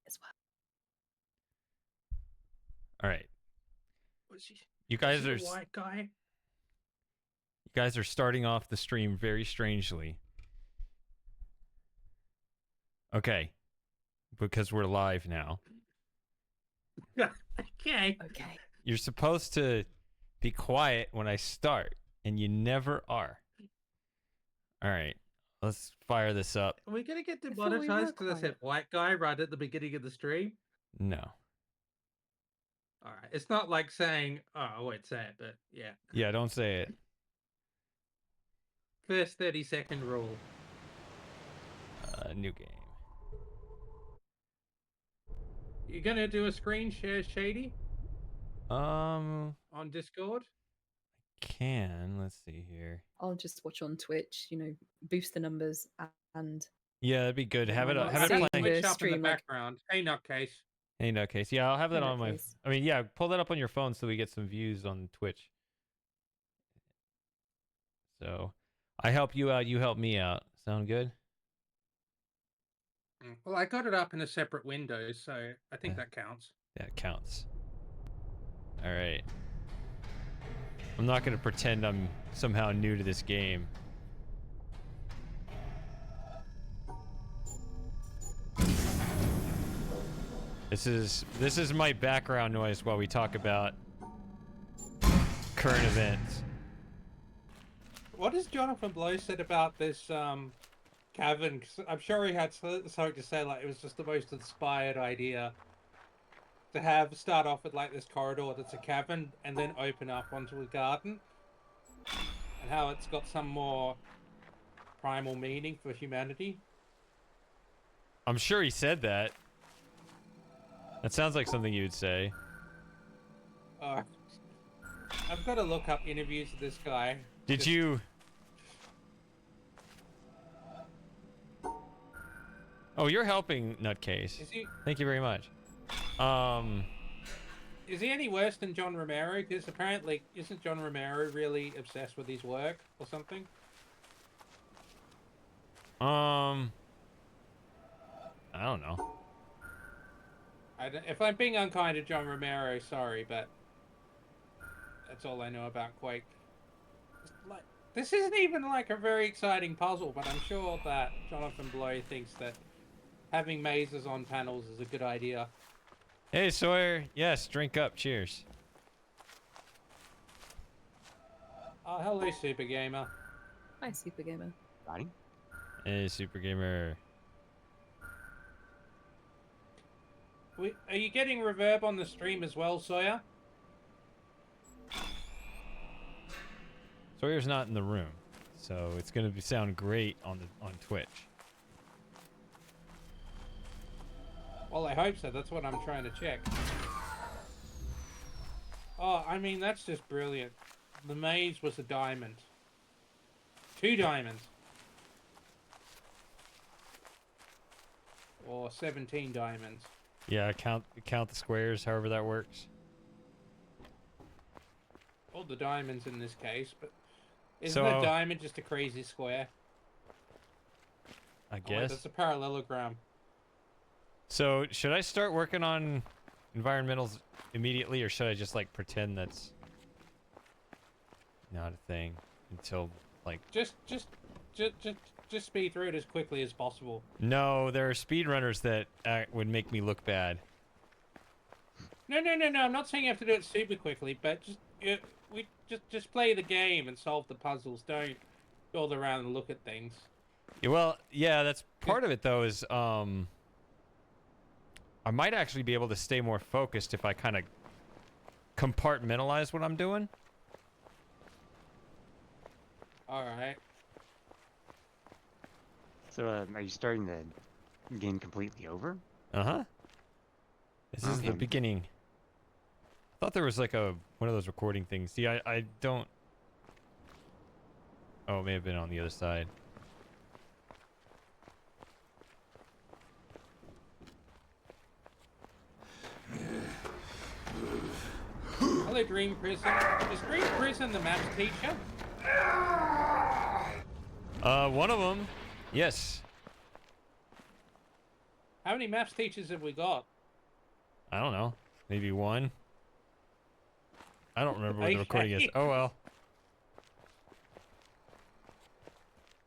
as well. All right. Was he, You guys was are he a white guy? you guys are starting off the stream very strangely. Okay. Because we're live now. Okay. Okay. You're supposed to be quiet when I start, and you never are. All right. Let's fire this up. Are we gonna get I thought we were demonetized because I said quiet. white guy right at the beginning of the stream? No. All right. It's not like saying, oh, I won't say it, but yeah. Yeah, don't say it. First 30-second rule. New game. You gonna do a screen share, Shady, on Discord? Can. Let's see here. I'll just watch on Twitch, boost the numbers and Yeah, that'd be good. Yeah, Have why it not? have it See playing. the Switch up in the stream, like- background. Hey, nutcase. Hey, nutcase. Yeah, I'll have that Hey, on my. nutcase. I mean, yeah, pull that up on your phone so we get some views on Twitch. So, I help you out. You help me out. Sound good? Well, I got it up in a separate window, so I think Yeah. that counts. That counts. All right. I'm not going to pretend I'm somehow new to this game. This is my background noise while we talk about current events. What has Jonathan Blow said about this cavern? 'Cause I'm sure he had something to say, like it was just the most inspired idea to start off with like this corridor that's a cavern and then open up onto a garden, and how it's got some more primal meaning for humanity. I'm sure he said that. That sounds like something you'd say. I've got to look up interviews with this guy. Did Just- you... Oh, you're helping, Nutcase. Is he Thank you very much. is he any worse than John Romero? Because apparently, isn't John Romero really obsessed with his work or something? I don't know. If I'm being unkind to John Romero, sorry, but that's all I know about Quake. This isn't even like a very exciting puzzle, but I'm sure that Jonathan Blow thinks that having mazes on panels is a good idea. Hey, Sawyer. Yes, drink up. Cheers. Oh, hello, Super Gamer. Hi, Super Gamer. Roddy? Hey, Super Gamer. Are you getting reverb on the stream as well, Sawyer? Sawyer's not in the room, so it's gonna sound great on Twitch. Well, I hope so. That's what I'm trying to check. Oh, I mean, that's just brilliant. The maze was a diamond. 2 diamonds. Or 17 diamonds. Yeah, count the squares, however that works. All the diamonds in this case, but isn't So- a diamond just a crazy square? I Oh, wait, guess. that's a parallelogram. So, should I start working on environmentals immediately, or should I just like pretend that's not a thing until like? Just speed through it as quickly as possible. No, there are speedrunners that would make me look bad. No. I'm not saying you have to do it super quickly, but just play the game and solve the puzzles. Don't go around and look at things. Yeah, well, yeah, that's part of it though. Is I might actually be able to stay more focused if I kind of compartmentalize what I'm doing. All right. So, are you starting the game completely over? Uh-huh. This is the Okay. beginning. I thought there was like one of those recording things. See, I don't... Oh, it may have been on the other side. Hello, Dream Prison. Is Dream Prison the maths teacher? One of them. Yes. How many maths teachers have we got? I don't know. Maybe one. I don't remember what the recording is. Okay. Oh well.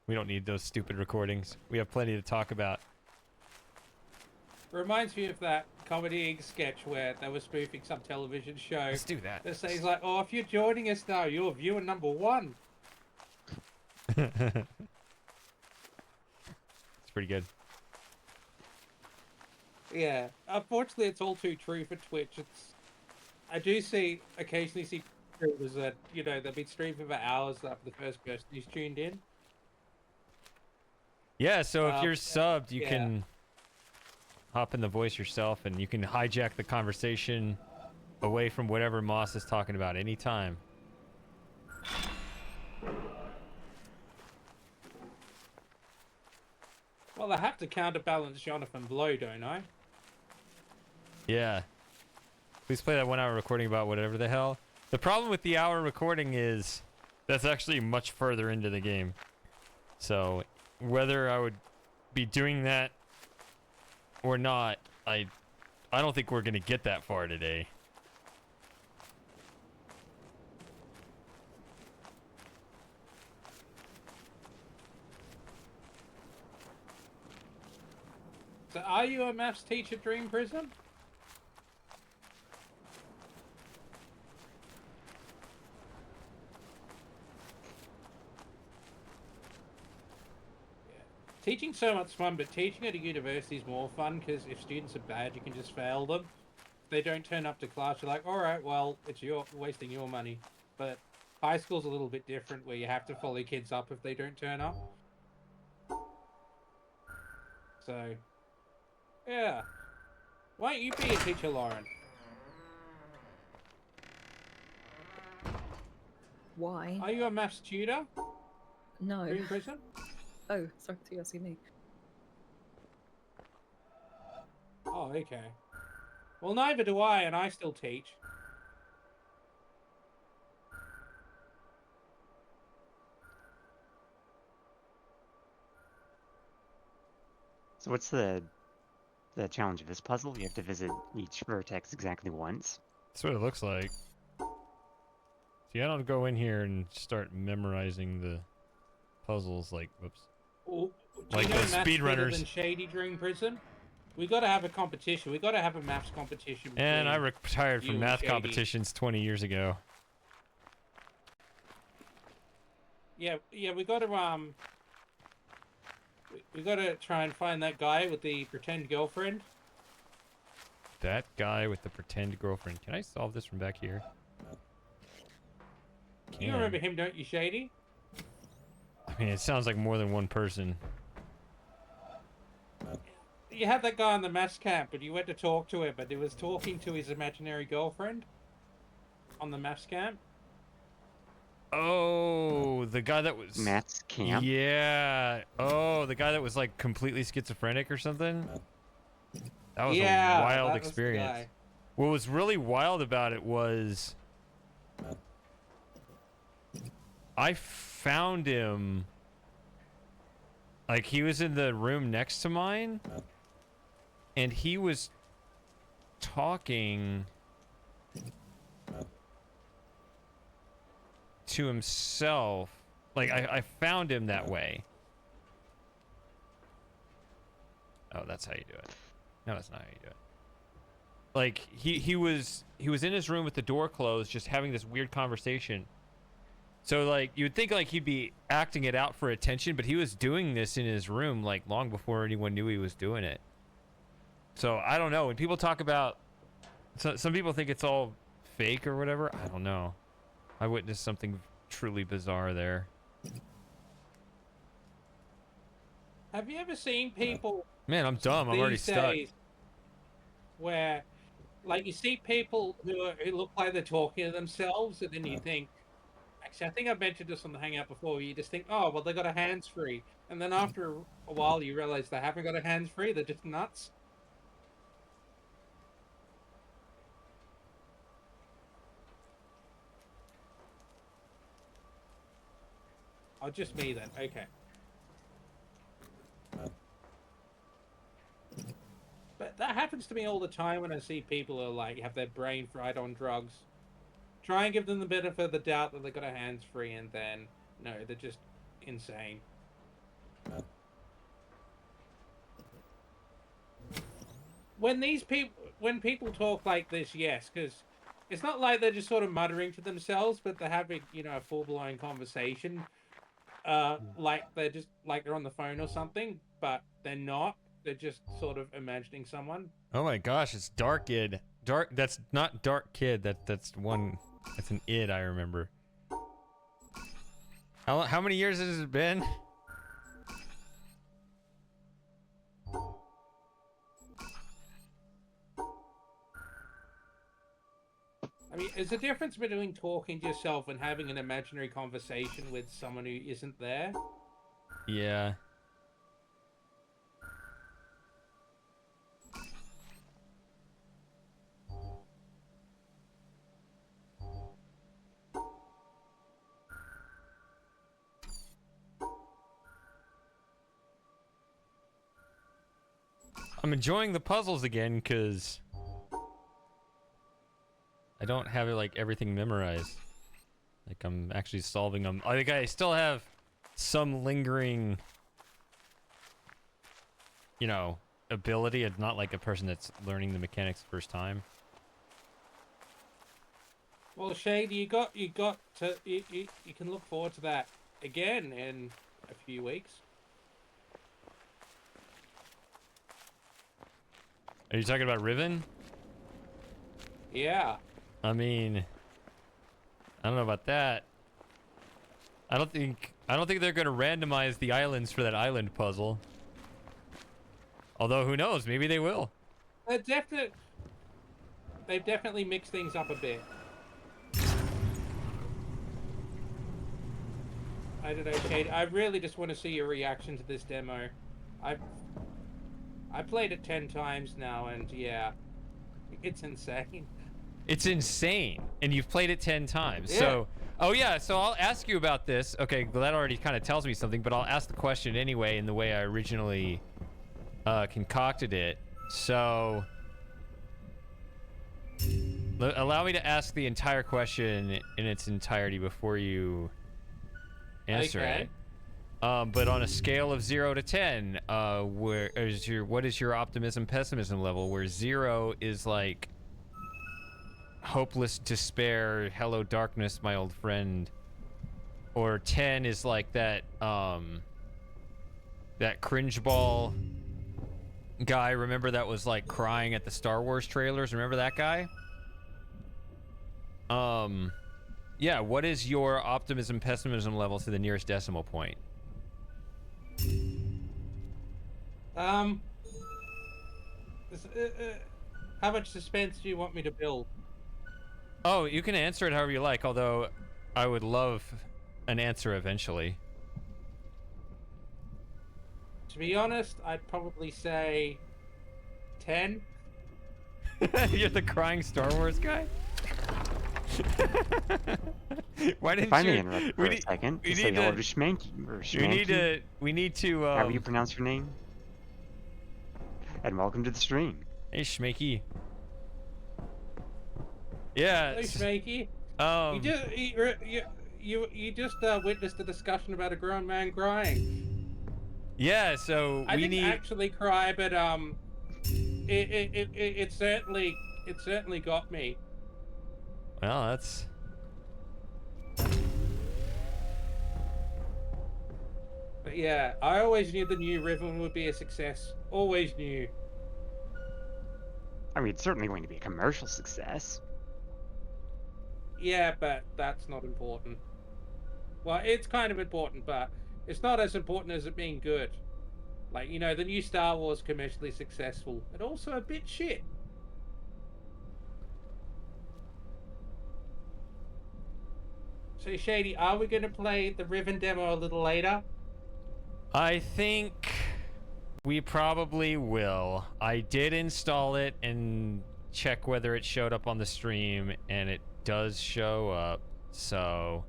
We don't need those stupid recordings. We have plenty to talk about. Reminds me of that Comedy Inc. sketch where they were spoofing some television show. Let's do that. They say, like, oh, if you're joining us now, you're viewer number 1. It's pretty good. Yeah. Unfortunately, it's all too true for Twitch. I do occasionally see streamers that, you know, they've been streaming for hours after the first person who's tuned in. Yeah, so if you're subbed, you yeah. can hop in the voice yourself, and you can hijack the conversation away from whatever Moss is talking about anytime. Well, I have to counterbalance Jonathan Blow, don't I? Yeah. Please play that 1 hour recording about whatever the hell. The problem with the hour recording is that's actually much further into the game. So whether I would be doing that or not, I don't think we're gonna get that far today. So are you a maths teacher, Dream Prism? Teaching's so much fun, but teaching at a university is more fun because if students are bad, you can just fail them. If they don't turn up to class, you're like, all right, well, it's wasting your money. But high school's a little bit different, where you have to follow kids up if they don't turn up. So, yeah. Why don't you be a teacher, Lauren? Why? Are you a maths tutor, No. Dream Prism? Oh, sorry, you're asking me. Oh, okay. Well, neither do I, and I still teach. So what's the challenge of this puzzle? You have to visit each vertex exactly once. That's what it looks like. See, I don't go in here and start memorizing the puzzles like, whoops. Oh, Like do you know the maths better speedrunners. than Shady Dream Prison? We got to have a competition. We got to have a maths competition. And I between retired you from and math Shady. competitions 20 years ago. Yeah, we got to we got to try and find that guy with the pretend girlfriend. That guy with the pretend girlfriend. Can I solve this from back here? You remember him, don't you, Shady? I mean, it sounds like more than one person. You had that guy on the maths camp, but you went to talk to him, but he was talking to his imaginary girlfriend on the maths camp. Oh, the guy that was... Maths camp? Yeah. Oh, the guy that was like completely schizophrenic or something? That was a Yeah, wild that was the experience. guy. What was really wild about it was... I found him... Like, he was in the room next to mine, and he was talking to himself. Like, I found him that way. Oh, that's how you do it. No, that's not how you do it. Like, he was in his room with the door closed, just having this weird conversation. So, like, you would think, like, he'd be acting it out for attention, but he was doing this in his room, like, long before anyone knew he was doing it. So, I don't know. When people talk about... some people think it's all fake or whatever. I don't know. I witnessed something truly bizarre there. Have you ever seen people Man, I'm dumb. I'm already these stuck. days where, like, you see people who look like they're talking to themselves, and then you think, actually, I think I mentioned this on the Hangout before. You just think, oh, well, they got a hands-free. And then after a while, you realize they haven't got a hands-free. They're just nuts. Oh, just me then. Okay. that happens to me all the time when I see people who are like have their brain fried on drugs. Try and give them the benefit of the doubt that they got a hands free, and then no, they're just insane. When people talk like this, yes, because it's not like they're just sort of muttering to themselves, but they're having, you know, a full-blown conversation. Like they're on the phone or something, but they're not. They're just sort of imagining someone. Oh my gosh, it's Dark Kid. That's not Dark Kid. That's one. That's an id. I remember. How many years has it been? I mean, there's a difference between talking to yourself and having an imaginary conversation with someone who isn't there. Yeah. I'm enjoying the puzzles again because I don't have like everything memorized. Like I'm actually solving them. I think I still have some lingering, you know, ability. It's not like a person that's learning the mechanics first time. Well, Shade, you can look forward to that again in a few weeks. Are you talking about Riven? Yeah. I mean, I don't know about that. I don't think they're gonna randomize the islands for that island puzzle. Although who knows? Maybe they will. They've definitely mixed things up a bit. I don't know, Shade. I really just want to see your reaction to this demo. I played it 10 times now, and yeah, it's insane. It's insane, and you've played it 10 times. Yeah. So, oh yeah, so I'll ask you about this. Okay, well, that already kind of tells me something, but I'll ask the question anyway in the way I originally concocted it. So, allow me to ask the entire question in its entirety before you answer Okay. it. But on a scale of 0 to 10, what is your optimism pessimism level? Where 0 is like hopeless despair, hello darkness, my old friend, or 10 is like that cringe ball guy. Remember that was like crying at the Star Wars trailers? Remember that guy? Yeah. What is your optimism pessimism level to the nearest decimal point? How much suspense do you want me to build? Oh, you can answer it however you like, although I would love an answer eventually. To be honest, I'd probably say 10. You're the crying Star Wars guy? Why didn't If I may you? interrupt for a second we to say need hello to- to Schmanky, or We Schmanky, need to. however you pronounce your name. And welcome to the stream. Hey, Schmakey. Yeah. Hey, Schmakey. You just witnessed a discussion about a grown man crying. Yeah. So I we didn't need. actually cry, but it certainly got me. Well, that's. But yeah, I always knew the new Riven would be a success. Always knew. I mean, it's certainly going to be a commercial success. Yeah, but that's not important. Well, it's kind of important, but it's not as important as it being good. Like, you know, the new Star Wars commercially successful, but also a bit shit. So, Shady, are we going to play the Riven demo a little later? I think we probably will. I did install it and check whether it showed up on the stream, and it does show up. So.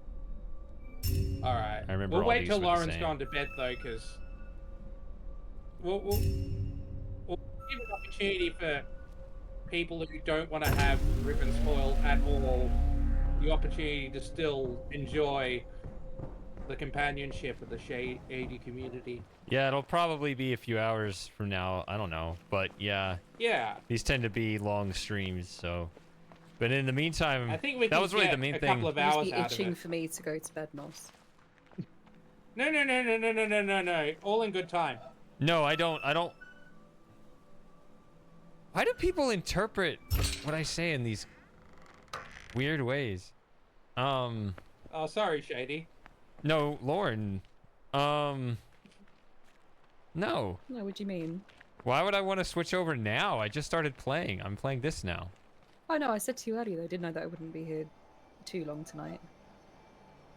All right. I remember We'll all wait these till were the Lauren's same. gone to bed, though, because we'll give an opportunity for people who don't want to have Riven spoiled at all the opportunity to still enjoy the companionship of the Shady community. Yeah, it'll probably be a few hours from now. I don't know, but yeah. Yeah. These tend to be long streams, so. But in the meantime, I think we that can was really get the main a thing. couple of You must hours be out of itching it. for me to go to bed, Moss. No. All in good time. No, I don't. Why do people interpret what I say in these weird ways? Oh, sorry, Shady. No, Lauren. No. No, what do you mean? Why would I want to switch over now? I just started playing. I'm playing this now. Oh no, I said to you earlier though, didn't know that I wouldn't be here too long tonight.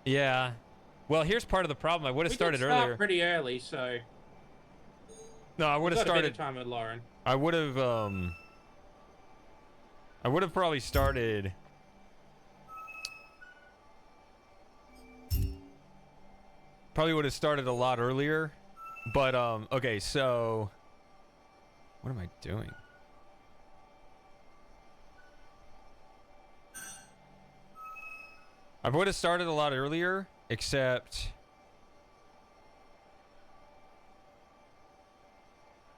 Yeah. Well, here's part of the problem. I would have started We did start earlier. pretty early, so No, I would have we've got a bit started. of time with Lauren. I would have probably started. Probably would have started a lot earlier, but okay, so what am I doing? I would have started a lot earlier, except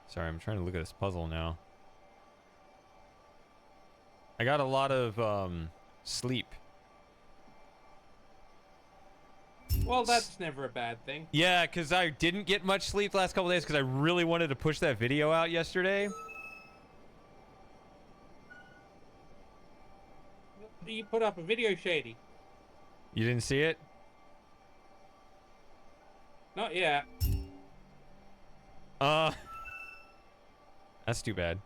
sorry, I'm trying to look at this puzzle now. I got a lot of sleep. Well, that's never a bad thing. Yeah, because I didn't get much sleep last couple days because I really wanted to push that video out yesterday. You put up a video, Shady. You didn't see it? Not yet. That's too bad.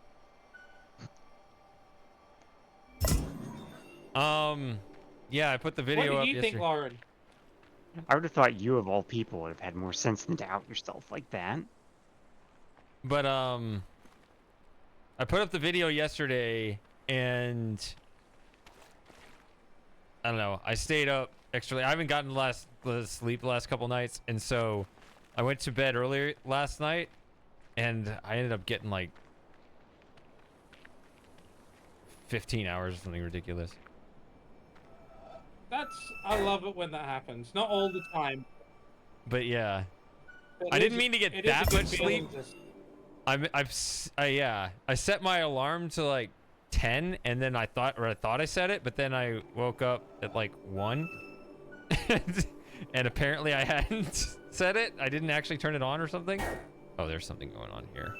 Yeah, I put the video What up did you yesterday. think, Lauren? I would have thought you, of all people, would have had more sense than to out yourself like that. But I put up the video yesterday, and I don't know. I stayed up extra late. I haven't gotten sleep the last couple nights, and so I went to bed earlier last night, and I ended up getting like 15 hours or something ridiculous. I love it when that happens. Not all the time. But yeah, but I it didn't is- mean to get it is a that good much sleep. feeling to- I set my alarm to like 10, and then I thought I set it, but then I woke up at like 1, and apparently I hadn't set it. I didn't actually turn it on or something. Oh, there's something going on here.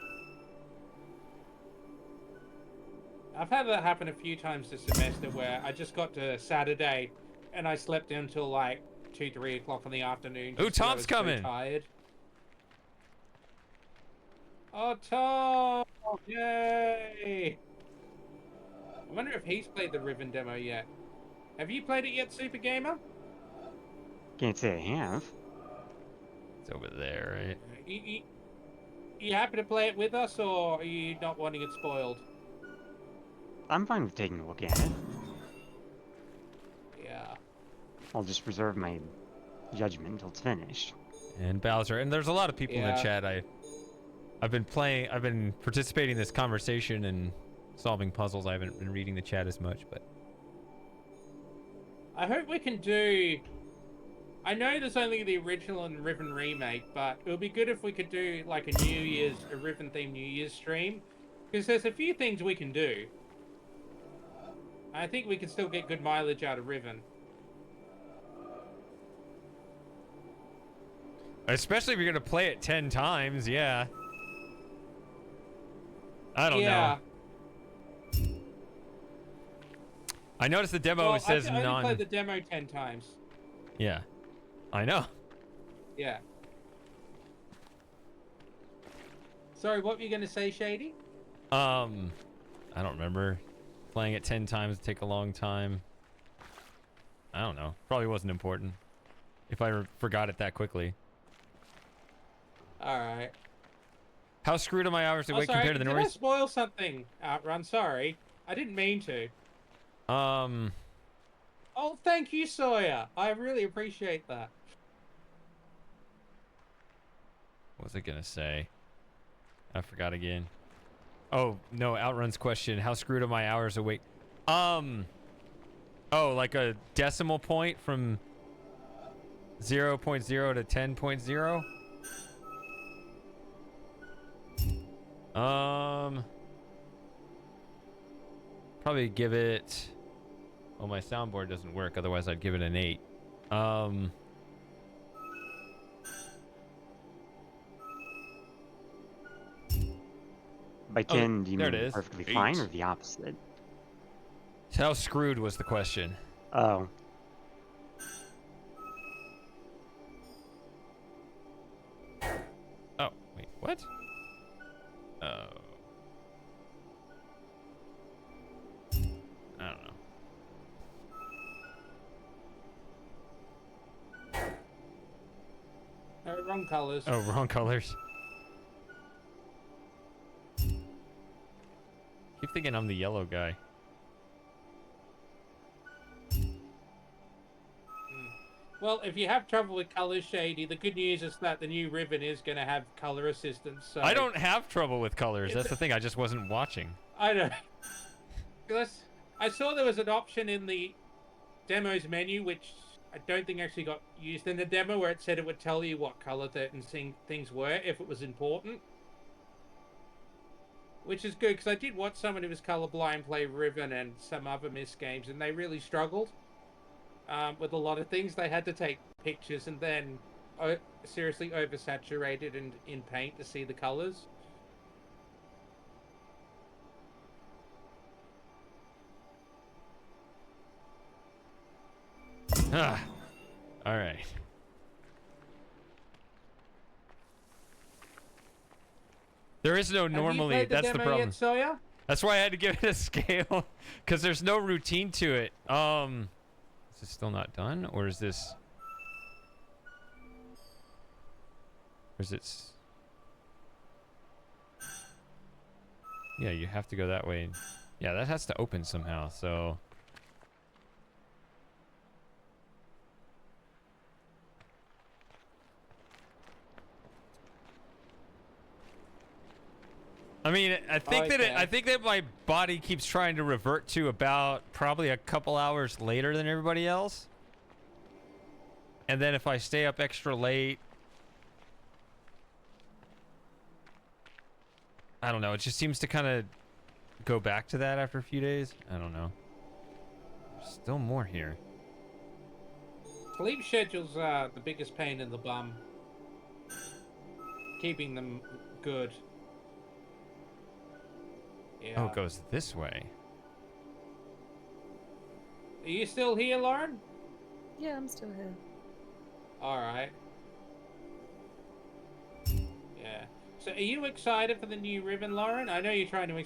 I've had that happen a few times this semester where I just got to Saturday and I slept until like 2, 3 o'clock in the afternoon. Ooh, just 'cause I Tom's was so coming. tired. Oh, Tom! Yay! I wonder if he's played the Riven demo yet. Have you played it yet, Super Gamer? Can't say I have. It's over there, right? You happy to play it with us, or are you not wanting it spoiled? I'm fine with taking a look at it. Yeah. I'll just reserve my judgment until it's finished. And Bowser, and there's a lot of people in the Yeah. chat. I've been participating in this conversation and solving puzzles. I haven't been reading the chat as much, but I hope we can do... I know there's only the original and Riven remake, but it would be good if we could do like a Riven themed New Year's stream. Because there's a few things we can do. I think we can still get good mileage out of Riven. especially if you're gonna play it 10 times, yeah. I don't know. I noticed the demo Well, says I only none. played the demo 10 times. Yeah, I know. Yeah. Sorry, what were you going to say, Shady? I don't remember. Playing it 10 times would take a long time. I don't know. Probably wasn't important. If I forgot it that quickly. Alright. How screwed am I hours Oh, awake sorry, compared to the did I noise? spoil something, Outrun? Sorry. I didn't mean to. Oh, thank you, Sawyer. I really appreciate that. What was I gonna say? I forgot again. Oh, no, Outrun's question. How screwed are my hours a week? Oh, like a decimal point from 0.0 to 10.0? Probably give it... Well, my soundboard doesn't work. Otherwise, I'd give it an 8. By 10, do you there it mean is. perfectly 8. fine or the opposite? How screwed was the question? Oh. Oh, wait, what? Oh. I don't know. Wrong colors. Oh, wrong colors. Keep thinking I'm the yellow guy. Well, if you have trouble with colors, Shady, the good news is that the new Ribbon is going to have color assistance. So I don't have trouble with colors. That's the thing. I just wasn't watching. I don't. Because I saw there was an option in the demos menu, which I don't think actually got used in the demo, where it said it would tell you what color certain things were if it was important. Which is good, because I did watch someone who was colorblind play Riven and some other Myst games, and they really struggled with a lot of things. They had to take pictures and then seriously oversaturated and in paint to see the colors. Ah. All right. There is no normally. Have you played That's the demo problem. yet, Sawyer? That's why I had to give it a scale, because there's no routine to it. Is this still not done, or is this? Or is it? Yeah, you have to go that way. Yeah, that has to open somehow. So. I mean, I think that my body keeps trying to revert to about probably a couple hours later than everybody else. And then if I stay up extra late, I don't know, it just seems to kind of go back to that after a few days. I don't know. There's still more here. Sleep schedules are the biggest pain in the bum. Keeping them good. Yeah. Oh, it goes this way. Are you still here, Lauren? Yeah, I'm still here. Alright. Yeah. So are you excited for the new Ribbon, Lauren? I know you're trying to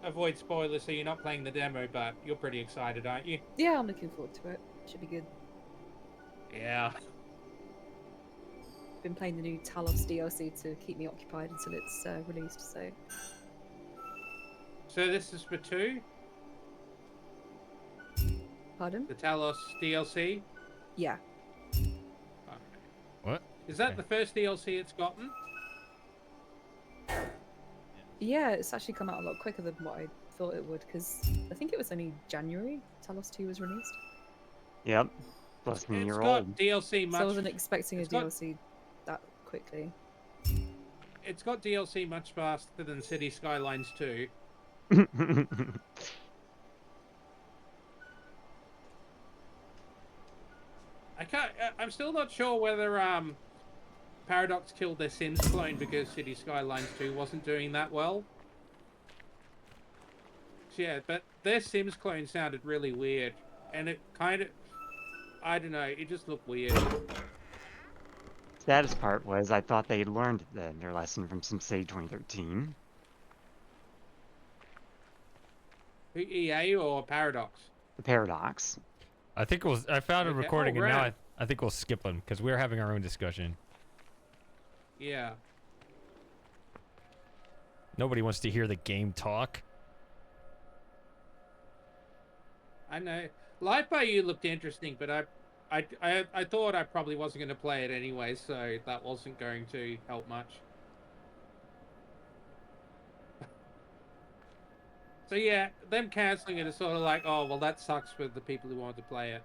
avoid spoilers, so you're not playing the demo, but you're pretty excited, aren't you? Yeah, I'm looking forward to it. Should be good. Yeah. Been playing the new Talos DLC to keep me occupied until it's released, so... So this is for 2? Pardon? The Talos DLC? Yeah. What? Is that Okay. the first DLC it's gotten? Yeah, it's actually come out a lot quicker than what I thought it would, because I think it was only January Talos 2 was released. Yep. Less than a It's year got old. DLC much... So I wasn't expecting a it's got- DLC that quickly. It's got DLC much faster than City Skylines 2. I'm still not sure whether Paradox killed their Sims clone because City Skylines 2 wasn't doing that well. Yeah, but their Sims clone sounded really weird, and it kind of, I don't know, it just looked weird. Saddest part was I thought they learned their lesson from SimCity 2013. EA or Paradox? The paradox. I think I found a Okay. recording, Oh, and now right. I think we'll skip them because we're having our own discussion. Yeah. Nobody wants to hear the game talk. I know. Life by You looked interesting, but I thought I probably wasn't going to play it anyway, so that wasn't going to help much. So yeah, them canceling it is sort of like, oh well, that sucks for the people who want to play it.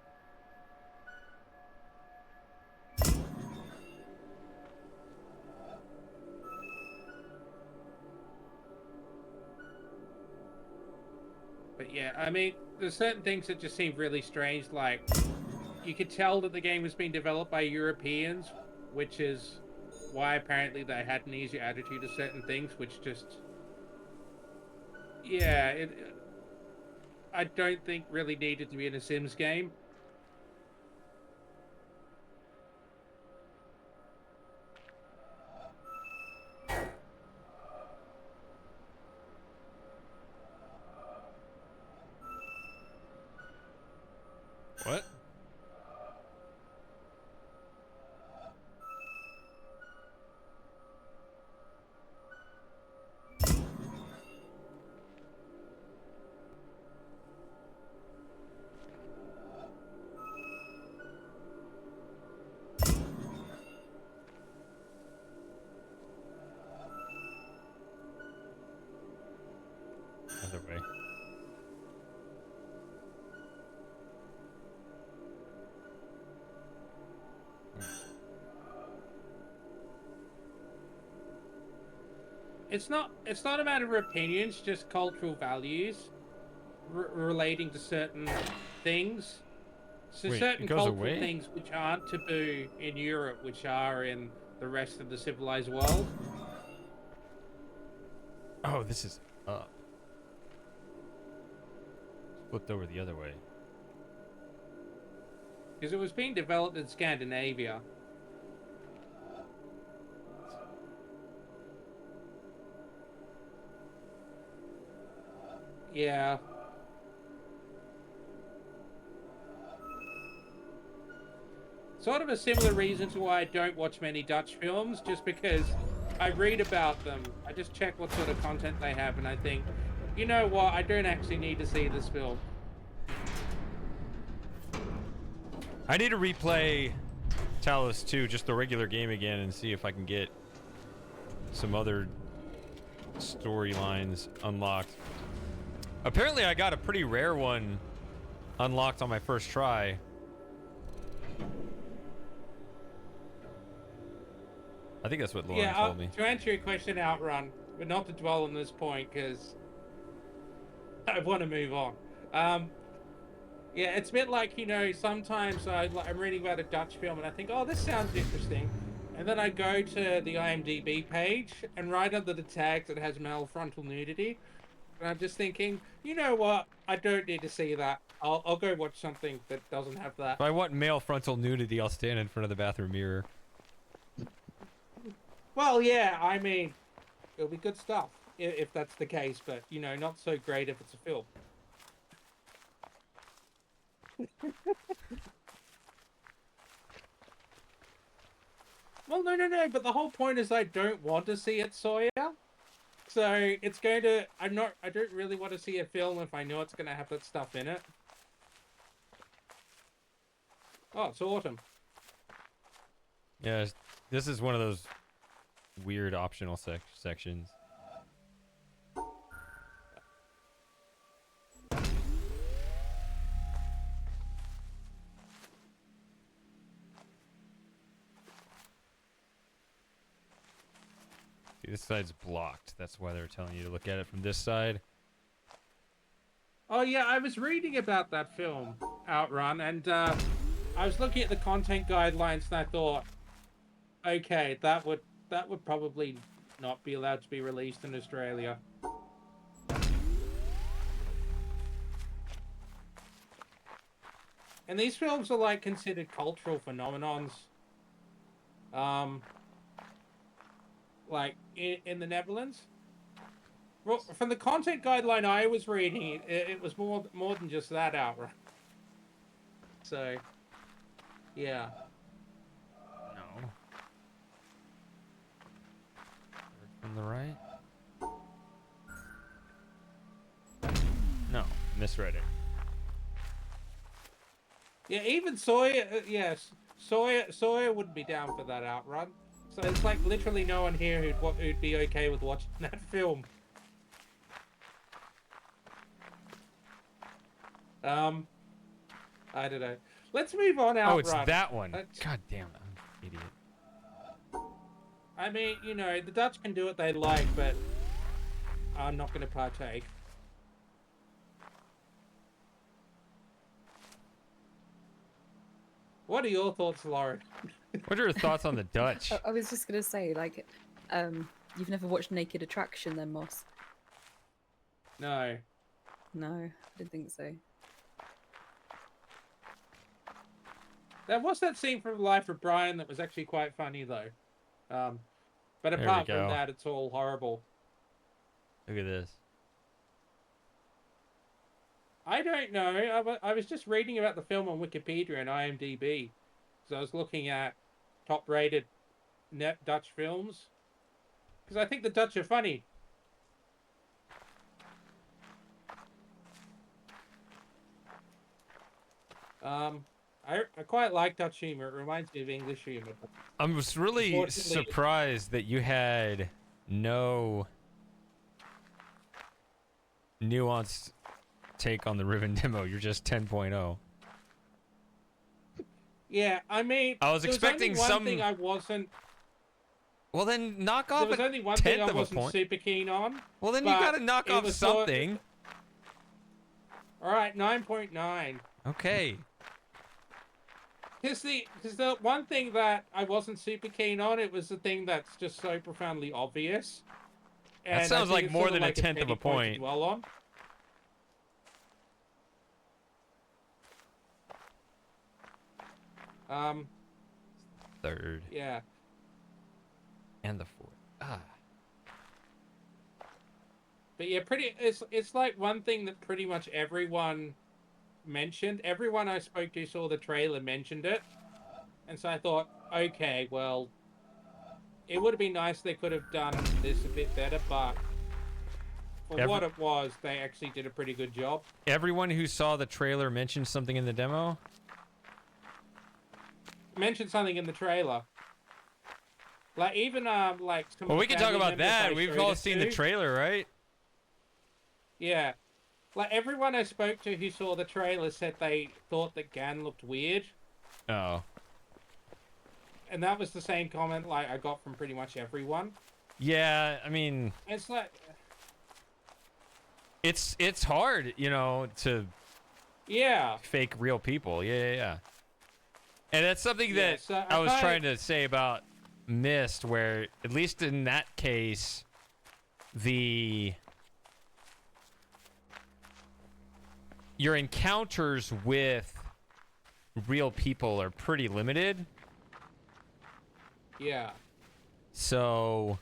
But yeah, I mean, there's certain things that just seem really strange. Like, you could tell that the game was being developed by Europeans, which is why apparently they had an easier attitude to certain things, which just, yeah, I don't think really needed to be in a Sims game. What? Other way. It's not a matter of opinions, just cultural values relating to certain things. So Wait, certain it goes cultural away? things which aren't taboo in Europe, which are in the rest of the civilized world. Oh, this is up. Flipped over the other way. Because it was being developed in Scandinavia. Yeah. Sort of a similar reason to why I don't watch many Dutch films, just because I read about them. I just check what sort of content they have, and I think, you know what, I don't actually need to see this film. I need to replay Talos 2, just the regular game again, and see if I can get some other storylines unlocked. Apparently, I got a pretty rare one unlocked on my first try. I think that's what Lauren told me. To answer your question, Outrun, but not to dwell on this point, because I want to move on. Yeah, it's a bit like, you know, sometimes I'm reading about a Dutch film and I think, oh, this sounds interesting. And then I go to the IMDb page and right under the tags it has male frontal nudity. And I'm just thinking, you know what? I don't need to see that. I'll go watch something that doesn't have that. If I want male frontal nudity, I'll stand in front of the bathroom mirror. Well, yeah, I mean, it'll be good stuff if that's the case, but, you know, not so great if it's a film. Well, no, but the whole point is I don't want to see it, Sawyer. So it's going to. I don't really want to see a film if I know it's going to have that stuff in it. Oh, it's autumn. Yeah, this is one of those weird optional sections. See, this side's blocked. That's why they're telling you to look at it from this side. Oh yeah, I was reading about that film, Outrun, and I was looking at the content guidelines, and I thought, okay, that would probably not be allowed to be released in Australia. And these films are like considered cultural phenomenons. Like in the Netherlands. Well, from the content guideline I was reading, it was more than just that outright. So, yeah. No. From the right? No, misread it. Yeah, even Sawyer, yes, Sawyer wouldn't be down for that outrun. So it's like literally no one here who'd be okay with watching that film. Um, I don't know. Let's move on. Oh, it's Outrun. that one. Let's- God damn it, I'm an idiot. I mean, you know, the Dutch can do what they like, but I'm not going to partake. What are your thoughts, Lauren? What are your thoughts on the Dutch? I was just gonna say, like, you've never watched Naked Attraction, then, Moss? No. No, I didn't think so. There was that scene from Life of Brian that was actually quite funny, though. But There we apart from go. that, it's all horrible. Look at this. I don't know. I was just reading about the film on Wikipedia and IMDb. So I was looking at top-rated net Dutch films. Because I think the Dutch are funny. I quite like Dutch humor. It reminds me of English humor. I was really Unfortunately- surprised that you had no nuanced take on the Riven demo. You're just 10.0. Yeah, I mean, I was there expecting only one some- thing I wasn't. Well, then knock There off was a only one thing tenth I of a wasn't point. super keen on. Well, then you but gotta knock it off was sort- something. All right, 9.9. Okay. Because the one thing that I wasn't super keen on, it was the thing that's just so profoundly obvious. And I sounds think like it's more sort of than a like tenth of a petty point to point. dwell on. Third Yeah. and the fourth. Ah. But yeah, it's like one thing that pretty much everyone mentioned. Everyone I spoke to saw the trailer mentioned it. And so I thought, okay, well, it would have been nice they could have done this a bit better, but for what it was, they actually did a pretty good job. Everyone who saw the trailer mentioned something in the demo. Mentioned something in the trailer. Like even like some Well, of we the can talk family about members that. I We've showed all it seen the to- trailer, right? Yeah. Like everyone I spoke to who saw the trailer said they thought that Gan looked weird. Oh. And that was the same comment like I got from pretty much everyone. Yeah, I mean, It's like it's hard, you know, to yeah. fake real people. Yeah. And that's something Yeah, that so I was I- trying to say about Myst, where at least in that case, your encounters with real people are pretty limited. Yeah. So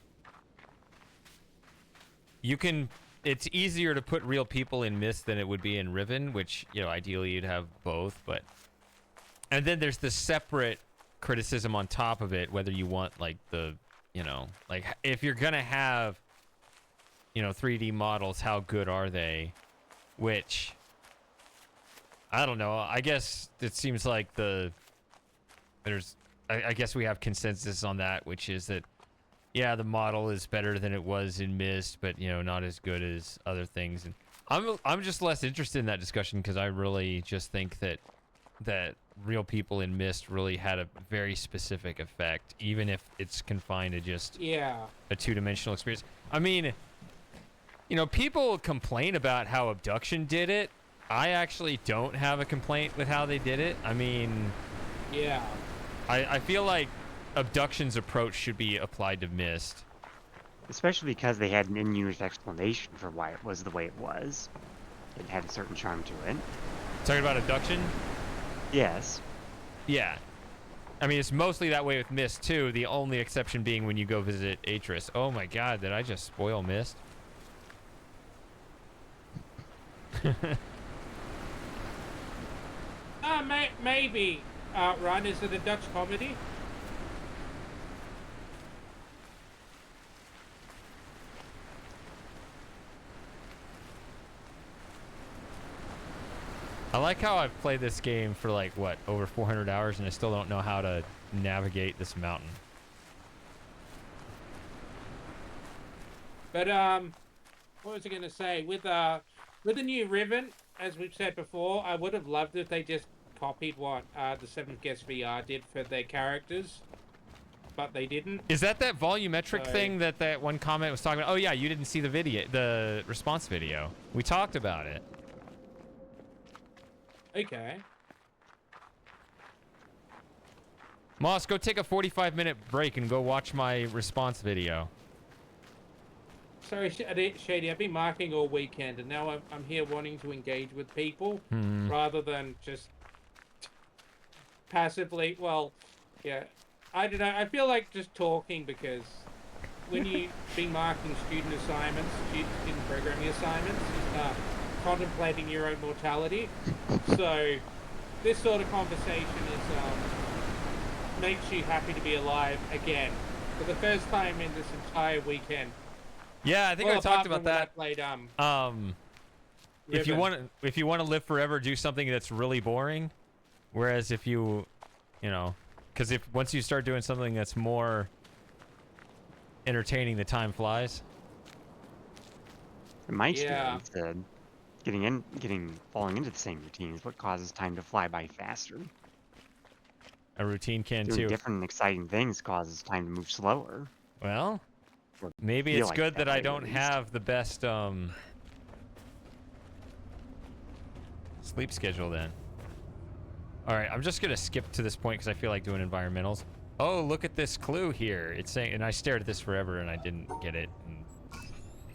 it's easier to put real people in Myst than it would be in Riven, which, you know, ideally you'd have both, but and then there's the separate criticism on top of it, whether you want like the, you know, like if you're gonna have, you know, 3D models, how good are they? Which I don't know. I guess it seems like I guess we have consensus on that, which is that, yeah, the model is better than it was in Myst, but, you know, not as good as other things. And I'm just less interested in that discussion because I really just think that real people in Myst really had a very specific effect, even if it's confined to just a two-dimensional experience. I mean, you know, people complain about how Abduction did it. I actually don't have a complaint with how they did it. I mean, Yeah. I feel like Abduction's approach should be applied to Myst. Especially because they had an in-unit explanation for why it was the way it was. It had a certain charm to it. Talking about Abduction? Yes. Yeah. I mean, it's mostly that way with Myst, too. The only exception being when you go visit Atris. Oh my god, did I just spoil Myst? Maybe. Ryan, is it a Dutch comedy? I like how I've played this game for like, what, over 400 hours and I still don't know how to navigate this mountain. But what was I gonna say? With With the new Riven, as we've said before, I would have loved if they just copied what the Seventh Guest VR did for their characters, but they didn't. Is that volumetric So- thing that one comment was talking about? Oh yeah, you didn't see the video, the response video. We talked about it. Okay. Moss, go take a 45-minute break and go watch my response video. Sorry, Shady, I've been marking all weekend, and now I'm here wanting to engage with people rather than just passively. Well, yeah, I don't know. I feel like just talking because when you been marking student assignments, student programming assignments, you start contemplating your own mortality. So this sort of conversation is makes you happy to be alive again for the first time in this entire weekend. Yeah, I think Well, I talked apart about from when I that. played If you Riven. want to live forever, do something that's really boring. Whereas if you know, because if once you start doing something that's more entertaining, the time flies. In my Yeah. experience, falling into the same routine is what causes time to fly by faster. A routine can Doing too. different exciting things causes time to move slower. Well, Or maybe feel it's like good that I way, at don't least. have the best sleep schedule then. All right, I'm just gonna skip to this point because I feel like doing environmentals. Oh, look at this clue here. It's saying, and I stared at this forever and I didn't get it. And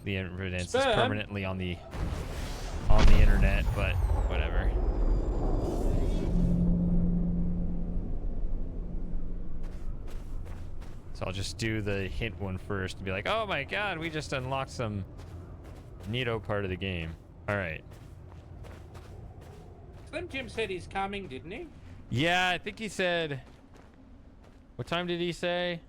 the evidence is Sperm. permanently on the internet, but whatever. So I'll just do the hint one first and be like, oh my god, we just unlocked some neato part of the game. All right. Slim Jim said he's coming, didn't he? Yeah, I think he said... What time did he say?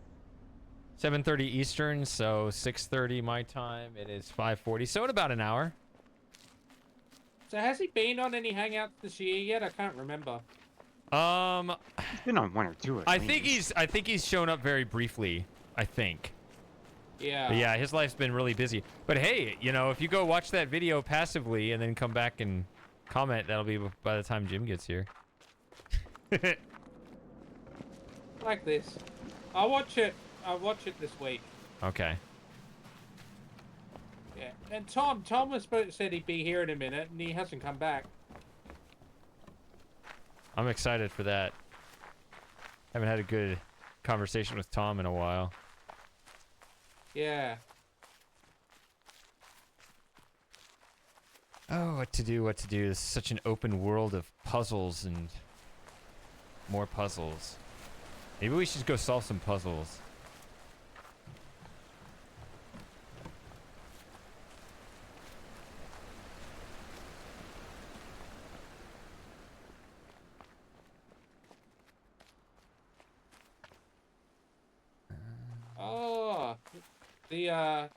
7:30 Eastern, so 6:30 my time. It is 5:40, so in about an hour. So has he been on any Hangouts this year yet? I can't remember. It's been on one or two. At I think least. he's shown up very briefly. I think. Yeah. But yeah, his life's been really busy. But hey, you know, if you go watch that video passively and then come back and comment, that'll be by the time Jim gets here. Like this. I'll watch it this week. Okay. Yeah. And Tom said he'd be here in a minute, and he hasn't come back. I'm excited for that. Haven't had a good conversation with Tom in a while. Yeah. Oh, what to do, what to do. This is such an open world of puzzles and more puzzles. Maybe we should go solve some puzzles. Oh, the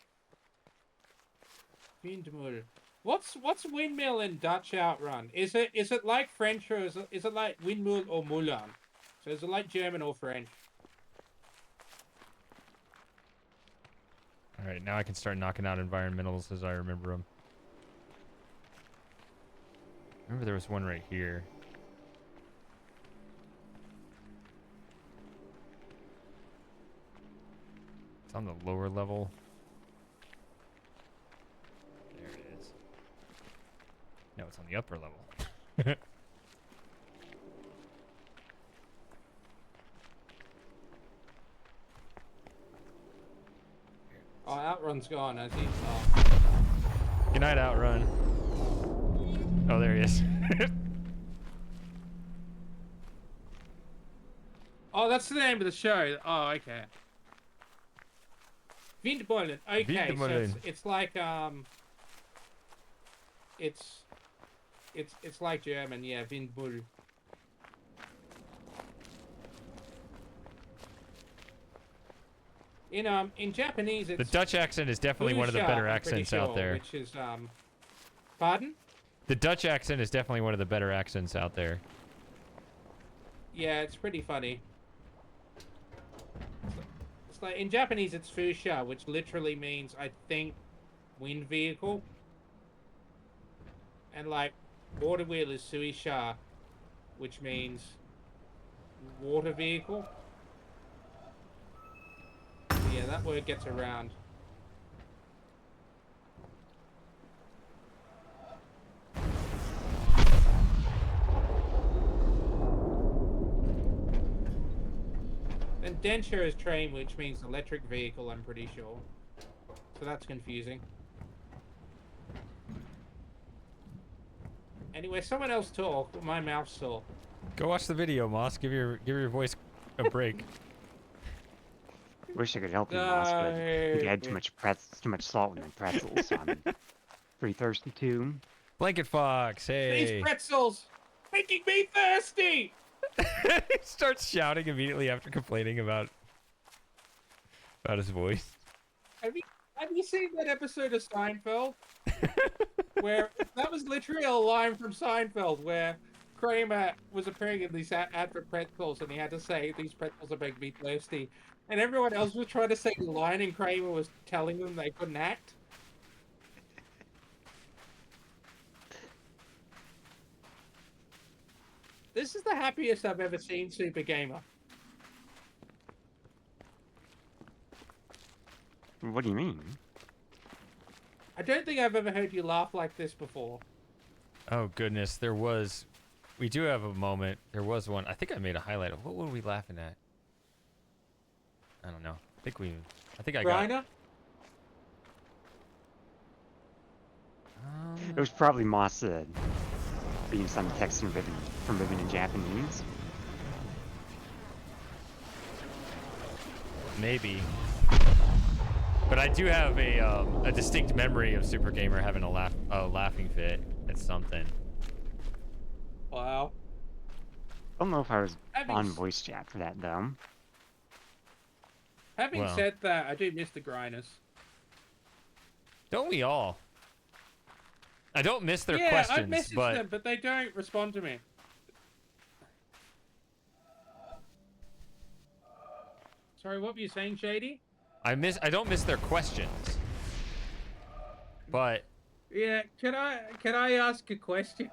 windmill. What's windmill in Dutch Outrun? Is it like French or is it like windmill or Moulin? So is it like German or French? All right, now I can start knocking out environmentals as I remember them. Remember there was one right here. It's on the lower level. There it is. No, it's on the upper level. Oh, Outrun's gone, has he? Good night, Outrun. Oh, there he is. Oh, that's the name of the show. Oh, okay. Windmühlen. Okay, so Windmühlen. it's like it's like German, yeah, Windmühlen. In Japanese, The it's Dutch accent is definitely one of the Busha, better I'm pretty accents out sure, there. Which is pardon? The Dutch accent is definitely one of the better accents out there. Yeah, it's pretty funny. It's like in Japanese, it's Fusha, which literally means I think wind vehicle. And like, water wheel is Suisha, which means water vehicle. Yeah, that word gets around. And denture is train, which means electric vehicle, I'm pretty sure. So that's confusing. Anyway, someone else talk. My mouth's sore. Go watch the video, Moss. Give your voice a break. Wish I could help you, Moss, but I think I had too much salt in my pretzels, so I'm pretty thirsty too. Blanket Fox, These hey. pretzels making me thirsty. He starts shouting immediately after complaining about his voice. Have you seen that episode of Seinfeld? Where that was literally a line from Seinfeld where Kramer was appearing in these ad for pretzels and he had to say these pretzels are making me thirsty. And everyone else was trying to say the line and Kramer was telling them they couldn't act. This is the happiest I've ever seen Super Gamer. What do you mean? I don't think I've ever heard you laugh like this before. Oh goodness, we do have a moment. There was one. I think I made a highlight of what were we laughing at? I don't know. I think I got. Griner? It was probably Moss being some text from Ribbon in Japanese. Maybe. But I do have a distinct memory of Super Gamer having a laughing fit at something. Wow. I don't know if I was Having on voice chat for that though. Having Well. said that, I do miss the Griners. Don't we all? I don't miss their Yeah, I questions, message but them, but they don't respond to me. Sorry, what were you saying, Shady? I don't miss their questions. But Yeah, can I ask a question?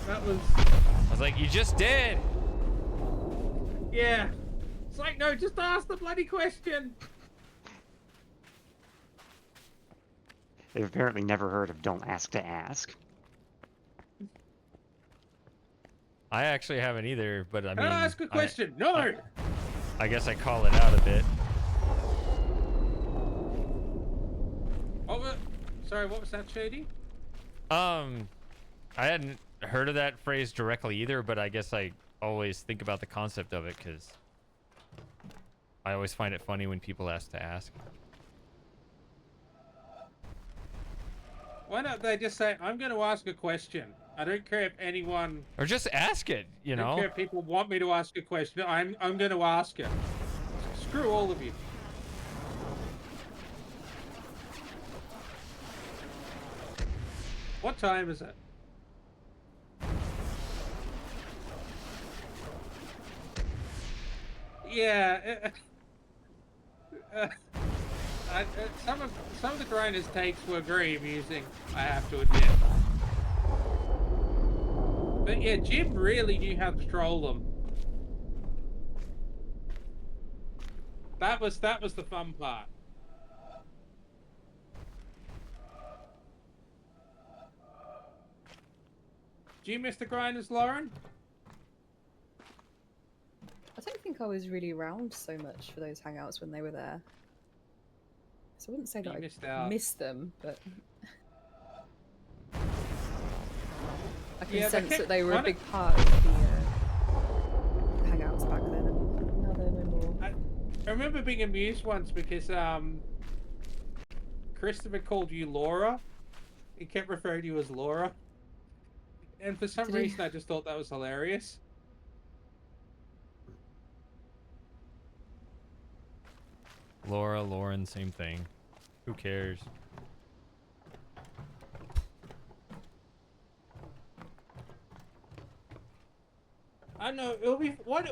That was I was like, you just did. yeah. It's like no, just ask the bloody question. They've apparently never heard of Don't Ask to Ask. I actually haven't either, but I Can mean, I ask a question? No. I guess I call it out a bit. Sorry, what was that, Shady? I hadn't heard of that phrase directly either, but I guess I always think about the concept of it because I always find it funny when people ask to ask. Why don't they just say, I'm going to ask a question? I don't care if anyone... Or just ask it, you I don't know? care if people want me to ask a question. I'm going to ask it. Screw all of you. What time is it? Yeah. Some of the grinders' takes were very amusing, I have to admit. But yeah, Jim really knew how to troll them. That was the fun part. Do you miss the grinders, Lauren? I don't think I was really around so much for those hangouts when they were there. So I wouldn't say that You missed I out. missed them, but I can Yeah, sense they that they were a kept- big part of the hangouts back then, and now they're no more. I remember being amused once because Christopher called you Laura. He kept referring to you as Laura. And for some Did he? reason I just thought that was hilarious. Laura, Lauren, same thing. Who cares? I don't know. It'll be what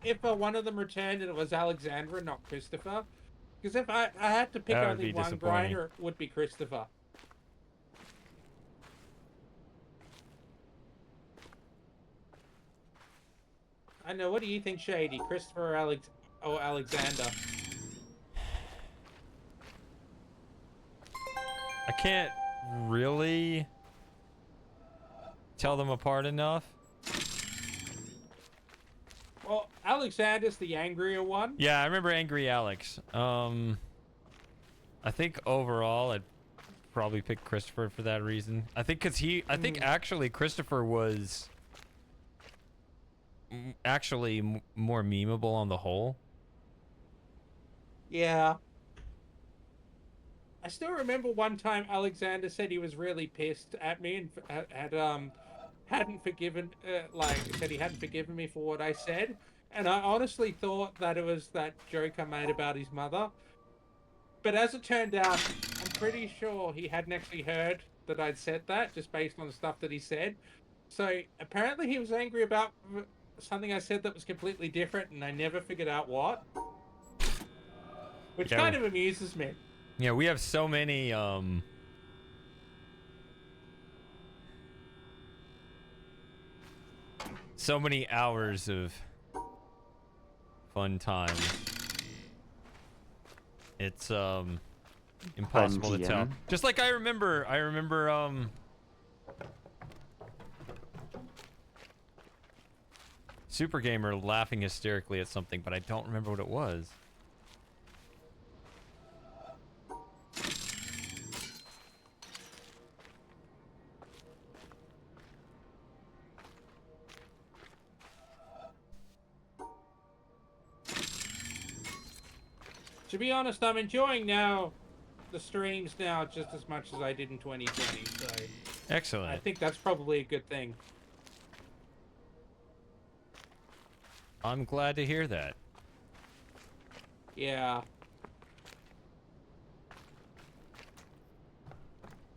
if one of them returned and it was Alexandra, not Christopher? Because if I had to pick That would only be one disappointing. grinder, it would be Christopher. I know. What do you think, Shady? Christopher or Alexander? I can't really tell them apart enough. Well, Alexander's the angrier one. Yeah, I remember Angry Alex. I think overall I'd probably pick Christopher for that reason. I think I think actually Christopher was actually more memeable on the whole. Yeah. I still remember one time Alexander said he was really pissed at me and hadn't forgiven said he hadn't forgiven me for what I said, and I honestly thought that it was that joke I made about his mother. But as it turned out, I'm pretty sure he hadn't actually heard that I'd said that, just based on the stuff that he said. So apparently he was angry about something I said that was completely different, and I never figured out what. Which kind of amuses me. Yeah, we have so many hours of fun times. It's impossible to tell. Just like I remember Super Gamer laughing hysterically at something, but I don't remember what it was. To be honest, I'm enjoying the streams now just as much as I did in 2020, so Excellent. I think that's probably a good thing. I'm glad to hear that. Yeah.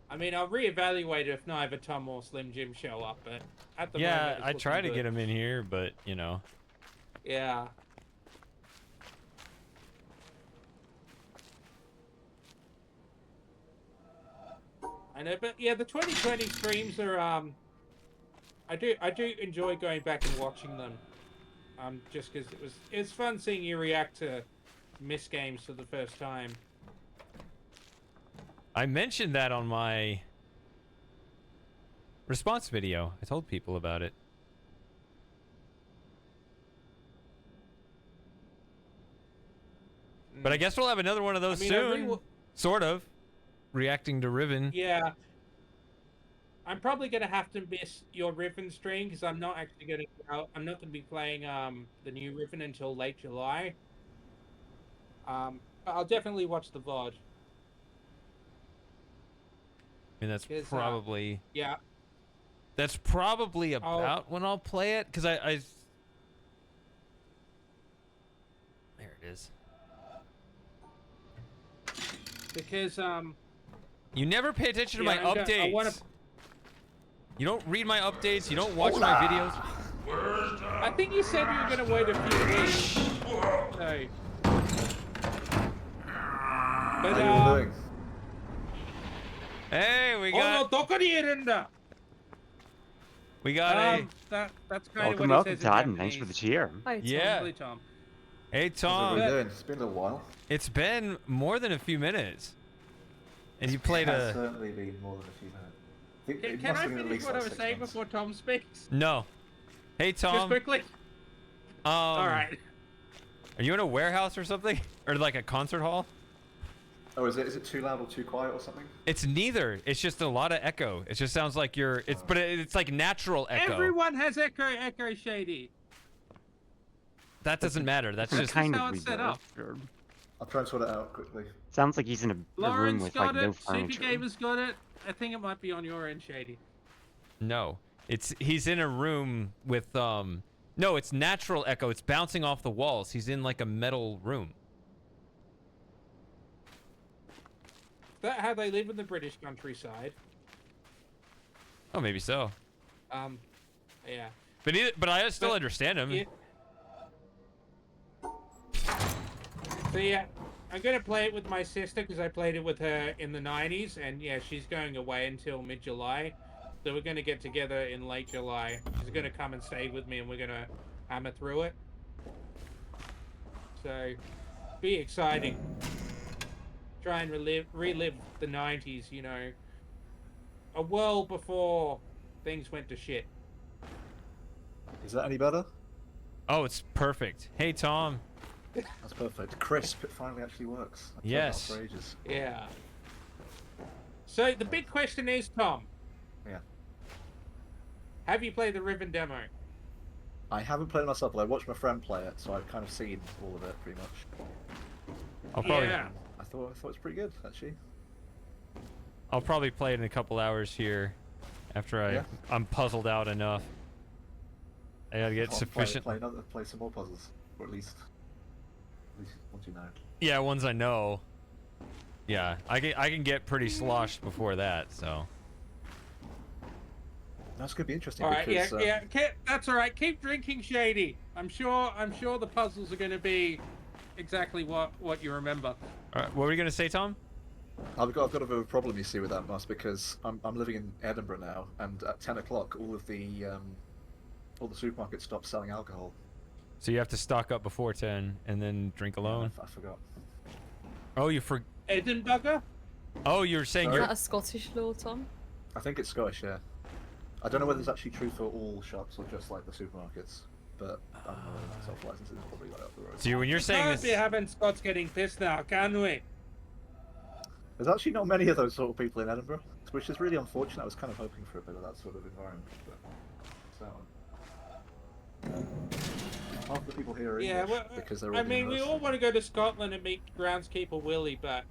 I mean, I'll reevaluate if neither Tom or Slim Jim show up, but at the moment, Yeah, it's I looking try to good. get him in here, but you know. Yeah. I know, but yeah, the 2020 streams are I do enjoy going back and watching them. Just because it's fun seeing you react to missed games for the first time. I mentioned that on my response video. I told people about it. But I guess we'll have another one of those soon. Sort of. Reacting to Riven. Yeah. I'm probably gonna have to miss your Riven stream because I'm not actually I'm not gonna be playing the new Riven until late July. But I'll definitely watch the VOD. I mean, that's probably yeah. That's probably about when I'll play it, because I there it is. Because you never pay attention to my updates. You don't read my updates. You don't watch my videos. I think you said you were gonna wait a few weeks. So. But How are you doing? Hey, we got. We got a. That's kind welcome, of what he says in Todd, and Japanese. thanks for the cheer. Hi, Tom. Yeah. Really, Tom. Hey, How's Tom. everybody doing? It's been a while. It's been more than a few minutes. And you played It has certainly been more than a few minutes. Can I finish what I was saying before Tom speaks? No. Hey, Tom. Just quickly. All right. Are you in a warehouse or something? Or like a concert hall? Oh, is it too loud or too quiet or something? It's neither. It's just a lot of echo. It just sounds like you're. But it's like natural echo. Everyone has echo, Shady. That doesn't matter. That's just kind how of it's set up. I'll try and sort it out quickly. Sounds like he's in a room Lauren's with got like no it. Super furniture. Gamer's got it. I think it might be on your end, Shady. No. He's in a room with no, it's natural echo. It's bouncing off the walls. He's in like a metal room. Is that how they live in the British countryside? Oh, maybe so. Yeah. But I still understand him. Yeah. So yeah, I'm gonna play it with my sister because I played it with her in the 90s, and yeah, she's going away until mid-July. So we're gonna get together in late July. She's gonna come and stay with me, and we're gonna hammer through it. So, be exciting. Try and relive the 90s, you know. A world before things went to shit. Is that any better? Oh, it's perfect. Hey, Tom. That's perfect. Crisp. It finally actually works. I've tried Yes. that for ages. Yeah. So the big question is, Tom. Yeah. Have you played the Riven demo? I haven't played it myself, but I watched my friend play it, so I've kind of seen all of it pretty much. I'll probably Yeah. I thought it's pretty good actually. I'll probably play it in a couple hours here, after Yeah. I'm puzzled out enough. I gotta get I'll sufficient. play some more puzzles, or at least ones you know. Yeah, ones I know. Yeah, I can get pretty sloshed before that. So. That's gonna be interesting All right, because that's all right. Keep drinking, Shady. I'm sure the puzzles are going to be exactly what you remember. All right, what were you gonna say, Tom? I've got a bit of a problem, you see, with that, Moss, because I'm living in Edinburgh now, and at 10 o'clock, all the supermarkets stop selling alcohol. So you have to stock up before 10 and then drink alone. I forgot. Oh, you for. Edinburgh? Oh, you're saying Is you're. that a Scottish law, Tom? I think it's Scottish, yeah. I don't know whether it's actually true for all shops or just like the supermarkets, but I don't know. Self-licensing is probably like up the road. So when you're saying Can't be this. having Scots getting pissed now, can we? There's actually not many of those sort of people in Edinburgh, which is really unfortunate. I was kind of hoping for a bit of that sort of environment, but so half the people here are Yeah, English well, because they're all I mean, we university. all want to go to Scotland and meet groundskeeper Willie, but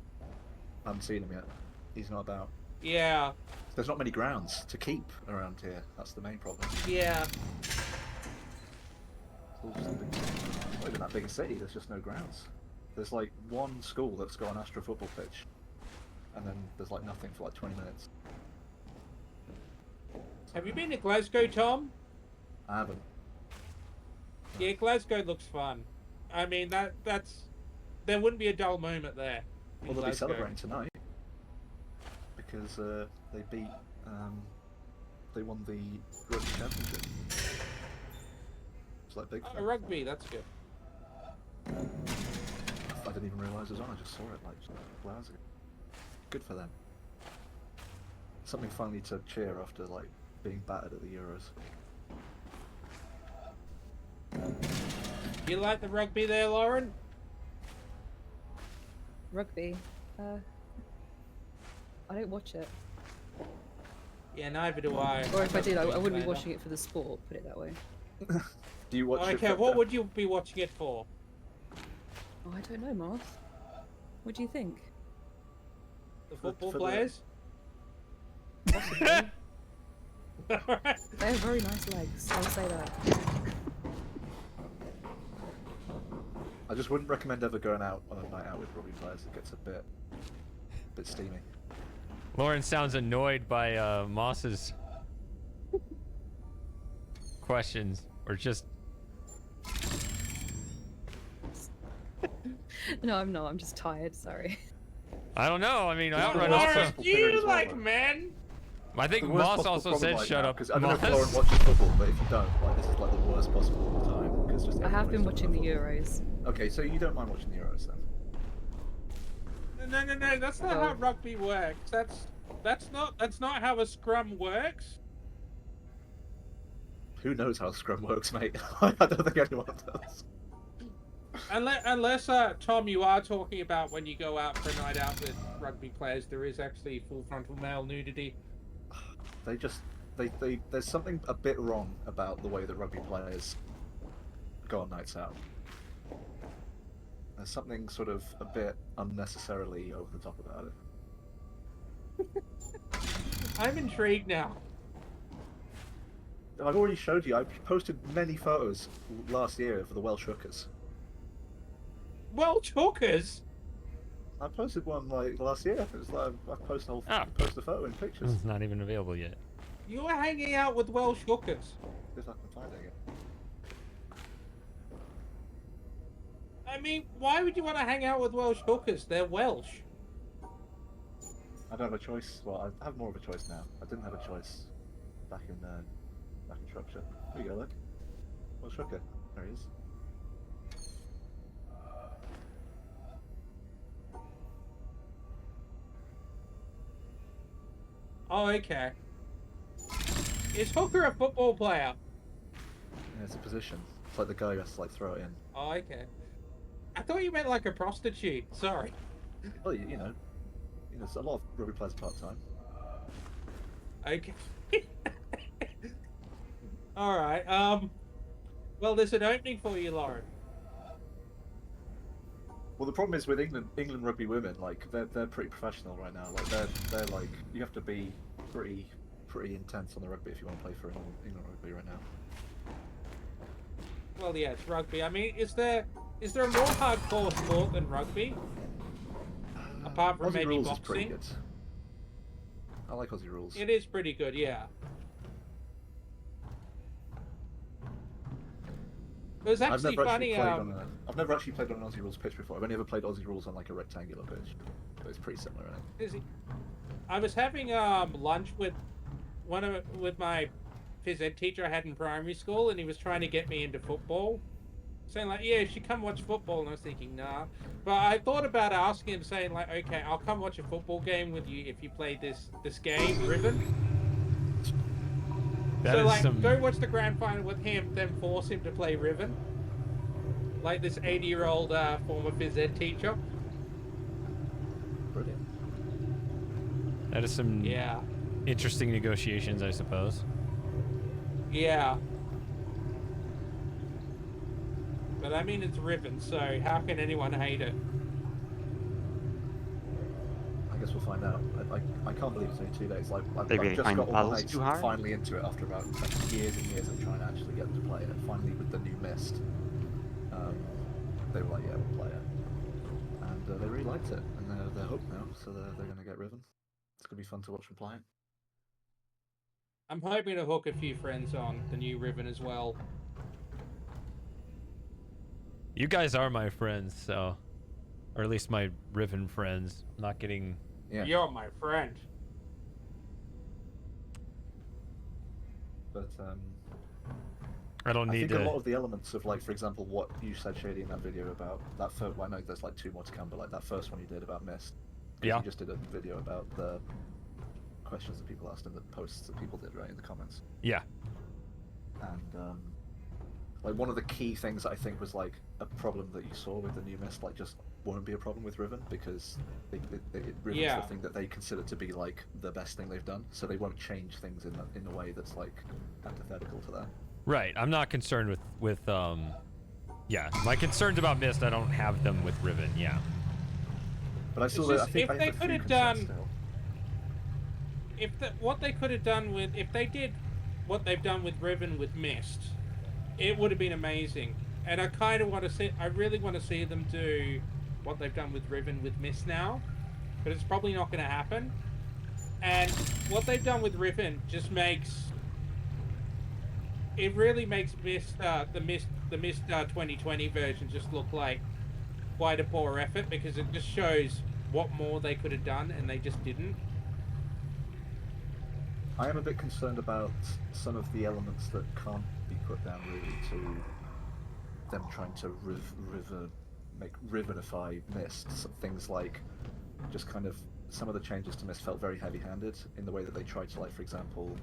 I haven't seen him yet. He's not about. yeah, There's not many grounds to keep around here. That's the main problem. yeah. It's all just a big, not even that big a city. There's just no grounds. There's like one school that's got an Astro football pitch, and then there's like nothing for like 20 minutes. Have you been to Glasgow, Tom? I haven't. Yeah, Glasgow looks fun. I mean, that's there wouldn't be a dull moment there. in Well, they'll be Glasgow. celebrating tonight because they beat. They won the rugby championship. It's like big. Oh, rugby, that's good. I didn't even realise it was on. I just saw it like just a couple hours ago. Good for them. Something finally to cheer after like being battered at the Euros. You like the rugby there, Lauren? Rugby. I don't watch it. Yeah, neither do I. Or if I did, I wouldn't be later. watching it for the sport, put it that way. Do you watch it? Okay, what would you be watching it for? Oh, I don't know, Marth. What do you think? The football for the- players? Possibly. Alright. They have very nice legs, I'll say that. I just wouldn't recommend ever going out on a night out with rugby players. It gets a bit steamy. Lauren sounds annoyed by Moss's questions, or just. No, I'm not. I'm just tired. Sorry. I don't know. I mean, Outrun Lauren, also. Lauren, possible do period you as well, like though. men? I think The worst Moss possible also problem said right shut now, up. 'cause I don't know if Moss. Lauren watches football, but if you don't, like, this is like the worst possible time because just I have been everybody's watching the talking about Euros. football. Okay, so you don't mind watching the Euros then? No, that's not how rugby works. That's not how a scrum works. Who knows how Scrum works, mate? I don't think anyone does. Unless Tom, you are talking about when you go out for a night out with rugby players, there is actually full frontal male nudity. There's something a bit wrong about the way that rugby players go on nights out. There's something sort of a bit unnecessarily over the top about it. I'm intrigued now. I've already showed you. I posted many photos last year for the Welsh hookers. Welsh hookers? I posted one like last year. It was like I posted a photo and pictures. It's not even available yet. You were hanging out with Welsh hookers. If I can find it again. I mean, why would you want to hang out with Welsh hookers? They're Welsh. I don't have a choice. Well, I have more of a choice now. I didn't have a choice back in Shropshire. There you go, look. Welsh hooker. There he is. Oh, okay. Is Hooker a football player? Yeah, it's a position. It's like the guy who has to like throw it in. Oh, okay. I thought you meant like a prostitute. Sorry. Well, a lot of rugby players part time. Okay. All right. Well, there's an opening for you, Lauren. Well, the problem is with England rugby women, like they're pretty professional right now. Like they're like you have to be pretty intense on the rugby if you want to play for England rugby right now. Well, yeah, it's rugby. I mean, is there a more hardcore sport than rugby? Apart from Aussie maybe rules is pretty boxing? good. I like Aussie rules. It is pretty good, yeah. It was actually funny. I've never actually played on an Aussie rules pitch before. I've only ever played Aussie rules on like a rectangular pitch, but it's pretty similar. I think. I was having lunch with my phys ed teacher I had in primary school, and he was trying to get me into football, saying like, "Yeah, you should come watch football." And I was thinking, nah. But I thought about asking him, saying like, "Okay, I'll come watch a football game with you if you play this game, Riven." So like, go watch the grand final with him, then force him to play Riven, like this 80-year-old former phys ed teacher. Brilliant. That is some Yeah. interesting negotiations, I suppose. Yeah. But I mean, it's Riven, so how can anyone hate it? I guess we'll find out. I can't believe it's only 2 days. Like I've They just find got all my puzzles mates too hard? finally into it after about years and years of trying to actually get them to play it. Finally, with the new Mist, they were like, "Yeah, we'll play it," and they really liked it, and they're hooked now. So they're going to get Riven. It's going to be fun to watch them play it. I'm hoping to hook a few friends on the new Riven as well. You guys are my friends, so, or at least my Riven friends. I'm not getting. Yeah. You're my friend. But I don't I need think to. a lot of the elements of, like, for example, what you said, Shady, in that video about that first. Well, I know there's like 2 more to come, but like that first one you did about Mist. 'Cause Yeah. You just did a video about the questions that people asked and the posts that people did, right, in the comments. Yeah. And like one of the key things that I think was like a problem that you saw with the new Mist, like just won't be a problem with Riven because Riven's Yeah. the thing that they consider to be like the best thing they've done, so they won't change things in a way that's like antithetical to that. Right. I'm not concerned with yeah. My concerns about Mist, I don't have them with Riven. Yeah. But I still, just, I think if I they have a could few have concerns done- still. What they could have done with, if they did what they've done with Riven with Mist, it would have been amazing. And I kind of want to see, I really want to see them do what they've done with Riven with Mist now, but it's probably not going to happen. And what they've done with Riven just makes, it really makes Mist, the Mist 2020 version just look like quite a poor effort, because it just shows what more they could have done and they just didn't. I am a bit concerned about some of the elements that can't be put down really to them trying to make Rivenify Mist. Some things like just kind of some of the changes to Mist felt very heavy-handed in the way that they tried to, like, for example,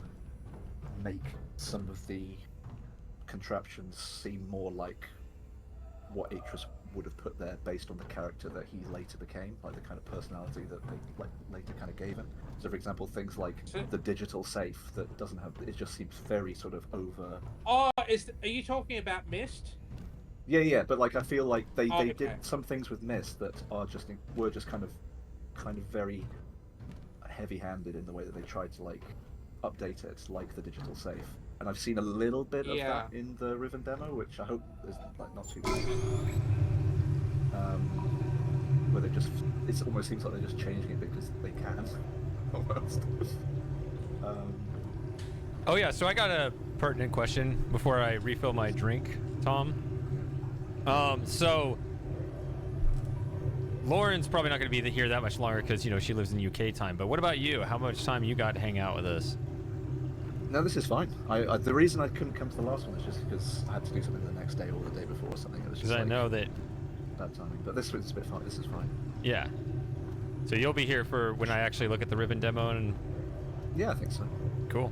make some of the contraptions seem more like what Atris would have put there based on the character that he later became, like the kind of personality that they like later kind of gave him. So, for example, things like the digital safe that doesn't have, it just seems very sort of over. Oh, are you talking about Mist? Yeah, but like I feel like they Okay. did some things with Mist that are were just kind of very heavy-handed in the way that they tried to like update it, like the digital safe. And I've seen a little bit of that in the Riven demo, which I hope is like not too bad. Where it almost seems like they're just changing it because they can, almost. Oh yeah. So I got a pertinent question before I refill my drink, Tom. So Lauren's probably not going to be here that much longer because, you know, she lives in UK time. But what about you? How much time you got to hang out with us? No, this is fine. The reason I couldn't come to the last one is just because I had to do something the next day or the day before or something. It was just Because I like, know that. bad timing. But this was a bit fine. This is fine. Yeah. So you'll be here for when I actually look at the Riven demo and. Yeah, I think so. Cool.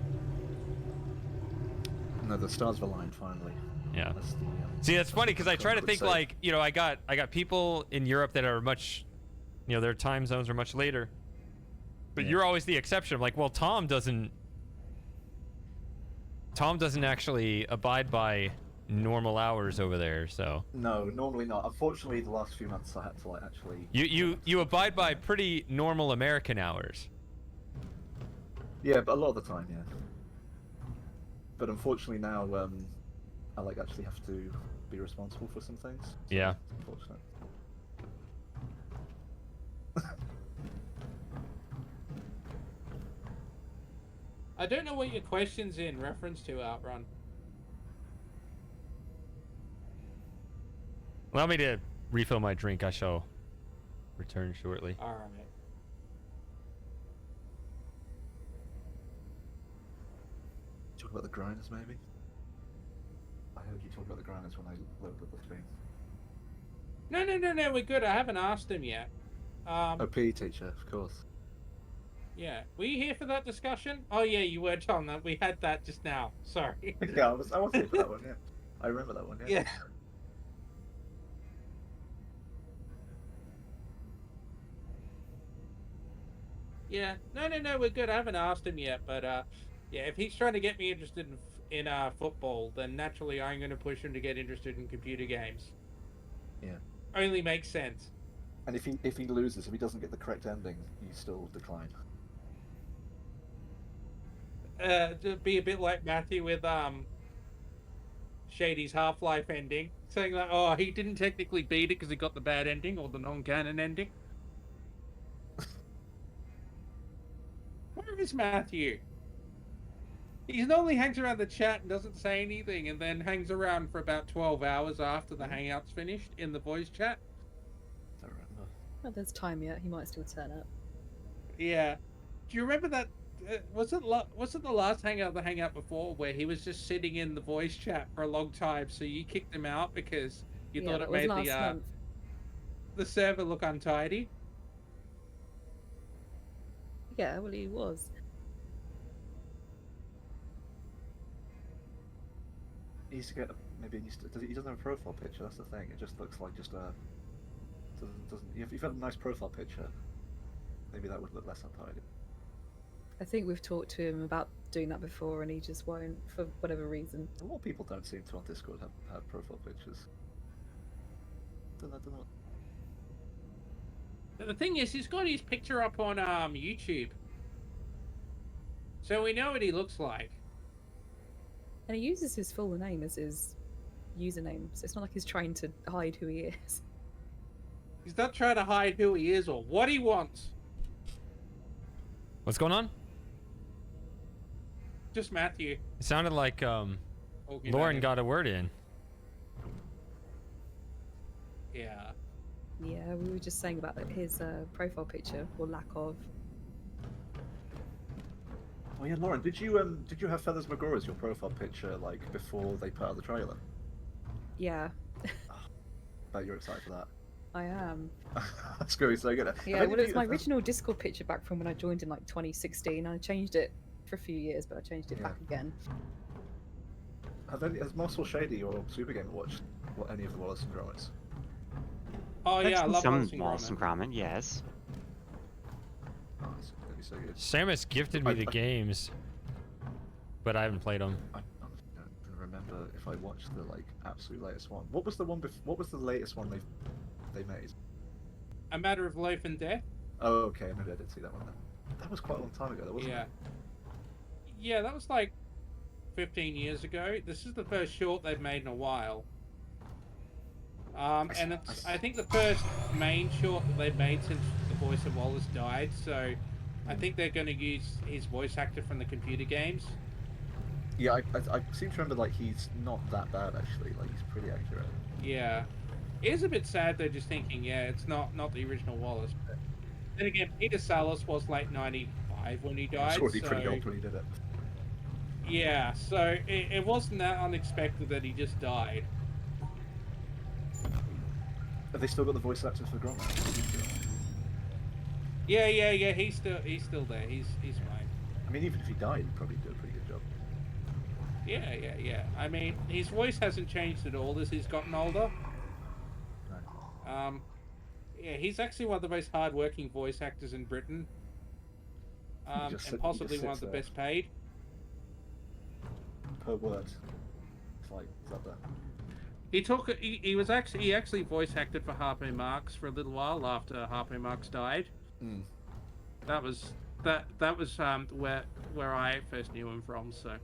No, the stars have aligned finally. Yeah. That's the, See, that's funny because I try to would think say. like, you know, I got people in Europe that are much, you know, their time zones are much later. But Yeah. you're always the exception. I'm like, well, Tom doesn't actually abide by normal hours over there, so. No, normally not. Unfortunately, the last few months I had to like actually. You abide by pretty normal American hours. Yeah, but a lot of the time, yeah. But unfortunately now, I like actually have to be responsible for some things. So Yeah. it's unfortunate. I don't know what your question's in reference to, Outrun. Allow me to refill my drink. I shall return shortly. All right. Talk about the grinders, maybe. I heard you talk about the grinders when I looked at the stream. No, we're good. I haven't asked him yet. Oh, PE teacher, of course. Yeah. Were you here for that discussion? Oh, yeah, you were, Tom. We had that just now. Sorry. Yeah, I was here for that one. Yeah, I remember that one. Yeah. Yeah. Yeah. No, we're good. I haven't asked him yet, but yeah, if he's trying to get me interested in football, then naturally I'm going to push him to get interested in computer games. Yeah. Only makes sense. And if he loses, if he doesn't get the correct ending, you still decline. To be a bit like Matthew with Shady's Half-Life ending, saying that, oh, he didn't technically beat it because he got the bad ending or the non-canon ending. Where is Matthew? He normally hangs around the chat and doesn't say anything, and then hangs around for about 12 hours after the Hangout's finished in the voice chat. I remember. Well, there's time yet. He might still turn up. Yeah. Do you remember that? Was it the last Hangout, the Hangout before, where he was just sitting in the voice chat for a long time, so you kicked him out because you Yeah, thought that it was made last month. the server look untidy? Yeah, well, he was. He needs to get maybe he doesn't have a profile picture. That's the thing. It just looks like just a doesn't. If you have a nice profile picture, maybe that would look less untidy. I think we've talked to him about doing that before, and he just won't for whatever reason. A lot of people don't seem to on Discord have profile pictures. Don't know. But the thing is, he's got his picture up on YouTube, so we know what he looks like. And he uses his full name as his username, so it's not like he's trying to hide who he is. He's not trying to hide who he is or what he wants. What's going on? Just Matthew. It sounded like Lauren got a word in. Yeah. Yeah, we were just saying about his profile picture, or lack of. Oh yeah, Lauren, did you have Feathers McGraw as your profile picture like before they put out the trailer? Yeah, Bet you're excited for that. I am. That's gonna be so good. Yeah, well, it was my original Discord picture back from when I joined in like 2016. I changed it for a few years, but I changed it back again. Has Moss or Shady or Super Gamer watched any of the Wallace and Gromits? Oh yeah, I love some Wallace Wallace and Gromit, yes. Oh, it's gonna be so good. Samus gifted me the games, but I haven't played them. I honestly don't even remember if I watched the like absolute latest one. What was the one? What was the latest one they made? A Matter of Life and Death. Oh, okay, maybe I did see that one then. That was quite a long time ago, though, wasn't Yeah. it? Yeah, that was like 15 years ago. This is the first short they've made in a while. And it's, I think, the first main short that they've made since the voice of Wallace died, so I think they're going to use his voice actor from the computer games. Yeah, I seem to remember like he's not that bad actually. Like he's pretty accurate. Yeah. It is a bit sad though, just thinking, yeah, it's not the original Wallace. But then again, Peter Salas was like 95 when he died. He was already so... pretty old when he did it. Yeah, so it wasn't that unexpected that he just died. Have they still got the voice actors for Gromit? Yeah. He's still there. He's fine. I mean, even if he died, he'd probably do a pretty good job. Yeah. I mean, his voice hasn't changed at all as he's gotten older. No. Yeah, he's actually one of the most hard-working voice actors in Britain. And possibly one of the best paid. Per word. It's like, it's up there. He actually voice acted for Harpo Marx for a little while after Harpo Marx died. Mm. That was where I first knew him from. So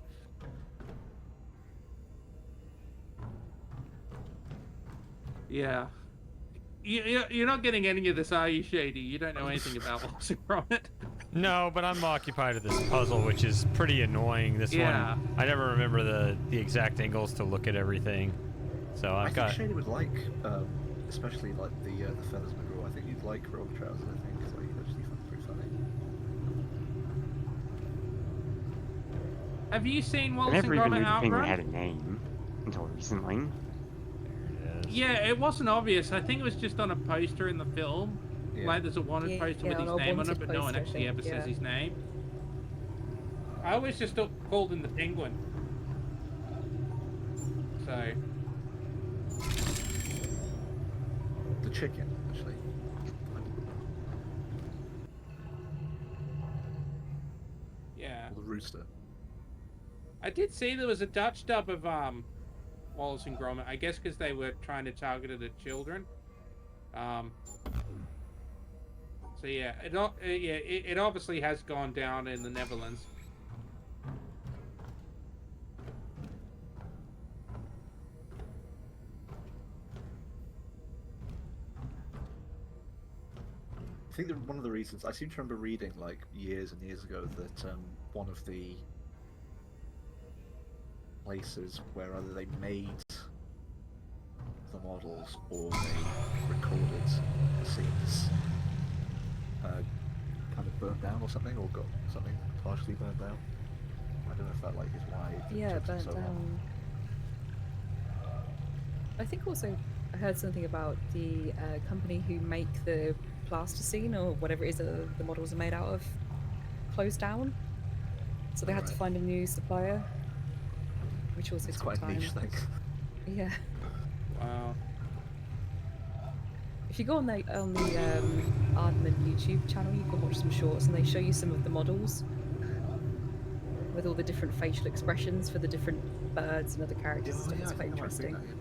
yeah, you're not getting any of this, are you, Shady? You don't know anything about Wallace and Gromit. No, but I'm occupied with this puzzle, which is pretty annoying. This Yeah. one, I never remember the exact angles to look at everything. So I I've got. think Shady would like, especially like the Feathers McGraw. I think you'd like Rogue Trousers. I think it's like actually pretty funny. Have you seen I Wallace and never even Gromit knew the penguin Outrun? had a name until recently. There it is. Yeah, it wasn't obvious. I think it was just on a poster in the film. Yeah. Like there's a wanted poster with on his a name on it, wanted but no one poster, I actually think, ever says yeah. his name. I always just called him the Penguin. So The chicken, actually. yeah, Or the rooster. I did see there was a Dutch dub of Wallace and Gromit. I guess because they were trying to target it at children. So yeah, it obviously has gone down in the Netherlands. I think that one of the reasons I seem to remember reading like years and years ago that one of the places where either they made the models or they recorded the scenes kind of burned down or something, or got something partially burned down. I don't know if that like is why it Yeah, took them burnt so long. down. I think also I heard something about the company who make the plasticine or whatever it is that the models are made out of closed down. So they had to Right. find a new supplier, which also It's took quite a time. niche thing. Yeah. Wow. If you go on the Aardman YouTube channel, you can watch some shorts, and they show you some of the models with all the different facial expressions for the different birds and other characters and stuff. It's I quite think I might see interesting.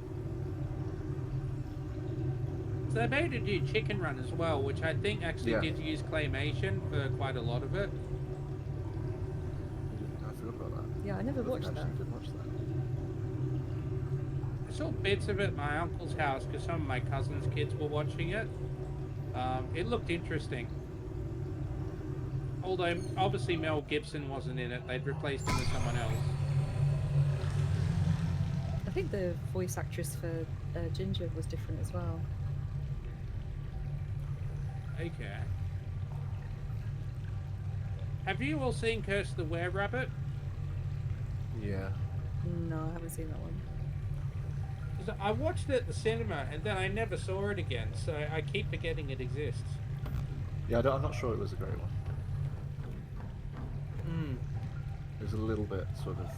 So they made a new Chicken Run as well, which I think actually Yeah. did use claymation for quite a lot of it. I forgot about that. Yeah, I never I watched that. actually did watch that. I saw bits of it at my uncle's house because some of my cousin's kids were watching it. It looked interesting. Although, obviously Mel Gibson wasn't in it. They'd replaced him with someone else. I think the voice actress for Ginger was different as well. Okay. Have you all seen Curse of the Were-Rabbit? Yeah. No, I haven't seen that one. 'Cause I watched it at the cinema and then I never saw it again, so I keep forgetting it exists. Yeah, I'm not sure it was a great one. Hmm. It was a little bit sort of.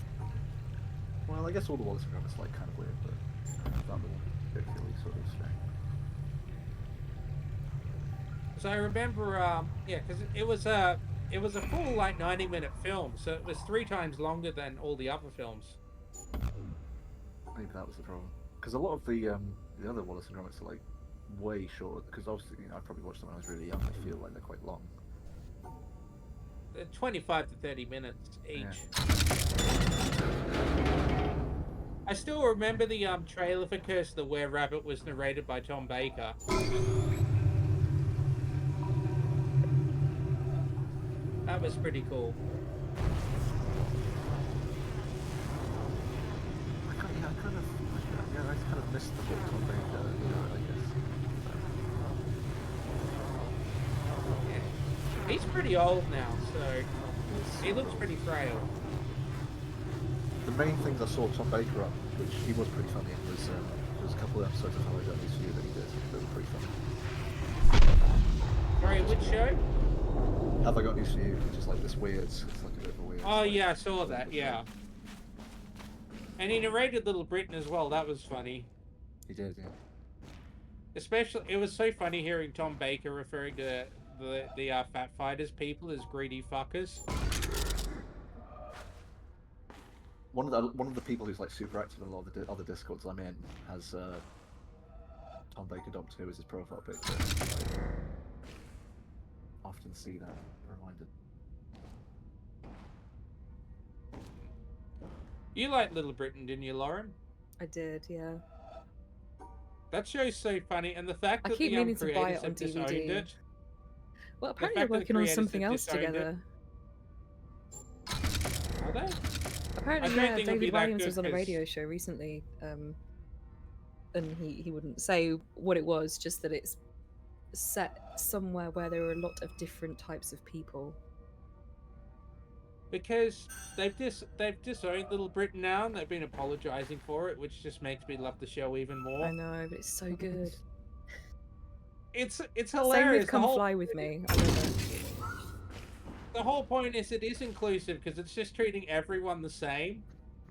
Well, I guess all the Wallace and Gromit like kind of weird, but I found the one particularly sort of strange. So I remember, yeah, because it was a full like 90-minute film, so it was 3 times longer than all the other films. Maybe that was the problem. Because a lot of the other Wallace and Gromits are like way short. Because obviously, I probably watched them when I was really young. I feel like they're quite long. They're 25 to 30 minutes each. Yeah. I still remember the trailer for Curse of the Were-Rabbit was narrated by Tom Baker. That was pretty cool. I kind of missed the whole Tom Baker era, I guess. Yeah. He's pretty old now, so he looks pretty frail. main things I saw Tom Baker on, which he was pretty funny in, was there was a couple of episodes of How I Got News For You that he did that were pretty funny. Sorry, which show? Have I Got News For You, which is like this weird, it's like a bit of a weird... Oh like, yeah, I saw that, yeah. And he narrated Little Britain as well, that was funny. He did, yeah. Especially, it was so funny hearing Tom Baker referring to the Fat Fighters people as greedy fuckers. One of the people who's like super active in a lot of the other discords I'm in has Tom Baker Dom 2 as his profile picture. Often see that reminded. You liked Little Britain, didn't you, Lauren? I did, yeah. That show's so funny, and the fact I that keep the meaning to buy creators it on have disowned DVD. it. Well, The apparently fact they're that the working on creators something have else disowned it. together. Are they? Apparently, I don't yeah, think it'll be David that Williams good was on a 'cause- radio show recently, and he wouldn't say what it was, just that it's set somewhere where there are a lot of different types of people. Because they've disowned Little Britain now, and they've been apologising for it, which just makes me love the show even more. I know, but it's so good. It's Same hilarious. with Come Fly With Me. I don't know. The whole point is it is inclusive because it's just treating everyone the same.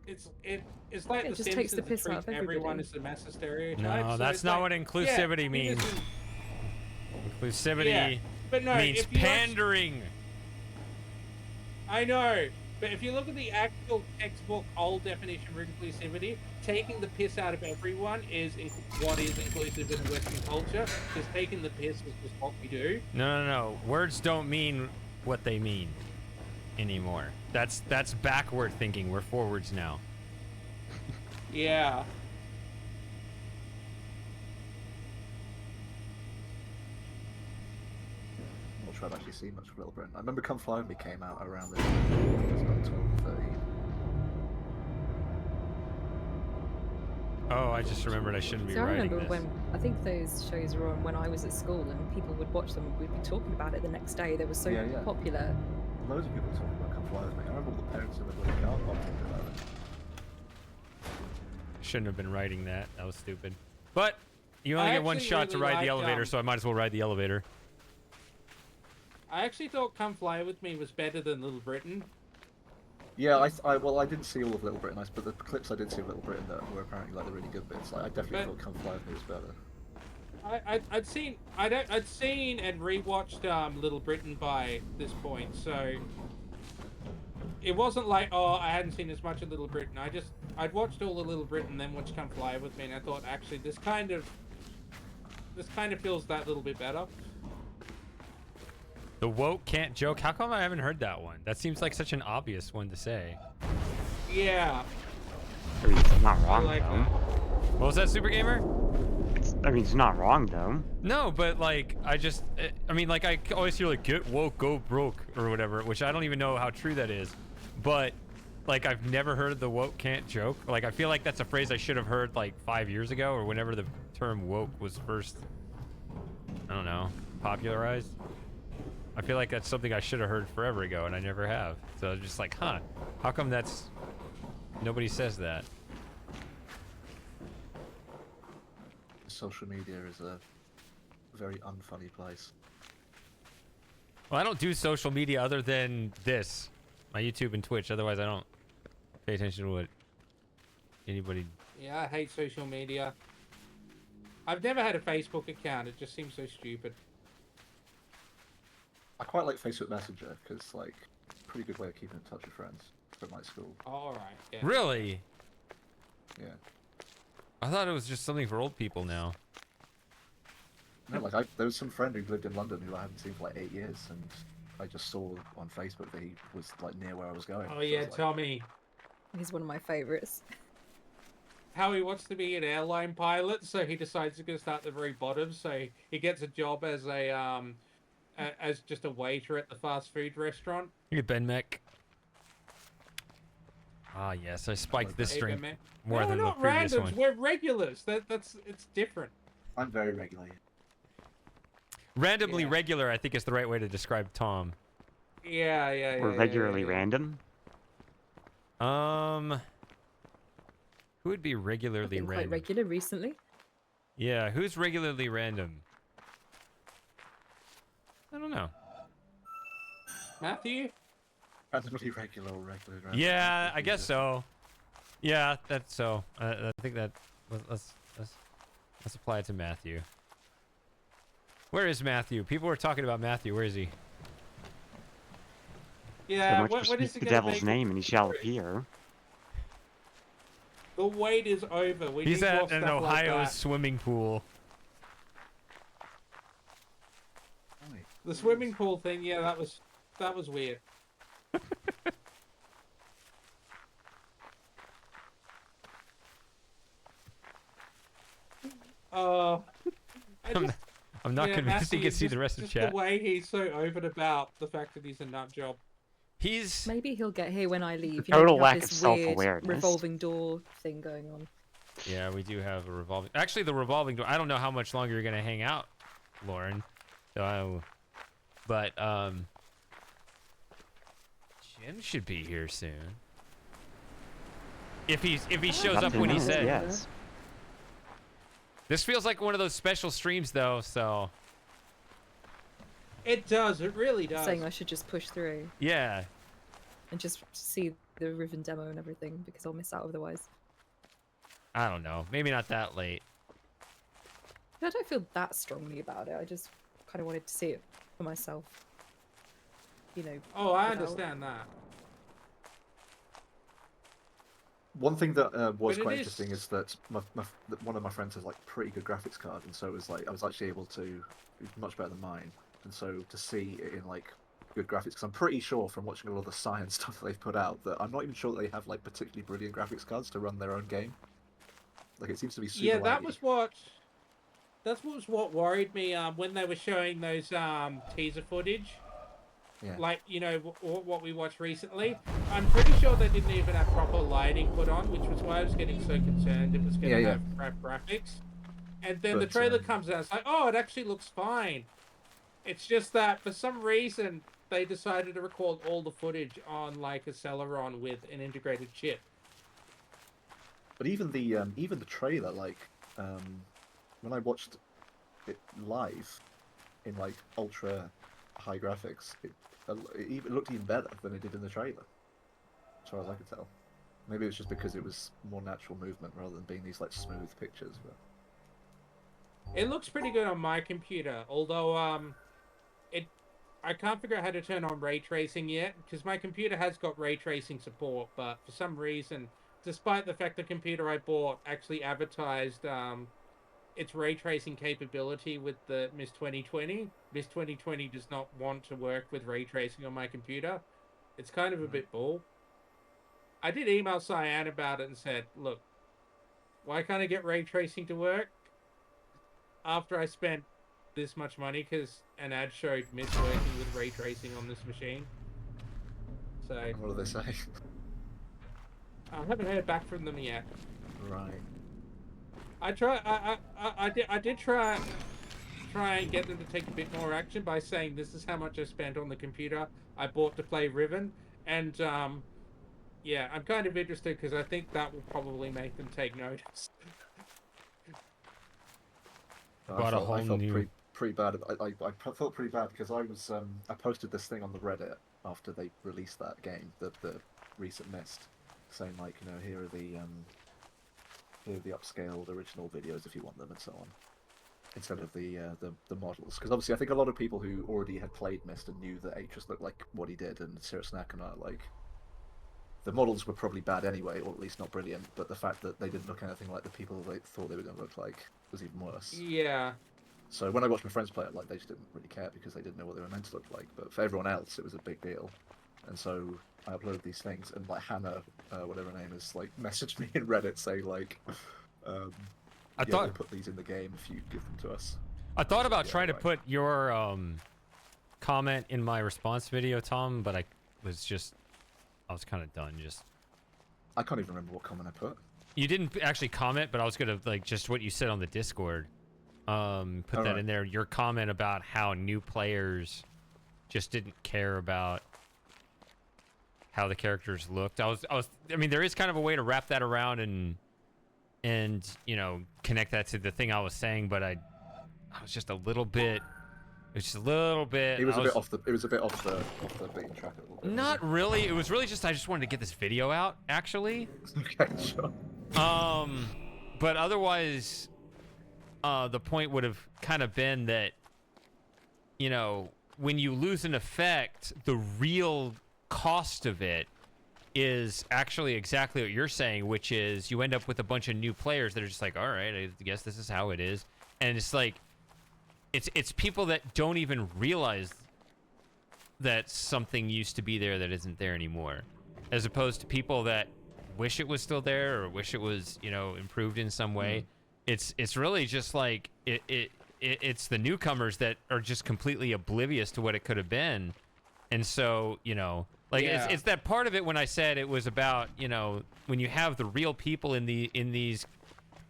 It's like Yeah, The it just takes the Simpsons. It piss out treats of everyone everybody. as a massive stereotype. No, so that's it's not like, what inclusivity yeah, means. Inclusivity Yeah, but no, means if you watch- pandering. I know, but if you look at the actual textbook old definition of inclusivity, taking the piss out of everyone is what is inclusive in Western culture. Because taking the piss is just what we do. No. Words don't mean what they mean anymore. That's backward thinking. We're forwards now. Yeah. I'm not sure I've actually seen much of Little Britain. I remember Come Fly With Me came out around this. It was about 12 or 13. Oh, I just remembered I shouldn't be So I writing remember this. when I think those shows were on when I was at school, and people would watch them. We'd be talking about it the next day. They were so Yeah, yeah. popular. Loads of people were talking about Come Fly With Me. I remember all the parents in the bloody car park talking about it. Shouldn't have been writing that. That was stupid. But you only I get one actually shot to really ride the liked, elevator, so I might as well ride the elevator. I actually thought Come Fly With Me was better than Little Britain. Yeah, well, I didn't see all of Little Britain, but the clips I did see of Little Britain that were apparently like the really good bits. Like, I definitely But- thought Come Fly With Me was better. I'd seen and rewatched Little Britain by this point, so it wasn't like, oh, I hadn't seen as much of Little Britain. I'd watched all of Little Britain, then watched Come Fly With Me, and I thought actually this kind of feels that little bit better. The woke can't joke. How come I haven't heard that one? That seems like such an obvious one to say. Yeah, I mean, it's not I wrong, like though. that. What was that, Super Gamer? I mean, it's not wrong, though. No, but like, I mean, like, I always hear like, get woke, go broke, or whatever, which I don't even know how true that is. But, like, I've never heard of the woke can't joke. Like, I feel like that's a phrase I should have heard like 5 years ago, or whenever the term woke was first, I don't know, popularized. I feel like that's something I should have heard forever ago, and I never have. So I was just like, huh, how come nobody says that? Social media is a very unfunny place. Well, I don't do social media other than this, my YouTube and Twitch. Otherwise, I don't pay attention to what anybody. Yeah, I hate social media. I've never had a Facebook account. It just seems so stupid. I quite like Facebook Messenger because, like, pretty good way of keeping in touch with friends from my school. Oh, all right. Yeah. Really? Yeah. I thought it was just something for old people now. No, like, there was some friend who lived in London who I haven't seen for like 8 years, and I just saw on Facebook that he was like near where I was going. Oh So I yeah, was like, Tommy. He's one of my favorites. How he wants to be an airline pilot, so he decides to go start at the very bottom. So he gets a job as as just a waiter at the fast food restaurant. You get Ben Mech. Ah, yes, I spiked this Hey, drink man. more No, than we're the not previous randoms. one. We're regulars. It's different. I'm very regular. Randomly Yeah. regular, I think, is the right way to describe Tom. Yeah. We're regularly yeah. random. Who would be I've regularly been quite random? regular recently. Yeah, who's regularly random? I don't know. Matthew? Randomly regular or regular random. Yeah, Like I guess Jesus. so. Yeah, that's so. I think that let's apply it to Matthew. Where is Matthew? People were talking about Matthew. Where is he? So Yeah, much for when is speak it the gonna devil's make it name and he shall through? appear. The wait is over. We He's need more at an stuff like Ohio that. swimming pool. Right. The swimming pool thing, yeah, that was weird. Uh, I I'm just, I'm not yeah, convinced he Matthew, can see the just, rest of just the chat. way he's so open about the fact that he's a nut job. He's Maybe he'll get here when I leave. Total We have lack of this weird self-awareness. revolving door thing going on. yeah. We do have a revolving. Actually, the revolving door. I don't know how much longer you're gonna hang out, Lauren. So, but Jim should be here soon. If he shows Up up to when he now, said. yes. This feels like one of those special streams, though. So It does. It really does. Saying I should just push through yeah, and just see the Riven demo and everything because I'll miss out otherwise. I don't know. Maybe not that late. I don't feel that strongly about it. I just kind of wanted to see it for myself. You know. Oh, I without- understand that. One thing that was But it quite is- interesting is that one of my friends has like pretty good graphics card, and so it was like I was actually able to much better than mine, and so to see it in like good graphics, because I'm pretty sure from watching all of the science stuff that they've put out that I'm not even sure that they have like particularly brilliant graphics cards to run their own game. Like it seems to be super Yeah, that laggy. was what worried me when they were showing those teaser footage. Yeah. Like, you know, what we watched recently. I'm pretty sure they didn't even have proper lighting put on, which was why I was getting so concerned it was going to Yeah, have crap graphics. And then the But, trailer comes out, it's like, oh, it actually looks fine. It's just that for some reason they decided to record all the footage on like a Celeron with an integrated chip. But even the trailer, like when I watched it live in like ultra high graphics, it looked even better than it did in the trailer, as far as I could tell. Maybe it was just because it was more natural movement rather than being these like smooth pictures. But It looks pretty good on my computer, although I can't figure out how to turn on ray tracing yet, because my computer has got ray tracing support, but for some reason, despite the fact the computer I bought actually advertised its ray tracing capability with the Miss 2020, Miss 2020 does not want to work with ray tracing on my computer. It's kind of a bit bull. I did email Cyan about it and said, look, why can't I get ray tracing to work? After I spent this much money, because an ad showed Miss working with ray tracing on this machine. So what do they say? I haven't heard back from them yet. Right. I did try and get them to take a bit more action by saying this is how much I spent on the computer I bought to play Riven, and yeah, I'm kind of interested because I think that will probably make them take notice. Bought a whole I felt new- pretty bad. I felt pretty bad because I posted this thing on the Reddit after they released that game, the recent Mist, saying like, you know, here are the upscaled original videos if you want them and so on, instead of the models, because obviously I think a lot of people who already had played Mist and knew that Atreus looked like what he did, and Sir Snack and I, like, the models were probably bad anyway, or at least not brilliant, but the fact that they didn't look anything like the people they thought they were going to look like was even worse. Yeah. So when I watched my friends play it, like, they just didn't really care because they didn't know what they were meant to look like. But for everyone else, it was a big deal. And so I uploaded these things, and like Hannah, whatever her name is, like messaged me in Reddit saying like, I yeah, thought we'll put these in the game if you give them to us. I thought about Yeah, trying to right. put your comment in my response video, Tom, but I was kind of done. Just I can't even remember what comment I put. you didn't actually comment, but I was gonna like just what you said on the Discord. Put that Alright. in there. Your comment about how new players just didn't care about how the characters looked. I mean, there is kind of a way to wrap that around and and connect that to the thing I was saying, but I was just a little bit. It was just a little bit. It was a bit off the. It was a bit off the beaten track a little bit. Not really. It was really just I just wanted to get this video out, actually. Okay, sure. But otherwise, the point would have kind of been that, when you lose an effect, the real cost of it is actually exactly what you're saying, which is you end up with a bunch of new players that are just like, all right, I guess this is how it is, and it's like. It's people that don't even realize that something used to be there that isn't there anymore, as opposed to people that wish it was still there or wish it was improved in some way. It's really just like it's the newcomers that are just completely oblivious to what it could have been, and so it's that part of it when I said it was about when you have the real people in these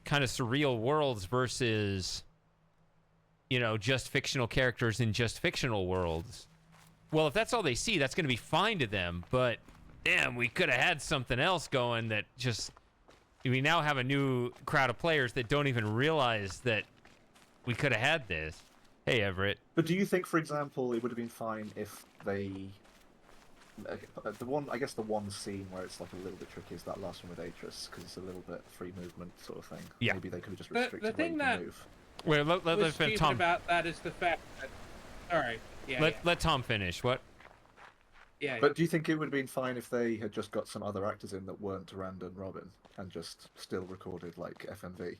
kind of surreal worlds versus just fictional characters in just fictional worlds. Well, if that's all they see, that's going to be fine to them. But damn, we could have had something else going that just. We now have a new crowd of players that don't even realize that we could have had this. Hey, Everett. But do you think, for example, it would have been fine if they. The one scene where it's like a little bit tricky is that last one with Atris, because it's a little bit free movement sort of thing. Yeah. Maybe they could have just restricted the thing where you that can move. Wait, let What's stupid Tom. about that is the fact that. All right. Yeah. Let Tom finish. What? Yeah. But do you think it would have been fine if they had just got some other actors in that weren't Durand and Robin and just still recorded like FMV?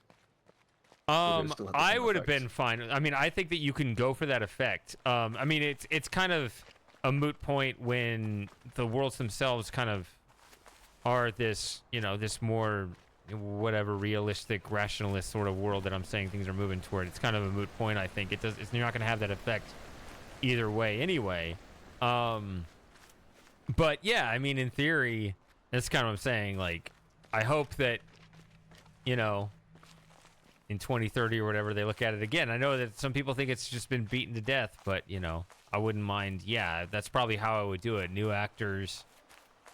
I would have been fine. I mean, I think that you can go for that effect. I mean, it's kind of a moot point when the worlds themselves kind of are this, this more whatever realistic, rationalist sort of world that I'm saying things are moving toward. It's kind of a moot point. I think you're not going to have that effect either way anyway. But yeah, I mean, in theory, that's kind of what I'm saying. Like, I hope that, in 2030 or whatever, they look at it again. I know that some people think it's just been beaten to death, but, I wouldn't mind. Yeah, that's probably how I would do it. New actors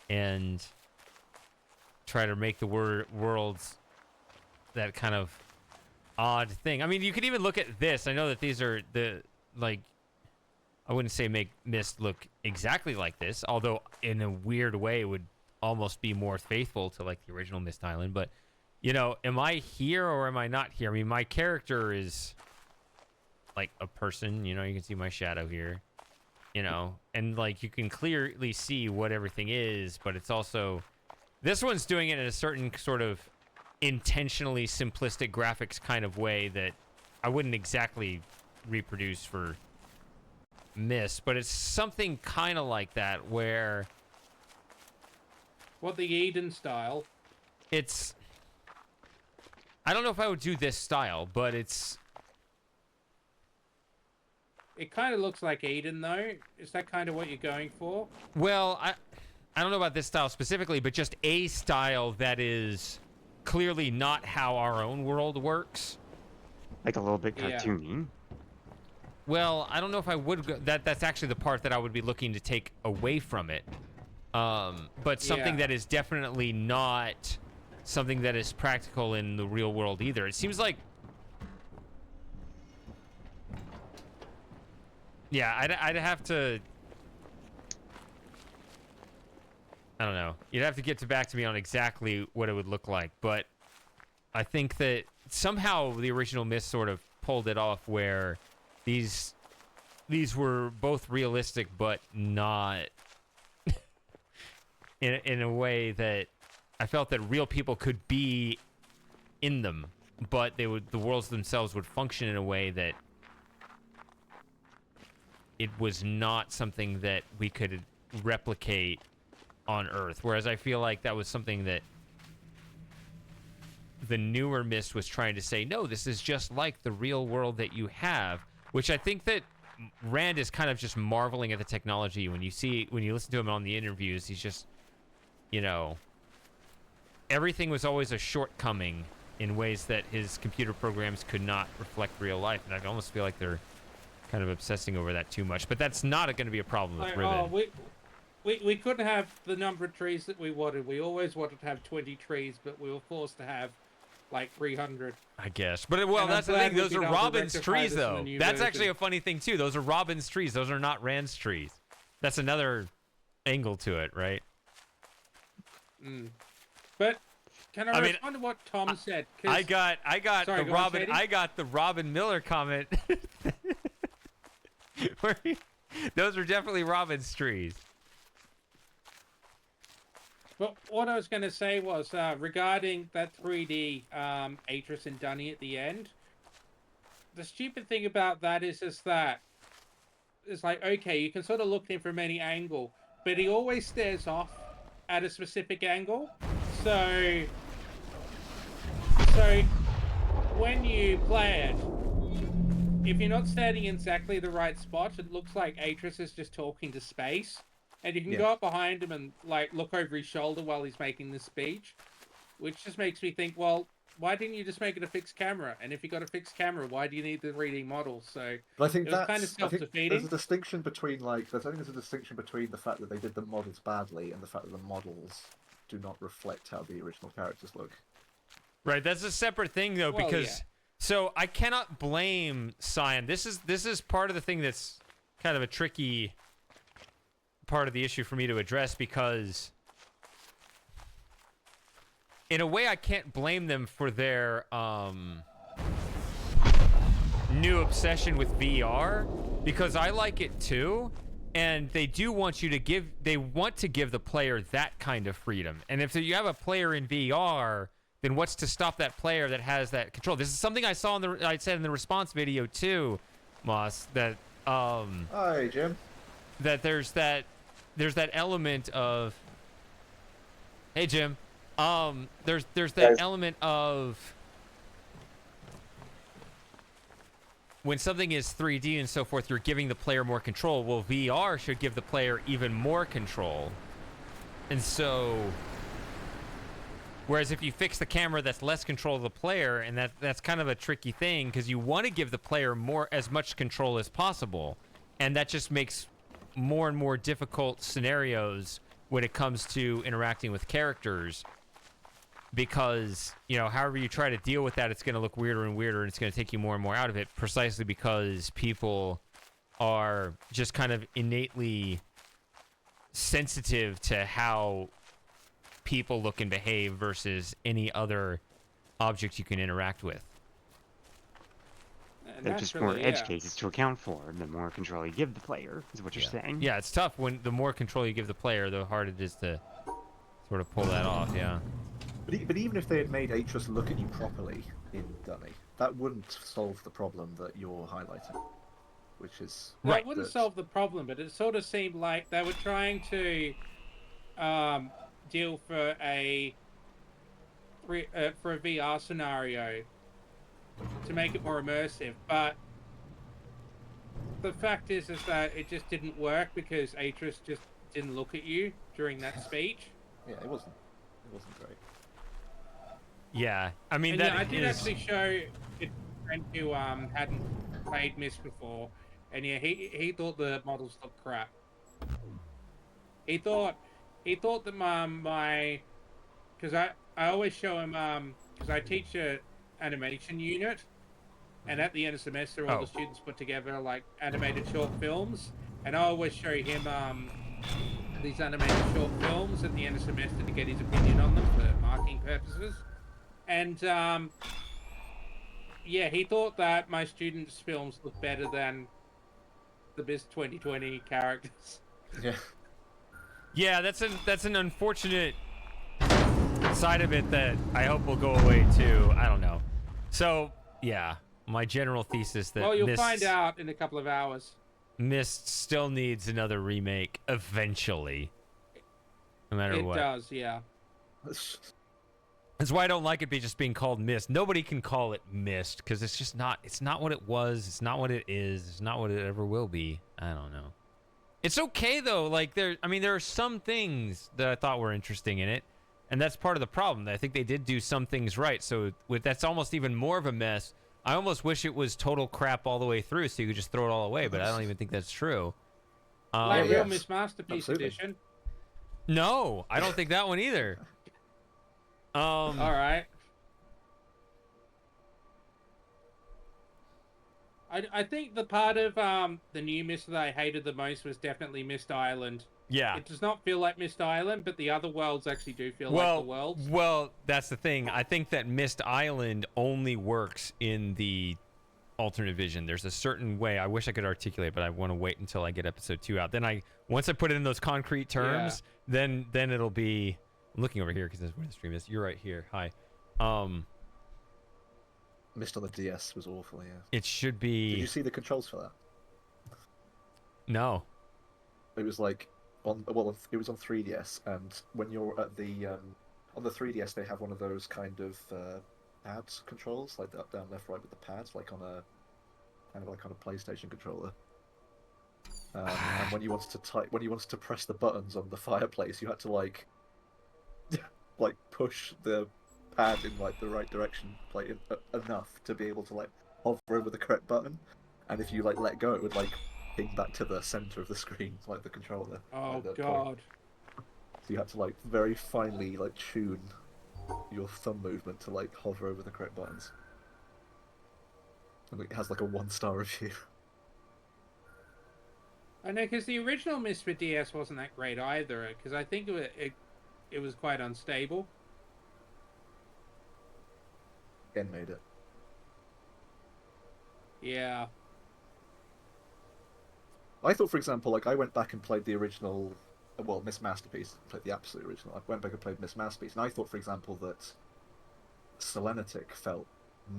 and try to make the worlds that kind of odd thing. I mean, you could even look at this. I know that these are I wouldn't say make Myst look exactly like this, although in a weird way it would almost be more faithful to like the original Myst Island. But, am I here or am I not here? I mean, my character is like a person, you can see my shadow here, and like you can clearly see what everything is, but it's also, this one's doing it in a certain sort of intentionally simplistic graphics kind of way that I wouldn't exactly reproduce for Myst, but it's something kind of like that where What, the Eden style? it's, I don't know if I would do this style, but it's, It kind of looks like Eden, though. Is that kind of what you're going for? well, I don't know about this style specifically, but just a style that is clearly not how our own world works. Like a little bit Yeah. cartoony. Well, I don't know if I would go, that's actually the part that I would be looking to take away from it. But something Yeah. that is definitely not something that is practical in the real world either. It seems like, yeah, I'd have to, I don't know. You'd have to get back to me on exactly what it would look like, but I think that somehow the original Myst sort of pulled it off where these were both realistic but not in a way that I felt that real people could be in them, but the worlds themselves would function in a way that it was not something that we could replicate on Earth. Whereas I feel like that was something that the newer Myst was trying to say, no, this is just like the real world that you have, which I think that Rand is kind of just marveling at the technology. When you listen to him on the interviews, he's just, everything was always a shortcoming in ways that his computer programs could not reflect real life. And I almost feel like they're kind of obsessing over that too much, but that's not going to be a problem with Like, Riven. we couldn't have the number of trees that we wanted. We always wanted to have 20 trees, but we were forced to have like 300. I guess. But well, And I'm that's the glad thing. we've Those been are able to Robin's rectify trees, this in the though. new That's version. actually a funny thing too. Those are Robin's trees. Those are not Rand's trees. That's another angle to it, right? But can I, I mean, respond to what Tom said? 'Cause- I got Sorry, the go on, Robin. Shady. I got the Robin Miller comment. Those are definitely Robin's trees. But what I was going to say was regarding that 3D Atris and Dunny at the end. The stupid thing about that is that it's like, okay, you can sort of look at him from any angle, but he always stares off at a specific angle. So when you play it, if you're not standing in exactly the right spot, it looks like Atris is just talking to space. And you can go up behind him and like look over his shoulder while he's making this speech, which just makes me think, well, why didn't you just make it a fixed camera? And if you got a fixed camera, why do you need the 3D model? So But I think it was that's kind of I think there's self-defeating. a distinction between I think there's a distinction between the fact that they did the models badly and the fact that the models do not reflect how the original characters look. Right, that's a separate thing though, Well, because yeah. so I cannot blame Cyan. This is part of the thing that's kind of a tricky part of the issue for me to address, because in a way I can't blame them for their new obsession with VR, because I like it too, and they do want you to give the player that kind of freedom. And if you have a player in VR, then what's to stop that player that has that control? This is something I saw I said in the response video too, Moss, that Hi, Jim. that there's that element of, hey Jim, there's that element of when something is 3D and so forth, you're giving the player more control. Well, VR should give the player even more control. And so, whereas if you fix the camera, that's less control of the player, and that's kind of a tricky thing, because you want to give the player as much control as possible, and that just makes more and more difficult scenarios when it comes to interacting with characters, because, you know, however you try to deal with that, it's going to look weirder and weirder, and it's going to take you more and more out of it, precisely because people are just kind of innately sensitive to how people look and behave versus any other object you can interact with. They're just more edge cases to account for. The more control you give the player, is what you're saying. Yeah, it's tough when the more control you give the player, the harder it is to sort of pull that off. Yeah. But even if they had made Atris look at you properly in Dunny, that wouldn't solve the problem that you're highlighting, which is That wouldn't solve the problem, but it sort of seemed like they were trying to deal for a VR scenario to make it more immersive, but the fact is that it just didn't work because Atris just didn't look at you during that speech. Yeah, it wasn't great. Yeah, I mean, And that I did is... actually show it to a friend who hadn't played Myst before, and yeah, he thought the models looked crap. He thought that my because I always show him because I teach a animation unit, and at the end of semester all the students put together like animated short films, and I always show him these animated short films at the end of semester to get his opinion on them for marking purposes. And yeah, he thought that my students' films looked better than the Myst 2020 characters. Yeah. Yeah, that's an unfortunate side of it that I hope will go away too. I don't know. So yeah, my general thesis that Well, you'll find out in a couple of hours. Myst still needs another remake eventually, no matter what. It does, yeah. That's why I don't like it just being called Myst. Nobody can call it Myst because it's just not. It's not what it was. It's not what it is. It's not what it ever will be. I don't know. It's okay though. Like there are some things that I thought were interesting in it, and that's part of the problem. I think they did do some things right. So that's almost even more of a mess. I almost wish it was total crap all the way through, so you could just throw it all away. But I don't even think that's true. Like Real Myst Masterpiece Edition. No, I don't think that one either. All right. I think the part of the new Mist that I hated the most was definitely Mist Island. Yeah. It does not feel like Mist Island, but the other worlds actually do feel like the Well, worlds. well, that's the thing. I think that Mist Island only works in the alternate vision. There's a certain way. I wish I could articulate, but I want to wait until I get episode 2 out. Then once I put it in those concrete terms, then it'll be. I'm looking over here because that's where the stream is. You're right here. Hi. Mist on the DS was awful. Yeah. It should be. Did you see the controls for that? No. It was like it was on 3DS, and when you're at the on the 3DS, they have one of those kind of pads controls, like the up, down, left, right with the pads, like on a kind of like on a PlayStation controller. And when you wanted to press the buttons on the fireplace, you had to like push the pad in like the right direction, like enough to be able to like hover over the correct button. And if you like let go, it would like ping back to the center of the screen, like the controller. Oh like the god. point. So you had to like very finely like tune your thumb movement to like hover over the correct buttons. And it has like a 1-star review. I know, because the original Mist for DS wasn't that great either, because I think it was quite unstable. Again, made it. Yeah. I thought, for example, like I went back and played the original, well, Miss Masterpiece, played the absolute original. I went back and played Miss Masterpiece, and I thought, for example, that Selenetic felt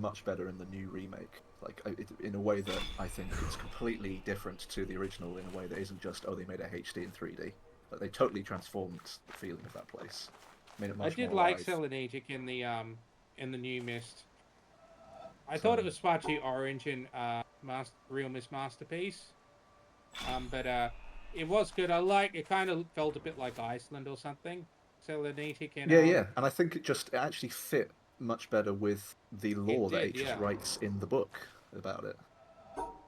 much better in the new remake. Like, in a way that I think it's completely different to the original, in a way that isn't just, oh, they made a HD in 3D. Like, they totally transformed the feeling of that place. Made it much I did more like alive. Selenetic in the new Mist. I thought it was far too orange in Real Mist Masterpiece. But it was good. I like it. Kind of felt a bit like Iceland or something. Selenetic and Yeah, and I think it actually fit much better with the lore that did, H yeah. writes in the book about it.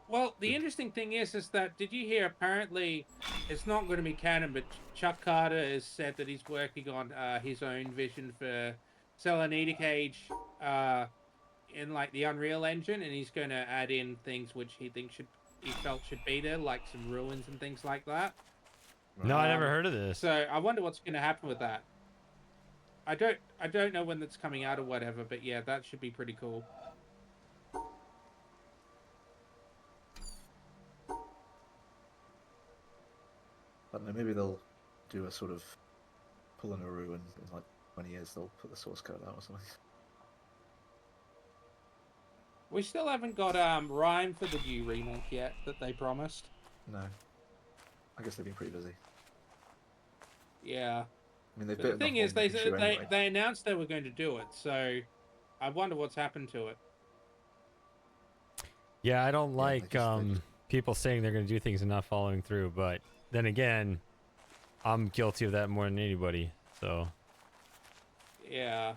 Well, the interesting thing is that did you hear? Apparently, it's not going to be canon, but Chuck Carter has said that he's working on his own vision for Selenetic Age in like the Unreal Engine, and he's going to add in things which he felt should be there, like some ruins and things like that. No, I never heard of this. So I wonder what's going to happen with that. I don't know when that's coming out or whatever, but yeah, that should be pretty cool. I don't know, maybe they'll do a sort of pull in a ruin in like 20 years. They'll put the source code out or something. We still haven't got Rhyme for the new remake yet that they promised. No, I guess they've been pretty busy. Yeah. I mean, they've But the bitten thing off is, more than chew anyway. they announced they were going to do it, so I wonder what's happened to it. Yeah, I don't like they just- people saying they're going to do things and not following through, but then again, I'm guilty of that more than anybody. So, Yeah.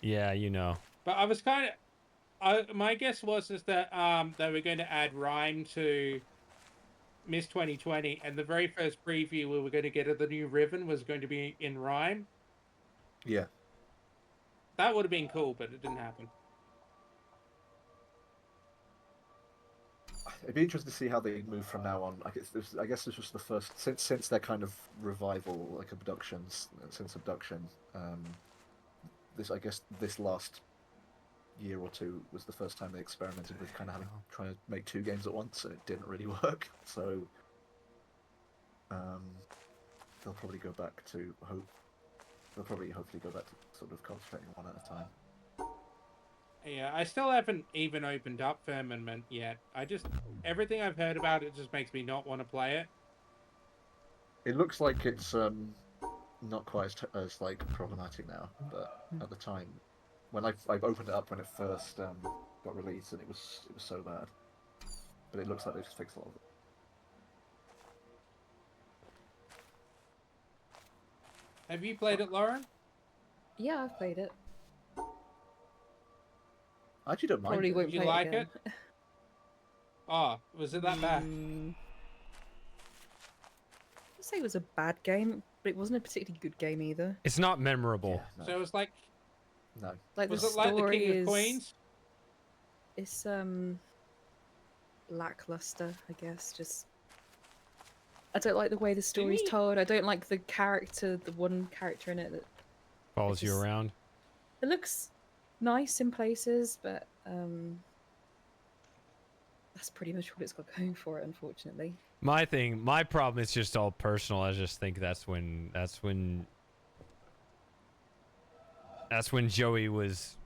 yeah, you know. But I was kind of... my guess was that they were going to add Rhyme to Miss 2020, and the very first preview we were going to get of the new Riven was going to be in Rhyme. Yeah. That would have been cool, but it didn't happen. It'd be interesting to see how they move from now on. I guess this was the first since their kind of revival, like abductions, since abduction. This last year or two was the first time they experimented with kind of trying to make 2 games at once, and it didn't really work. So they'll probably go back to hopefully go back to sort of concentrating one at a time. Yeah, I still haven't even opened up Firmament yet. Everything I've heard about it just makes me not want to play it. It looks like it's not quite as like problematic now, but at the time, when I've opened it up when it first got released, and it was so bad. But it looks like they just fixed a lot of it. Have you played it, Lauren? Yeah, I've played it. I actually don't mind. Probably it. won't Did you play like again. Oh, was it that bad? I'd say it was a bad game, but it wasn't a particularly good game either. It's not memorable. Yeah, So it was like, Like was the it like the story King of is, Queens? it's lackluster, I guess. Just I don't like the way the story's me- told. I don't like the one character in it that Follows you just- around. it looks nice in places, but that's pretty much what it's got going for it, unfortunately. My problem is just all personal. I just think that's when Joey was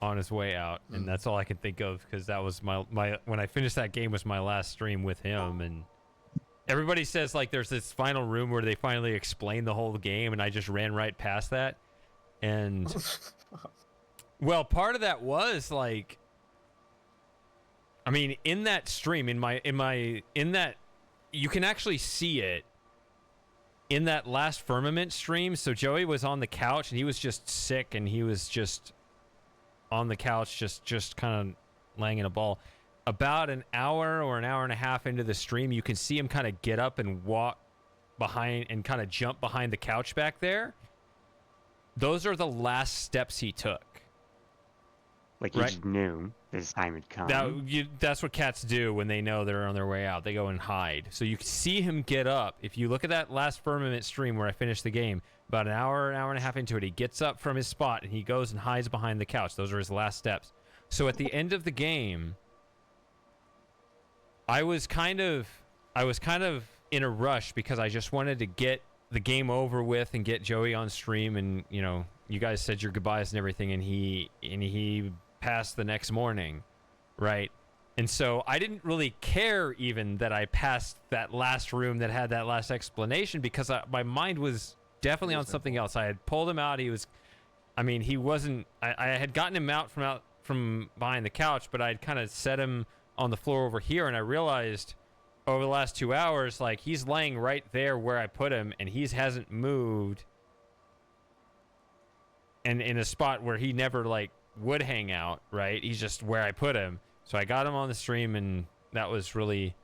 on his way out, and that's all I can think of, because that was my when I finished that game was my last stream with him. And everybody says like there's this final room where they finally explain the whole game, and I just ran right past that. And well, part of that was like, I mean, in that stream, in that, you can actually see it in that last Firmament stream. So Joey was on the couch and he was just sick, and he was just on the couch, just kind of laying in a ball. About an hour or an hour and a half into the stream, you can see him kind of get up and walk behind and kind of jump behind the couch back there. Those are the last steps he took. Like, he Right. just knew his time had come. That's what cats do when they know they're on their way out. They go and hide. So you can see him get up. If you look at that last Firmament stream where I finished the game, about an hour and a half into it, he gets up from his spot and he goes and hides behind the couch. Those are his last steps. So at the end of the game, I was kind of in a rush because I just wanted to get the game over with and get Joey on stream. And you guys said your goodbyes and everything, and he passed the next morning, right? And so I didn't really care even that I passed that last room that had that last explanation, because my mind was definitely on something else. I had pulled him out. He wasn't. I had gotten him out from behind the couch, but I'd kind of set him on the floor over here, and I realized over the last 2 hours, like, he's laying right there where I put him, and he hasn't moved, and in a spot where he never like would hang out, right? He's just where I put him. So I got him on the stream, and that was really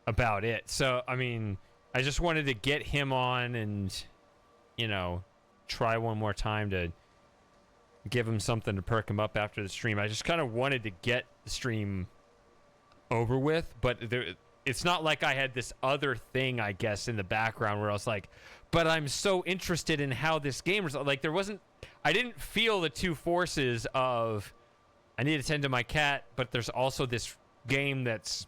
about it. So I mean, I just wanted to get him on and try one more time to give him something to perk him up after the stream. I just kind of wanted to get the stream over with, but it's not like I had this other thing, I guess, in the background where I was like, but I'm so interested in how this game is. Like, I didn't feel the two forces of, I need to tend to my cat, but there's also this game that's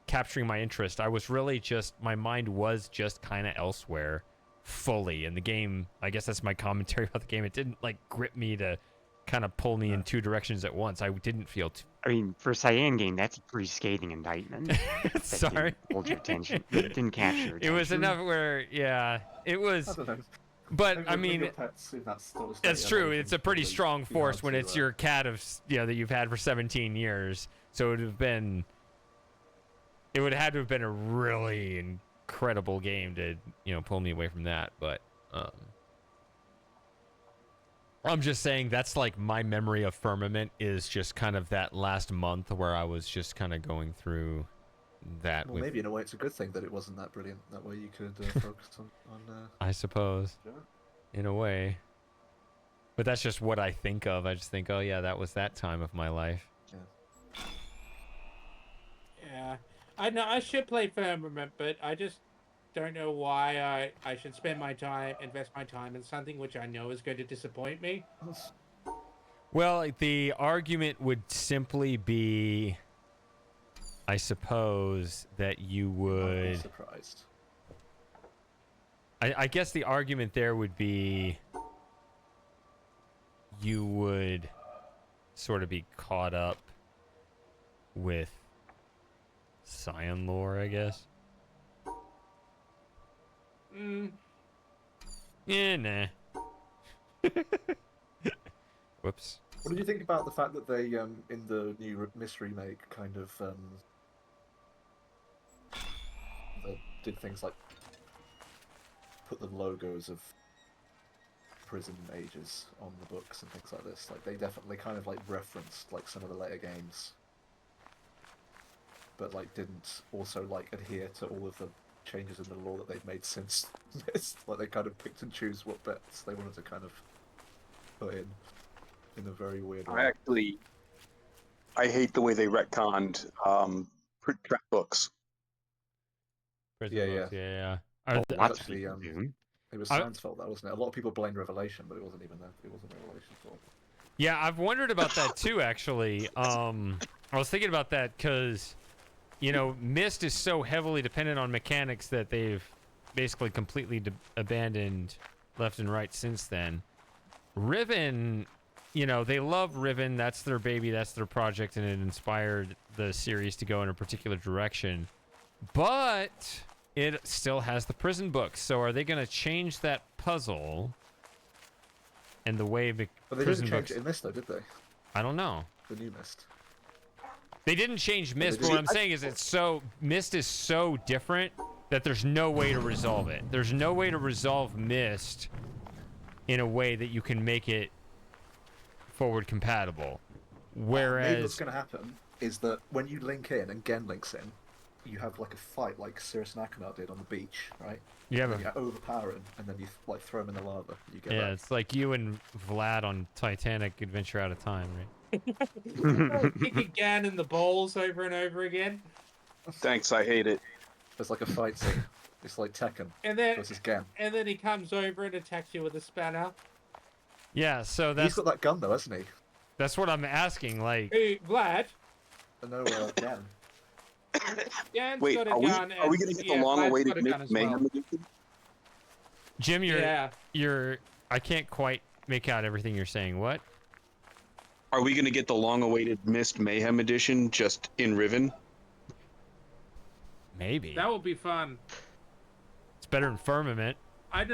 capturing my interest. I was really my mind was just kind of elsewhere fully. And the game, I guess that's my commentary about the game. It didn't like grip me to kind of pull me in two directions at once. I didn't feel I mean, for a Cyan game, that's a pretty scathing indictment. That sorry. didn't hold your attention. It didn't capture your attention. It was enough where, yeah, it was. I don't know. But Maybe I when mean, your pet's in that sort of state, that's I true. don't It's think a pretty it'd strong be force hard when to, it's your cat that you've had for 17 years. So it would have had to have been a really incredible game to pull me away from that. But I'm just saying that's like my memory of Firmament is just kind of that last month where I was just kind of going through that. Well, with, maybe in a way it's a good thing that it wasn't that brilliant. That way you could focus on. I suppose, Sure. in a way. But that's just what I think of. I just think, oh yeah, that was that time of my life. Yeah, I know I should play Firmament, but I just don't know why I should invest my time in something which I know is going to disappoint me. Well, the argument would simply be, I suppose, that you I'd be would. surprised. I guess the argument there would be you would sort of be caught up with Cyan lore, I guess. Yeah, nah. Whoops. What did you think about the fact that they, in the new Myst remake, kind of they did things like put the logos of prison ages on the books and things like this? Like, they definitely kind of like referenced like some of the later games, but like didn't also like adhere to all of the changes in the law that they've made since Myst. Like, they kind of picked and choose what bits they wanted to kind of put in a very weird way. I hate the way they retconned Trap books. Prison Yeah, books, yeah. yeah. Well, It was lots of actually people do. it was I- Sam's fault, that wasn't it? A lot of people blamed Revelation, but it wasn't even that. It wasn't Revelation's fault. Yeah, I've wondered about that too, actually. I was thinking about that because, you know, Myst is so heavily dependent on mechanics that they've basically completely abandoned left and right since then. Riven, you know, they love Riven. That's their baby. That's their project, and it inspired the series to go in a particular direction. But it still has the prison books. So are they going to change that puzzle and the way the But they prison didn't change books? it in Mist, though, did they? I don't know. The new Mist. They didn't change Mist, they but what did. I'm saying is Mist is so different that there's no way to resolve it. There's no way to resolve Mist in a way that you can make it forward compatible. Maybe Whereas what's going to happen is that when you link in and Gen links in, you have like a fight like Cirrus and Akonat did on the beach, right? you have And a, you overpower him, and then you like throw him in the lava. And you get yeah, back. it's like you and Vlad on Titanic Adventure Out of Time, right? Kick again in the balls over and over again. Thanks, I hate it. There's like a fight scene. It's like Tekken And then versus Gen. he comes over and attacks you with a spanner. Yeah, so He's that's got that gun though, hasn't he? that's what I'm asking. Like, Hey, Vlad. No, Gen. Jan's Wait, got a are we gun. are we gonna get the Vlad's long-awaited got a gun Myth as Mayhem well. edition? Jim, Yeah. you're I can't quite make out everything you're saying. What? Are we gonna get the long-awaited Mist Mayhem edition just in Riven? Maybe. That would be fun. It's better than Firmament. I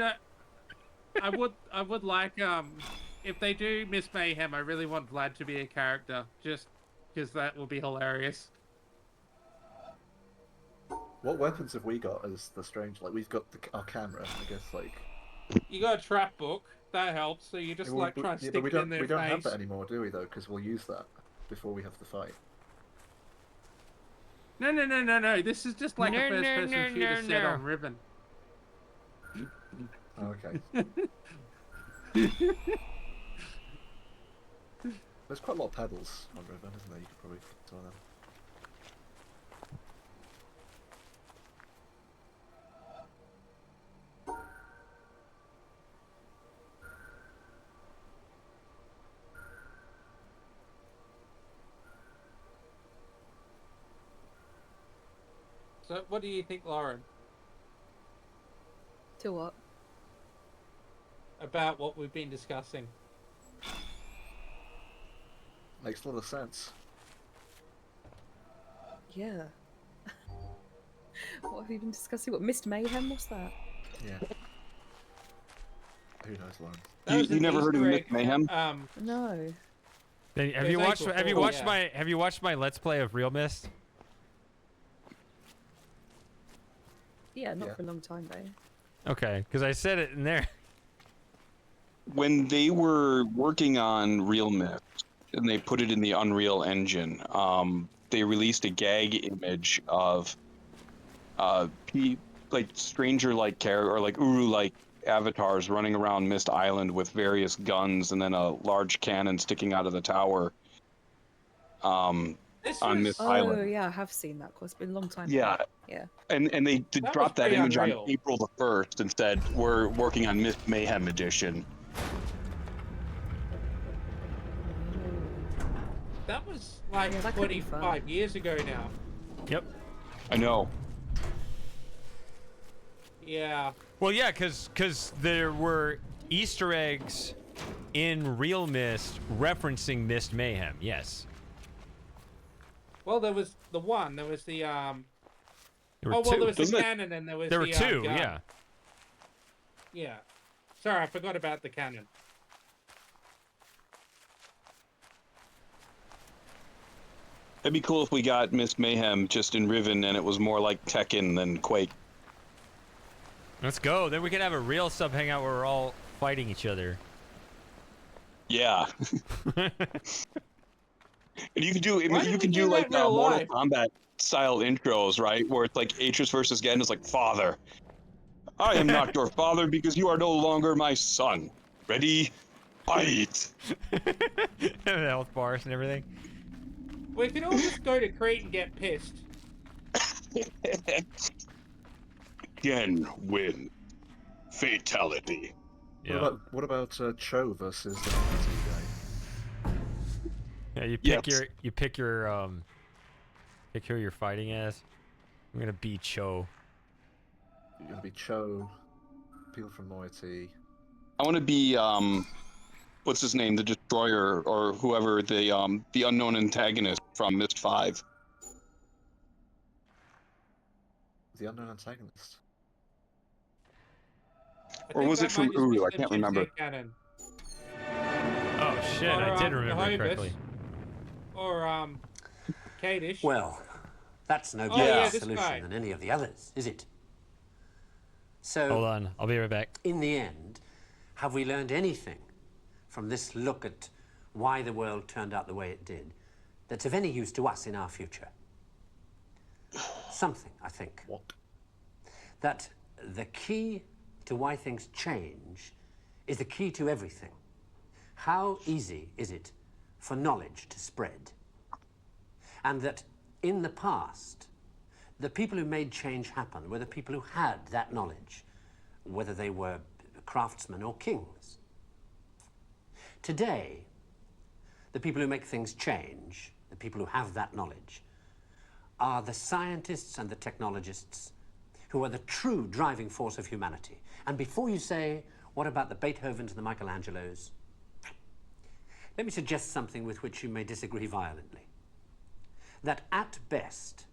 would like if they do Miss Mayhem, I really want Vlad to be a character, just because that will be hilarious. What weapons have we got as the strange? Like we've got our camera, I guess. Like You got a trap book, that helps. So you just well, like try and yeah, stick but we it don't in their we don't face. have that anymore, do we? Though, because we'll use that before we have the fight. No. This is just like No, a no, first-person no, shooter no, set no. on Riven. Oh, okay. There's quite a lot of pedals on Riven, isn't there? You could probably pick some of them. So, what do you think, Lauren, To what? about what we've been discussing? Makes a lot of sense. Yeah. What have you been discussing? What, Mist Mayhem? What's that? Yeah. Who knows, Lauren? That was You an never heard of Easter Myth egg, Mayhem? No. Have It you was watched? April Have you Fool, watched yeah. Have you watched my Let's Play of Real Mist? Yeah, not Yeah. for a long time though. Okay, because I said it in there. When they were working on Real Myth and they put it in the Unreal Engine, they released a gag image of like stranger-like character or like Uru-like avatars running around Mist Island with various guns and then a large cannon sticking out of the tower. This On was, Mist Oh Island. yeah, I have seen that. Cause it's been a long time. Yeah. ago. Yeah. And they That was dropped that pretty image unreal. on April the 1st and said, we're working on Myth Mayhem edition. that was like Yeah, that could be 25 years ago now. Yep. I know. Yeah. Well, yeah, because there were Easter eggs in Real Mist referencing Mist Mayhem. Yes. Well, there was the one. There was the There were Oh well, two. there was the Doesn't it- cannon, and there was There were the two. gun. Yeah. Yeah. Sorry, I forgot about the cannon. It'd be cool if we got Mist Mayhem just in Riven and it was more like Tekken than Quake. Let's go. Then we can have a real sub hangout where we're all fighting each other. Yeah. And you can do, Why you don't can we do do like that in real Mortal life? Kombat style intros, right? Where it's like Atris versus Gen is like, Father, I am not your father because you are no longer my son. Ready? Fight! The health bars and everything. We can all just go to Crete and get pissed. Again, win. Fatality. Yeah. What about Cho versus the PT guy? Yeah, you Yes. pick who you're fighting as. I'm gonna be Cho. You're gonna be Cho, people from Moiety. I want to be what's his name, the Destroyer, or whoever, the unknown antagonist from Myst 5. The unknown antagonist. Or was it from Uru? I can't remember. Cannon. Oh shit, I did remember it Jehovah's, correctly. Or Kadish. Well, that's no Oh, better yeah, a this solution guy. than any of the others, is it? So, Hold on, I'll be right back. in the end, have we learned anything from this look at why the world turned out the way it did that's of any use to us in our future? Something, I think. What? That the key to why things change is the key to everything. How easy is it for knowledge to spread? And that in the past, the people who made change happen were the people who had that knowledge, whether they were craftsmen or kings. Today, the people who make things change, the people who have that knowledge, are the scientists and the technologists who are the true driving force of humanity. And before you say, what about the Beethovens and the Michelangelos? Let me suggest something with which you may disagree violently. That at best,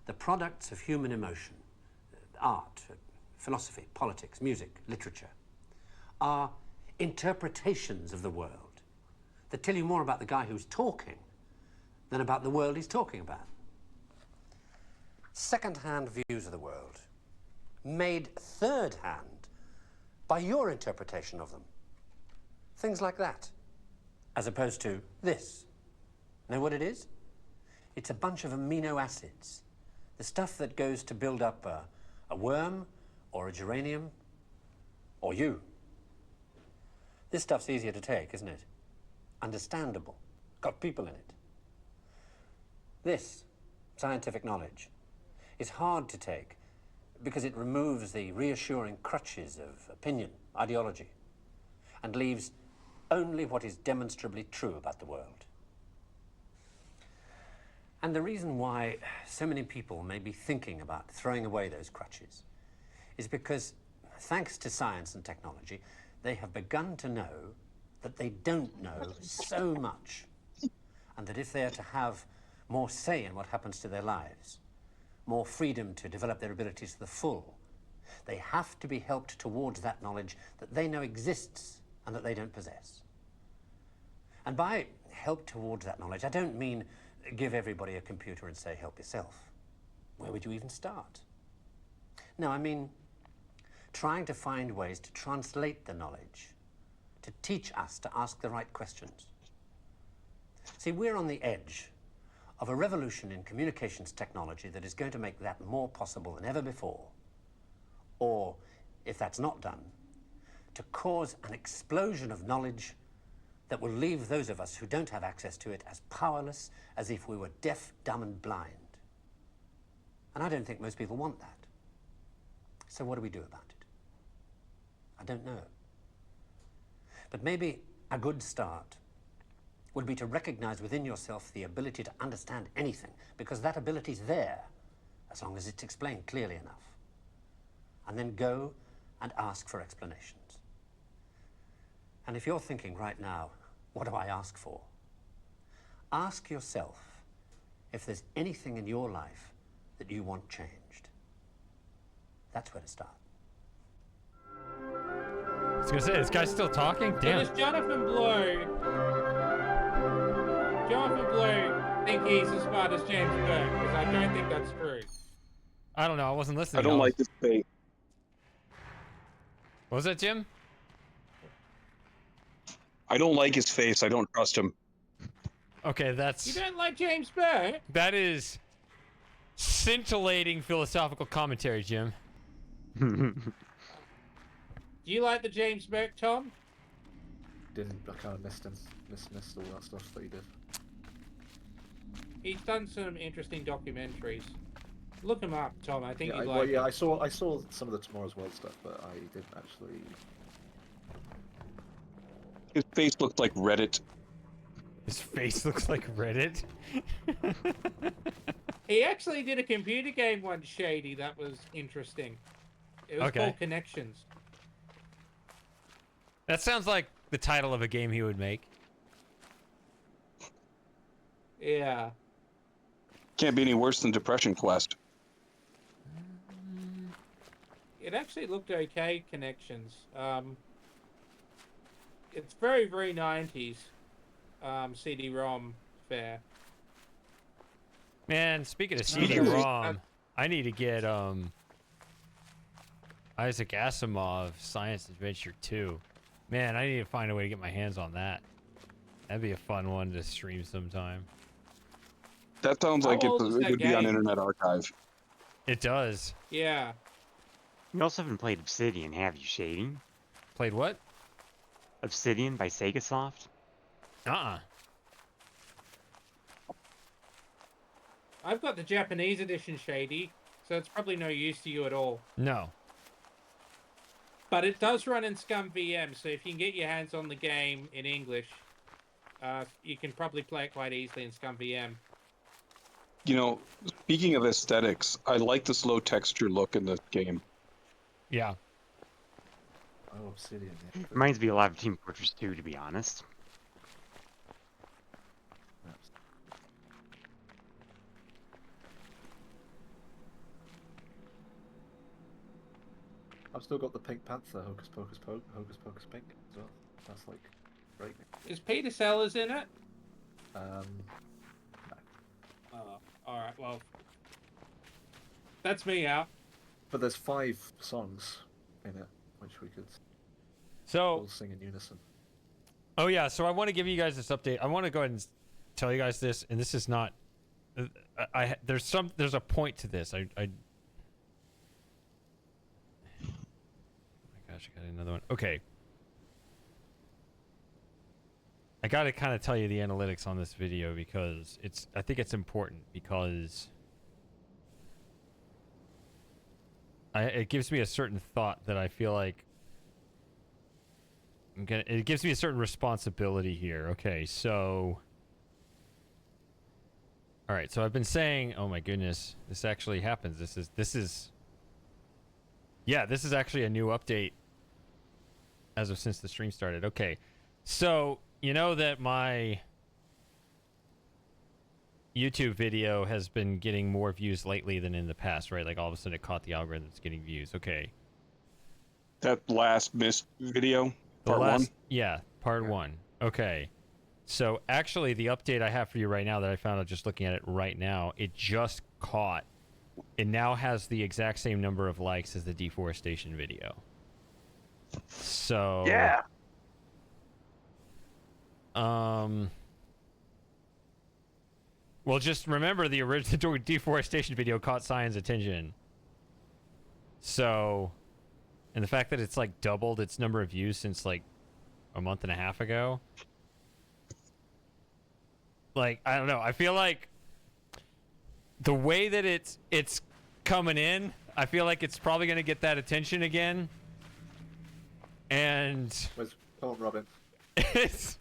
the products of human emotion, art, philosophy, politics, music, literature, are interpretations of the world that tell you more about the guy who's talking than about the world he's talking about. Second-hand views of the world, made third-hand by your interpretation of them. Things like that, as opposed to this. Know what it is? It's a bunch of amino acids, the stuff that goes to build up a worm or a geranium or you. This stuff's easier to take, isn't it? Understandable, got people in it. This scientific knowledge is hard to take because it removes the reassuring crutches of opinion, ideology, and leaves only what is demonstrably true about the world. And the reason why so many people may be thinking about throwing away those crutches is because, thanks to science and technology, they have begun to know that they don't know so much, and that if they are to have more say in what happens to their lives, more freedom to develop their abilities to the full, they have to be helped towards that knowledge that they know exists and that they don't possess. And by help towards that knowledge, I don't mean give everybody a computer and say, help yourself. Where would you even start? No, I mean trying to find ways to translate the knowledge, to teach us to ask the right questions. See, we're on the edge of a revolution in communications technology that is going to make that more possible than ever before. Or, if that's not done, to cause an explosion of knowledge that will leave those of us who don't have access to it as powerless as if we were deaf, dumb, and blind. And I don't think most people want that. So what do we do about it? I don't know. But maybe a good start would be to recognize within yourself the ability to understand anything, because that ability's there, as long as it's explained clearly enough. And then go and ask for explanations. And if you're thinking right now, what do I ask for? Ask yourself if there's anything in your life that you want changed. That's where to start. I was gonna say, this guy's still talking? So Damn. does Jonathan Blow think he's as smart as James Burke? Because I don't think that's true. I don't know, I wasn't listening. I don't like this thing. What was that, Jim? I don't like his face. I don't trust him. Okay, You that's... don't like James Burke? That is scintillating philosophical commentary, Jim. Do you like the James Burke, Tom? Didn't. I kind of missed him. Missed all that stuff that he did. He's done some interesting documentaries. Look him up, Tom. I think Yeah, you'd well, like yeah, him. I saw some of the Tomorrow's World stuff, but I didn't actually. His face looked like Reddit. His face looks like Reddit. He actually did a computer game once, Shady, that was interesting. It was Okay. called Connections. That sounds like the title of a game he would make. Yeah. Can't be any worse than Depression Quest. It actually looked okay, Connections. It's very, very 90s CD-ROM fare. Man, speaking of Speaking of- CD-ROM, I need to get Isaac Asimov Science Adventure 2. Man, I need to find a way to get my hands on that. That'd be a fun one to stream sometime. That sounds How like old is it that would be on game? Internet Archive. It does. Yeah. You also haven't played Obsidian, have you, Shady? Played what? Obsidian by Segasoft? Uh-uh. I've got the Japanese edition, Shady, so it's probably no use to you at all. No. But it does run in Scum VM, so if you can get your hands on the game in English, you can probably play it quite easily in Scum VM. You know, speaking of aesthetics, I like this low texture look in the game. Yeah. Oh, Obsidian. Yeah. Reminds me a lot of Team Fortress 2, to be honest. That's- I've still got the Pink Panther Hocus Pocus Pink as well. That's like great. Is Peter Sellers in it? No. Oh, alright, well. That's me out. But there's 5 songs in it, which we could So, all sing in unison. oh yeah, so I want to give you guys this update. I want to go ahead and tell you guys this, and this is not there's a point to this. Oh my gosh, I got another one. Okay. I got to kind of tell you the analytics on this video because I think it's important because it gives me a certain thought that I feel like it gives me a certain responsibility here. Okay, so all right, so I've been saying, oh my goodness, this actually happens. This is actually a new update as of since the stream started. Okay. So, you know that my YouTube video has been getting more views lately than in the past, right? Like all of a sudden it caught the algorithm, it's getting views. Okay. That last missed video, The part last, one. yeah, part 1. Okay. So actually the update I have for you right now that I found out just looking at it right now, it just caught. It now has the exact same number of likes as the deforestation video. So Yeah. Well, just remember the original deforestation video caught Cyan's attention. So, and the fact that it's like doubled its number of views since like a month and a half ago. Like, I don't know. I feel like the way that it's coming in, I feel like it's probably going to get that attention again. And Where's Robin? it's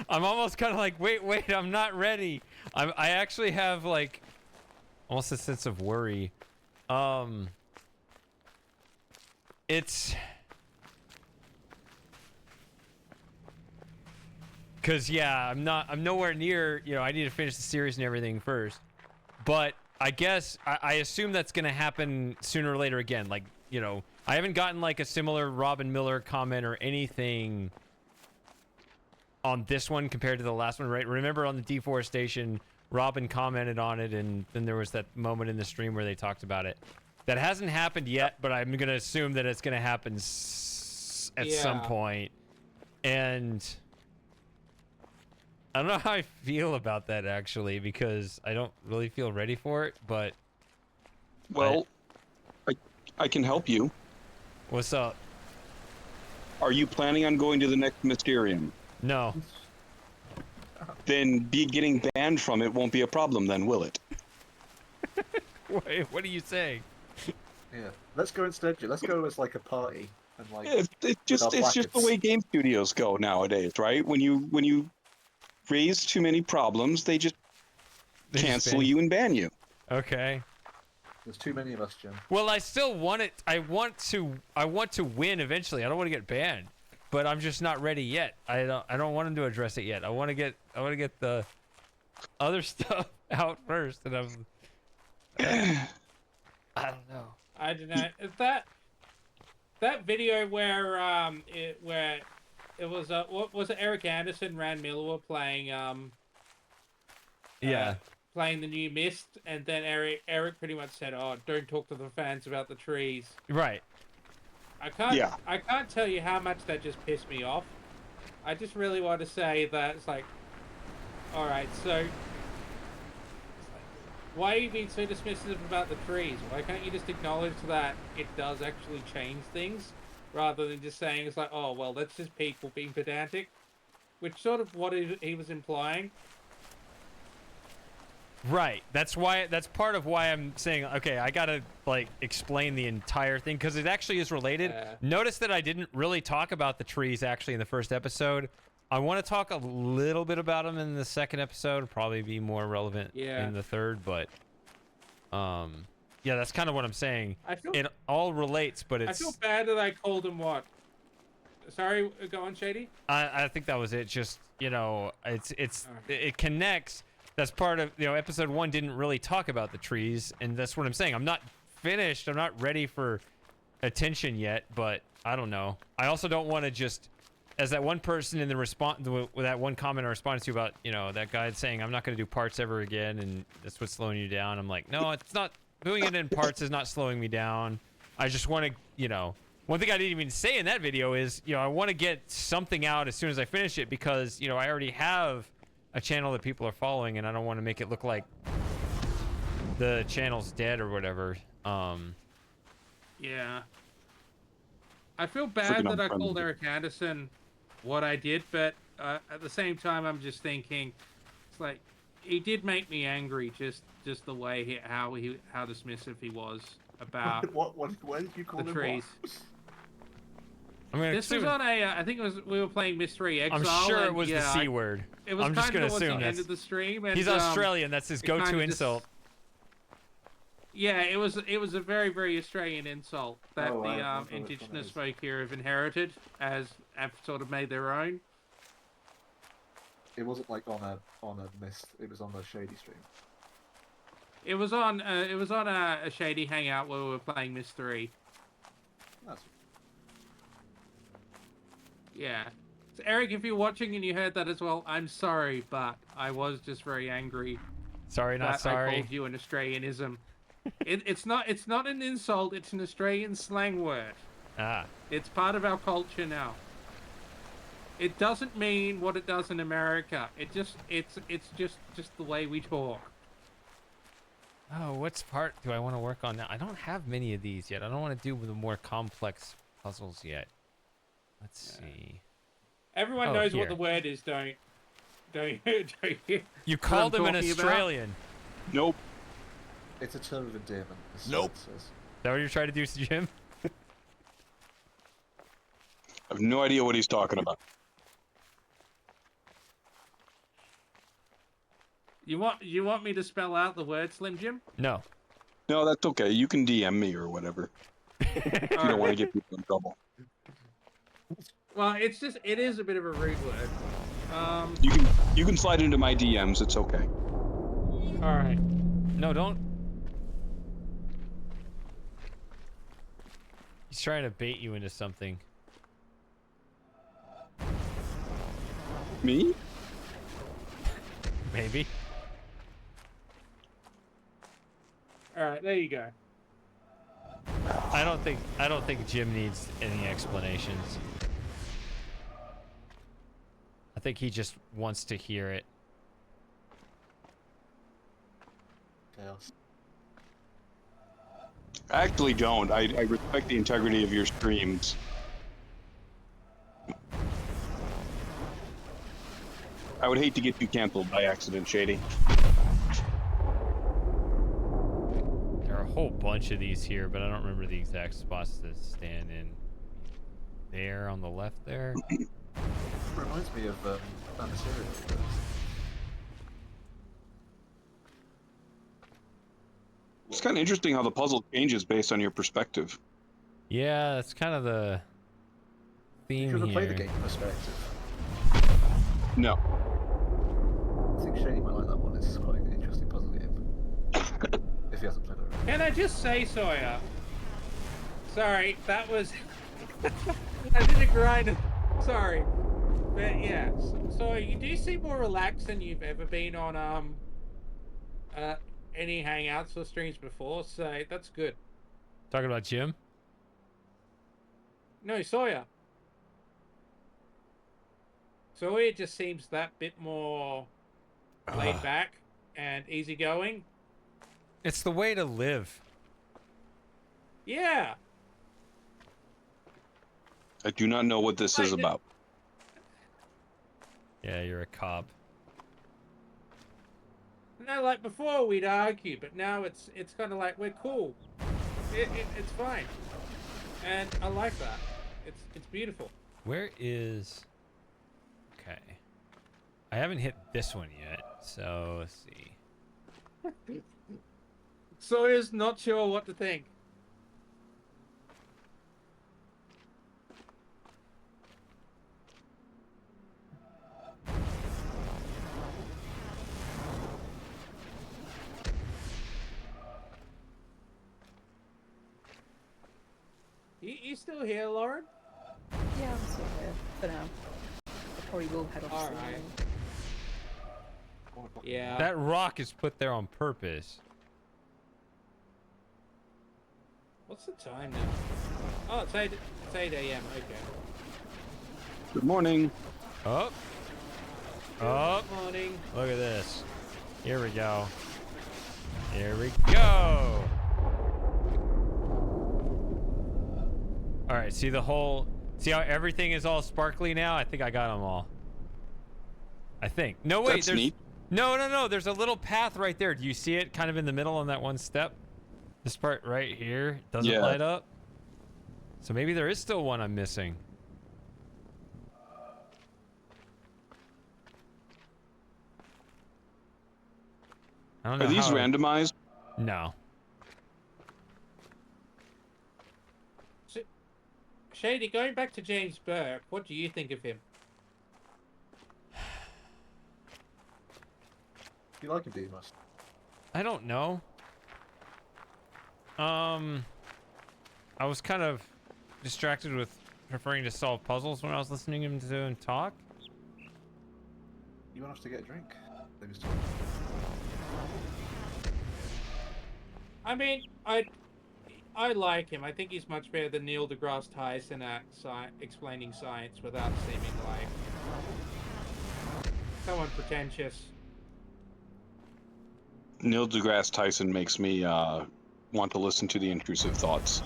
I'm almost kind of like, wait, I'm not ready. I actually have like almost a sense of worry. It's because yeah, I'm nowhere near. You know, I need to finish the series and everything first. But I guess I assume that's gonna happen sooner or later again. Like, you know, I haven't gotten like a similar Robin Miller comment or anything on this one compared to the last one, right? Remember on the deforestation, Robin commented on it, and then there was that moment in the stream where they talked about it. That hasn't happened yet, but I'm gonna assume that it's gonna happen at some point. And I don't know how I feel about that actually, because I don't really feel ready for it. But Well, I can help you. what's up? Are you planning on going to the next Mysterium? No. Then getting banned from it won't be a problem then, will it? Wait, what are you saying? Yeah. Let's go instead. Let's go as like a party and like It's with our just the blankets. way game studios go nowadays, right? When you raise too many problems, they just They just cancel ban you and ban you. Okay. There's too many of us, Jim. Well, I still want it. I want to win eventually. I don't want to get banned, but I'm just not ready yet. I don't want him to address it yet. I want to get the other stuff out first, and I don't know. I don't know. Is that video where it was what was it? Eric Anderson, Rand Miller were playing Yeah. playing the new Mist, and then Eric pretty much said, "Oh, don't talk to the fans about the trees." Right. I can't. Yeah. I can't tell you how much that just pissed me off. I just really want to say that it's like, all right, so it's like, why are you being so dismissive about the trees? Why can't you just acknowledge that it does actually change things, rather than just saying it's like, oh well, that's just people being pedantic, which sort of what he was implying. Right. That's part of why I'm saying, okay, I gotta like explain the entire thing because it actually is related. Notice that I didn't really talk about the trees actually in the first episode. I want to talk a little bit about them in the second episode. Probably be more relevant in the third, but yeah, that's kind of what I'm saying. It all relates, but it's. I feel bad that I called him what. Sorry, go on, Shady. I think that was it. Just it connects. That's part of, episode 1 didn't really talk about the trees, and that's what I'm saying. I'm not finished. I'm not ready for attention yet, but I don't know. I also don't want to just, as that one person in the response, with that one comment I responded to about, that guy saying, I'm not going to do parts ever again, and that's what's slowing you down. I'm like, no, it's not. Doing it in parts is not slowing me down. I just want to, one thing I didn't even say in that video is, I want to get something out as soon as I finish it because, I already have a channel that people are following, and I don't want to make it look like the channel's dead or whatever. Yeah. I feel bad that I called Eric Anderson what I did, but at the same time, I'm just thinking, it's like he did make me angry. Just the way how dismissive he was about what did you call the him? trees. This was on a. I think we were playing Mystery Exile. I'm sure and, it was the C word. It was I'm just kind gonna of assume the end of the stream. And, he's Australian. That's his go-to insult. Yeah, it was a very, very Australian insult that the indigenous folk here have inherited have sort of made their own. It wasn't like on a Mist. It was on the Shady stream. It was on a Shady Hangout where we were playing Mystery. That's. Yeah. So Eric, if you're watching and you heard that as well, I'm sorry, but I was just very angry. Sorry, not sorry. I called you an Australianism. It's not an insult. It's an Australian slang word. Ah. It's part of our culture now. It doesn't mean what it does in America. It's just the way we talk. Oh, what part do I want to work on now? I don't have many of these yet. I don't want to do the more complex puzzles yet. Let's see. Everyone knows what the word is, don't you? You called him an Australian. About? Nope. It's a term of endearment. Nope. Is that what you're trying to do, Jim? I have no idea what he's talking about. You want me to spell out the word, Slim Jim? No. No, that's okay. You can DM me or whatever. You don't want to get people in trouble. Well, it is a bit of a rude word. You can slide into my DMs. It's okay. All right. No, don't. He's trying to bait you into something. Me? Maybe. All right, there you go. I don't think Jim needs any explanations. I think he just wants to hear it. Chaos. I actually don't. I respect the integrity of your streams. I would hate to get you canceled by accident, Shady. whole bunch of these here, but I don't remember the exact spots to stand in. There on the left there. Reminds me of that material. It's kind of interesting how the puzzle changes based on your perspective. Yeah, that's kind of the Did you theme ever play the here. game Perspective? No. I think Shady might like that one. It's quite an interesting puzzle game. If he hasn't played it already. Can I just say, Sawyer? Sorry, that was. I did a grind. Sorry, but yeah. So you do seem more relaxed than you've ever been on any hangouts or streams before. So that's good. Talking about Jim? No, Sawyer. Sawyer just seems that bit more laid back and easygoing. It's the way to live. Yeah. I do not know what this is about. Yeah, you're a cop. No, like before we'd argue, but now it's kind of like we're cool. It's fine, and I like that. It's beautiful. Where is... Okay. I haven't hit this one yet, so let's see. Sawyer's not sure what to think. You still here, Lauren? Yeah, I'm still here for now. I probably will head off soon. Alright. Yeah. That rock is put there on purpose. What's the time now? Oh, it's 8 a.m. Okay. Good morning. Up. Up. Good morning. Look at this. Here we go. Here we go. All right, see the whole... See how everything is all sparkly now? I think I got them all. I think. No, wait. That's there's... neat. No. There's a little path right there. Do you see it kind of in the middle on that one step? This part right here doesn't light up. So maybe there is still one I'm missing. I don't know Are these how randomized? No. Shady, going back to James Burke, what do you think of him? You like him, Demas? I don't know. I was kind of distracted with preferring to solve puzzles when I was listening to him talk. You want us to get a drink? I mean, I like him. I think he's much better than Neil deGrasse Tyson at explaining science without seeming like someone pretentious. Neil deGrasse Tyson makes me want to listen to the intrusive thoughts.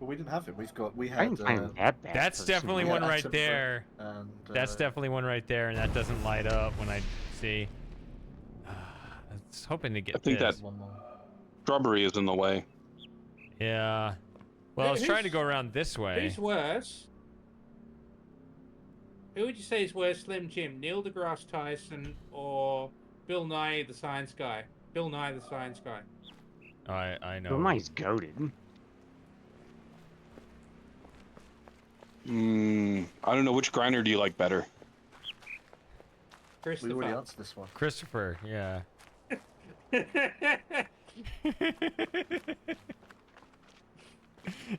Well, we didn't have him. We I had. didn't find that bad. That's definitely we one had right Atom there. And, That's definitely one right there, and that doesn't light up when I see. I was hoping to get I think this. that one more. shrubbery is in the way. Yeah. Well, I was trying to Who's- go around this way. Who's worse? Who would you say is worse, Slim Jim? Neil deGrasse Tyson or Bill Nye the Science Guy? Bill Nye the Science Guy. I know. Bill Nye's goated. I don't know, which grinder do you like better? We already Christopher. answered this one. Christopher, yeah.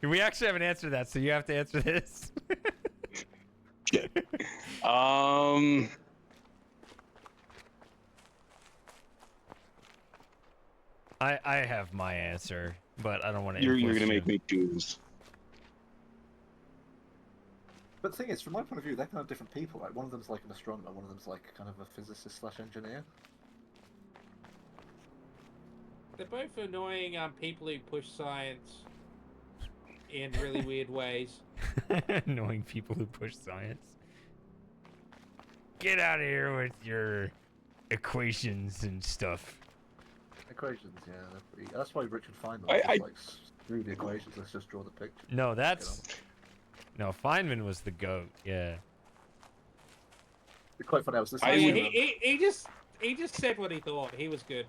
We actually haven't answered that, so you have to answer this. I have my answer, but I don't want to. You're gonna make me choose. But the thing is, from my point of view, they're kind of different people. Like, one of them's like an astronomer, one of them's like kind of a physicist / engineer. They're both annoying people who push science in really weird ways. Annoying people who push science. Get out of here with your equations and stuff. equations, yeah, they're pretty... That's why Richard Feynman I- was I- like, screw the equations, let's just draw the picture. No, that's no. Feynman was the goat. Yeah. It's quite funny. I was Oh listening. yeah, To, he just said what he thought. He was good.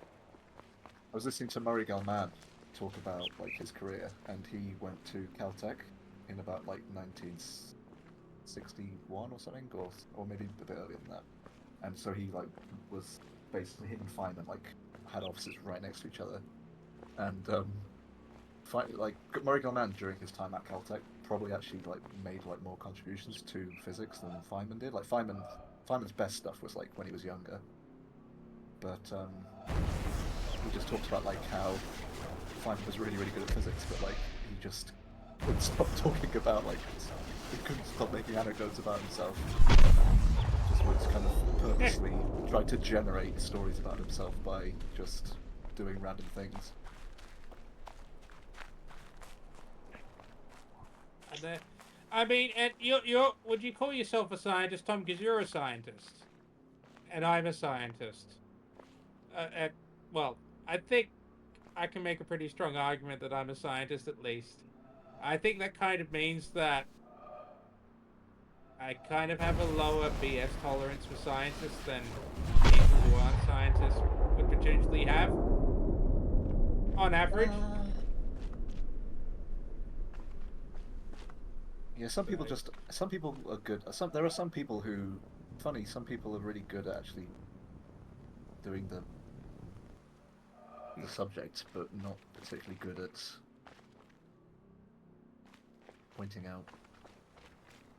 I was listening to Murray Gell-Mann talk about like his career, and he went to Caltech in about like 1961 or something, or maybe a bit earlier than that. And so he like was basically him and Feynman like had offices right next to each other, and like Murray Gell-Mann during his time at Caltech probably actually like made like more contributions to physics than Feynman did. Like Feynman's best stuff was like when he was younger, but he just talked about like how Feynman was really good at physics, but like he just couldn't stop talking about like he couldn't stop making anecdotes about himself. Just was kind of purposely tried to generate stories about himself by just doing random things. And I mean, and you're would you call yourself a scientist, Tom? Because you're a scientist, and I'm a scientist. Well, I think I can make a pretty strong argument that I'm a scientist at least. I think that kind of means that I kind of have a lower BS tolerance for scientists than people who aren't scientists would potentially have, on average. Yeah, some people are good. There are some people who, some people are really good at actually doing the subject, but not particularly good at pointing out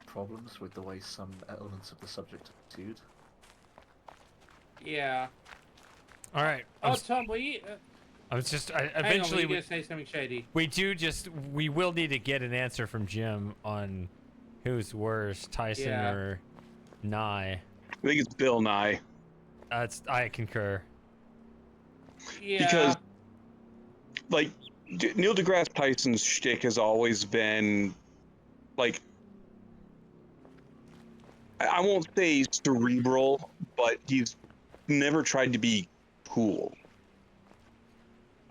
problems with the way some elements of the subject are pursued. Yeah. All right. Oh, Tom, were you? I was just Hang on, eventually were you gonna say something shady? we will need to get an answer from Jim on who's worse, Tyson Yeah. or Nye. I think it's Bill Nye. I concur. Yeah. Because, like, Neil deGrasse Tyson's shtick has always been, like, I won't say cerebral, but he's never tried to be cool.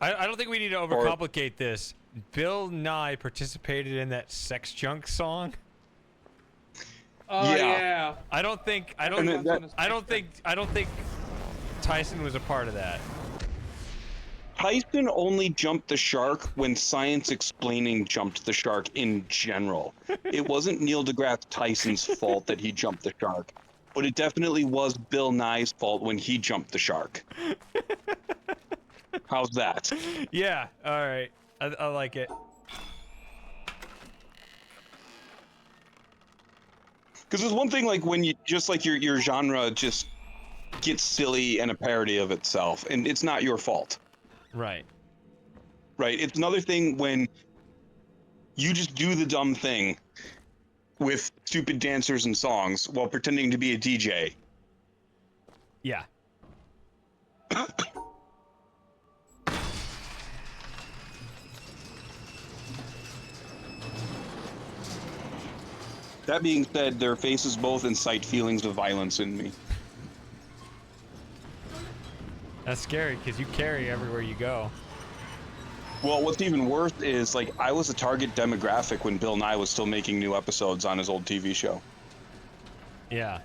I don't think we need to overcomplicate this. Bill Nye participated in that sex junk song. Oh Yeah. yeah. I don't think Tyson was a part of that. Tyson only jumped the shark when science explaining jumped the shark in general. It wasn't Neil deGrasse Tyson's fault that he jumped the shark, but it definitely was Bill Nye's fault when he jumped the shark. How's that? Yeah. All right. I like it. Because there's one thing, like, when you just like your genre just gets silly and a parody of itself, and it's not your fault. Right. Right? It's another thing when you just do the dumb thing with stupid dancers and songs while pretending to be a DJ. Yeah. That being said, their faces both incite feelings of violence in me. That's scary because you carry everywhere you go. Well, what's even worse is, like, I was a target demographic when Bill Nye was still making new episodes on his old TV show. Yeah.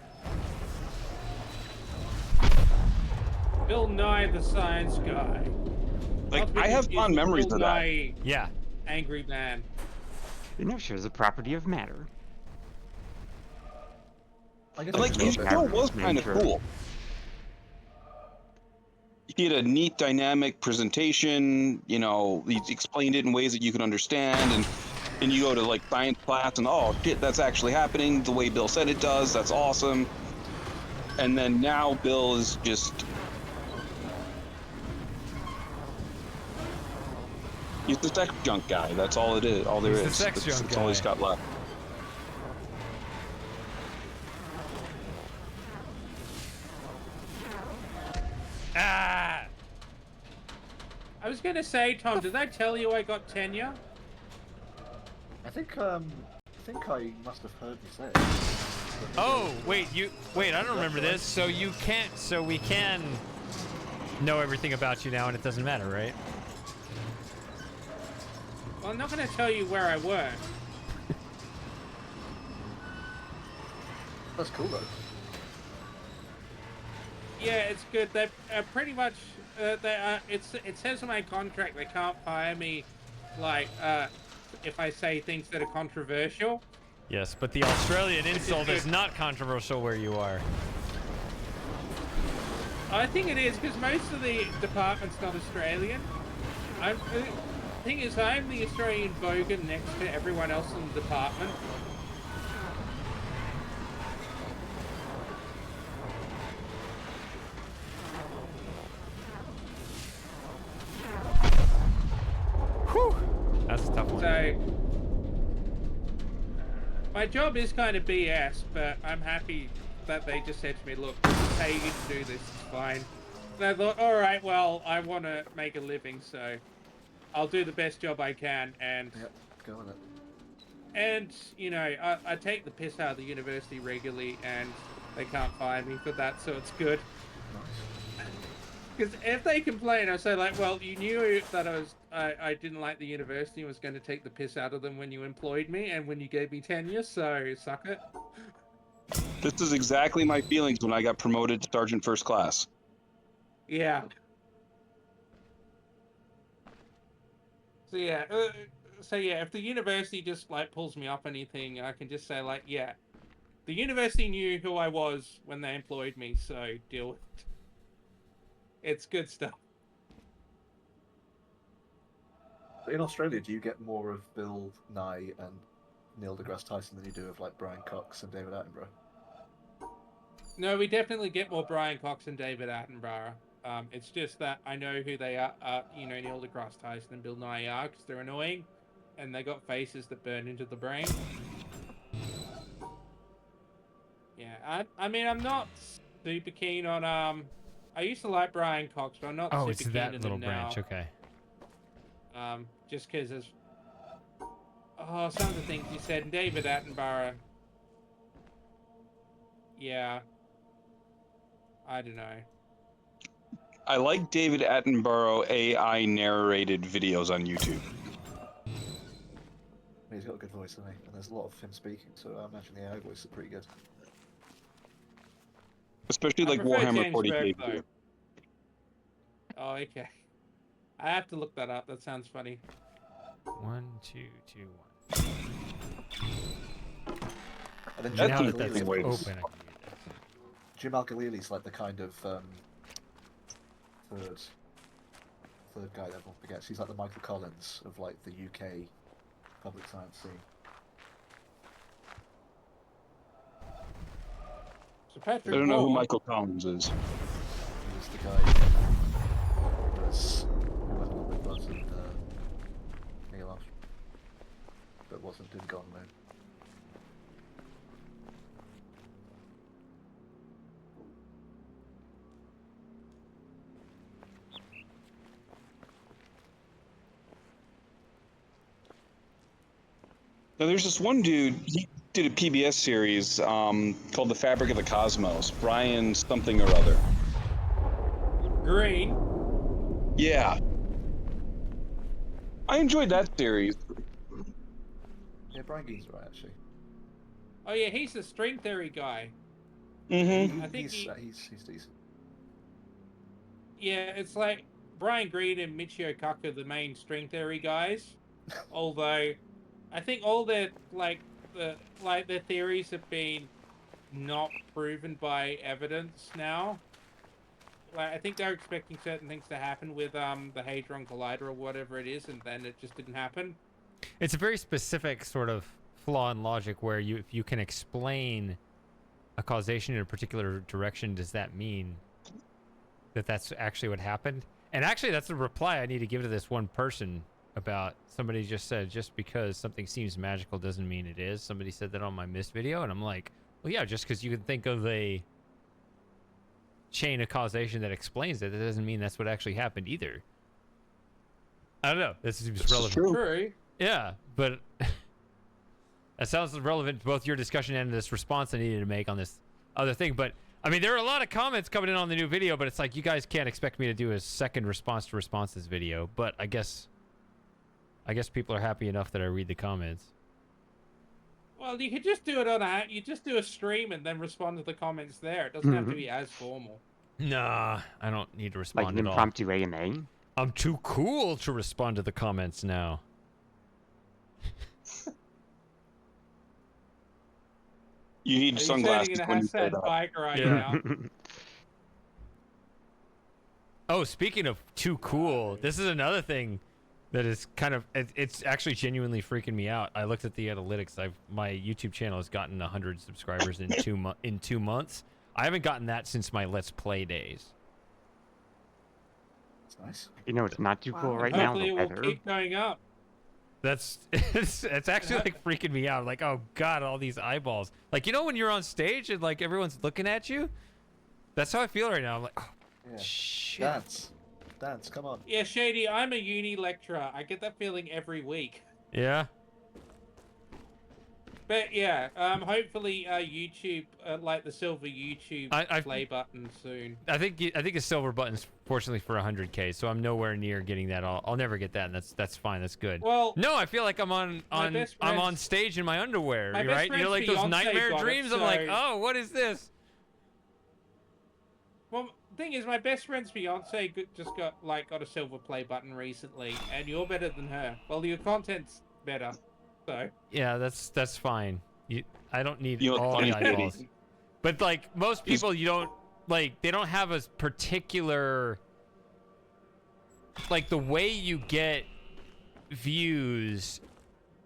Bill Nye the Science Guy. Like, Not I have because fond he's memories Bill of that. Nye, Yeah. Angry Man. Inertia is a property of matter. I guess But, like, it's his a little show bit- was kind of cool. He had a neat dynamic presentation, you know, he explained it in ways that you could understand, and you go to, like, science class and, oh shit, that's actually happening the way Bill said it does, that's awesome. And then now Bill is just... he's the sex junk guy, that's all it is, all there He's is. the sex That's junk all he's guy. got left. Ah! I was gonna say, Tom, did I tell you I got tenure? I think I must have heard you say it. Oh, wait, I don't remember this. So we can know everything about you now and it doesn't matter, right? Well, I'm not going to tell you where I work. That's cool though. Yeah, it's good. They pretty much it says in my contract they can't fire me, like if I say things that are controversial. Yes, but the Australian insult is good. not controversial where you are. I think it is because most of the department's not Australian. The thing is, I'm the Australian bogan next to everyone else in the department. Whew. That's a tough one. So, my job is kind of BS, but I'm happy that they just said to me, look, this is how you get to do this, it's fine. And I thought, alright, well, I want to make a living, so I'll do the best job I can, and... Yep, go on it. And, you know, I take the piss out of the university regularly, and they can't fire me for that, so it's good. Nice. Because if they complain, I say, like, well, you knew that I didn't like the university and was going to take the piss out of them when you employed me and when you gave me tenure, so suck it. This is exactly my feelings when I got promoted to Sergeant First Class. Yeah. So yeah, if the university just like pulls me off anything, I can just say like, yeah, the university knew who I was when they employed me, so deal with it. It's good stuff. In Australia, do you get more of Bill Nye and Neil deGrasse Tyson than you do of like Brian Cox and David Attenborough? No, we definitely get more Brian Cox and David Attenborough. It's just that I know who they are. You know, Neil deGrasse Tyson and Bill Nye are because they're annoying, and they got faces that burn into the brain. Yeah, I mean, I'm not super keen on I used to like Brian Cox, but I'm not Oh, super it's keen that on little him now. branch. Okay. Just because there's some of the things he said. David Attenborough. Yeah. I don't know. I like David Attenborough AI narrated videos on YouTube. He's got a good voice, hasn't he? And there's a lot of him speaking, so I imagine the AI voice is pretty good. Especially I like prefer Warhammer James 40k. Burke, though. Oh, okay. I have to look that up. That sounds funny. 1, 2, 2, 1. And then That's Now Jim that that's interesting Al-Khalili, way to- open, I can read it. Jim Al-Khalili's like the kind of third guy that everyone forgets. He's like the Michael Collins of like the UK public science scene. So I Patrick don't know who Moore- Michael Collins is. He was the guy who went along with Buzz and Neil Armstrong, but didn't go on the moon. Now, there's this one dude, he did a PBS series called The Fabric of the Cosmos. Brian something or other. Green. Yeah. I enjoyed that series. Yeah, Brian Geen's right actually. Oh yeah, he's the string theory guy. Mm-hmm. I think he's decent. Yeah, it's like Brian Greene and Michio Kaku are the main string theory guys. Although, I think all their their theories have been not proven by evidence now. Like I think they're expecting certain things to happen with the Hadron Collider or whatever it is, and then it just didn't happen. It's a very specific sort of flaw in logic where if you can explain a causation in a particular direction, does that mean that that's actually what happened? And actually, that's the reply I need to give to this one person about somebody just said, just because something seems magical doesn't mean it is. Somebody said that on my missed video, and I'm like, well, yeah, just because you can think of a chain of causation that explains it, that doesn't mean that's what actually happened either. I don't know. This seems relevant. True. Yeah, but that sounds relevant to both your discussion and this response I needed to make on this other thing. But I mean, there are a lot of comments coming in on the new video, but it's like you guys can't expect me to do a second response to responses video. But I guess people are happy enough that I read the comments. Well, you could just do it you just do a stream and then respond to the comments there. It doesn't have to be as formal. Nah, I don't need to Like respond an at all. impromptu AMA? I'm too cool to respond to the comments now. You need Are you sunglasses turning into when you say hashtag that. bike right Yeah. now? Oh, speaking of too cool, this is another thing that is kind of it's actually genuinely freaking me out. I looked at the analytics. My YouTube channel has gotten 100 subscribers in 2 months. I haven't gotten that since my Let's Play days. It's nice. You know, it's not too cool Wow. right now. Hopefully The it will weather. keep going up. That's it's actually like freaking me out. Like, oh god, all these eyeballs. Like, you know when you're on stage and like everyone's looking at you? That's how I feel right now. I'm like, oh Yeah. shit. Dance, come on. Yeah, Shady, I'm a uni lecturer. I get that feeling every week. Yeah. But yeah, hopefully YouTube, like the silver YouTube play button soon. I think the silver button's fortunately for 100K, so I'm nowhere near getting that. I'll never get that, and that's fine. That's good. Well, no, I feel like I'm on stage in my underwear, my best right? You know, like friend's those fiancé nightmare got it, dreams. I'm like, so- oh, what is this? Well, thing is, my best friend's fiance just got a silver play button recently, and you're better than her. Well, your content's better, so. Yeah, that's fine. I don't need You know, all funny the thing eyeballs. But like most people, you don't like. They don't have a particular like the way you get views.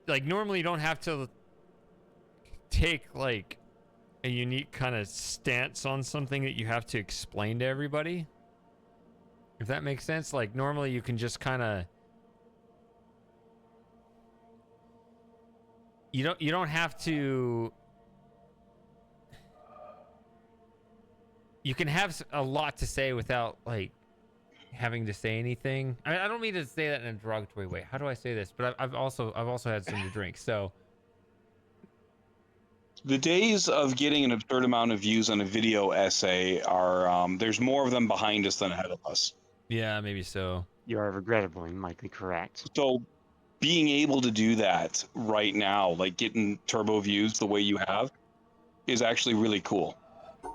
Like normally, you don't have to take like a unique kind of stance on something that you have to explain to everybody. If that makes sense. Like normally, you can just kind of. You don't have to. You can have a lot to say without like having to say anything. I mean, I don't mean to say that in a derogatory way. How do I say this? But I've also had some to drink. So The days of getting an absurd amount of views on a video essay are there's more of them behind us than ahead of us. yeah, maybe so. You are regrettably likely correct. So being able to do that right now, like getting turbo views the way you have, is actually really cool.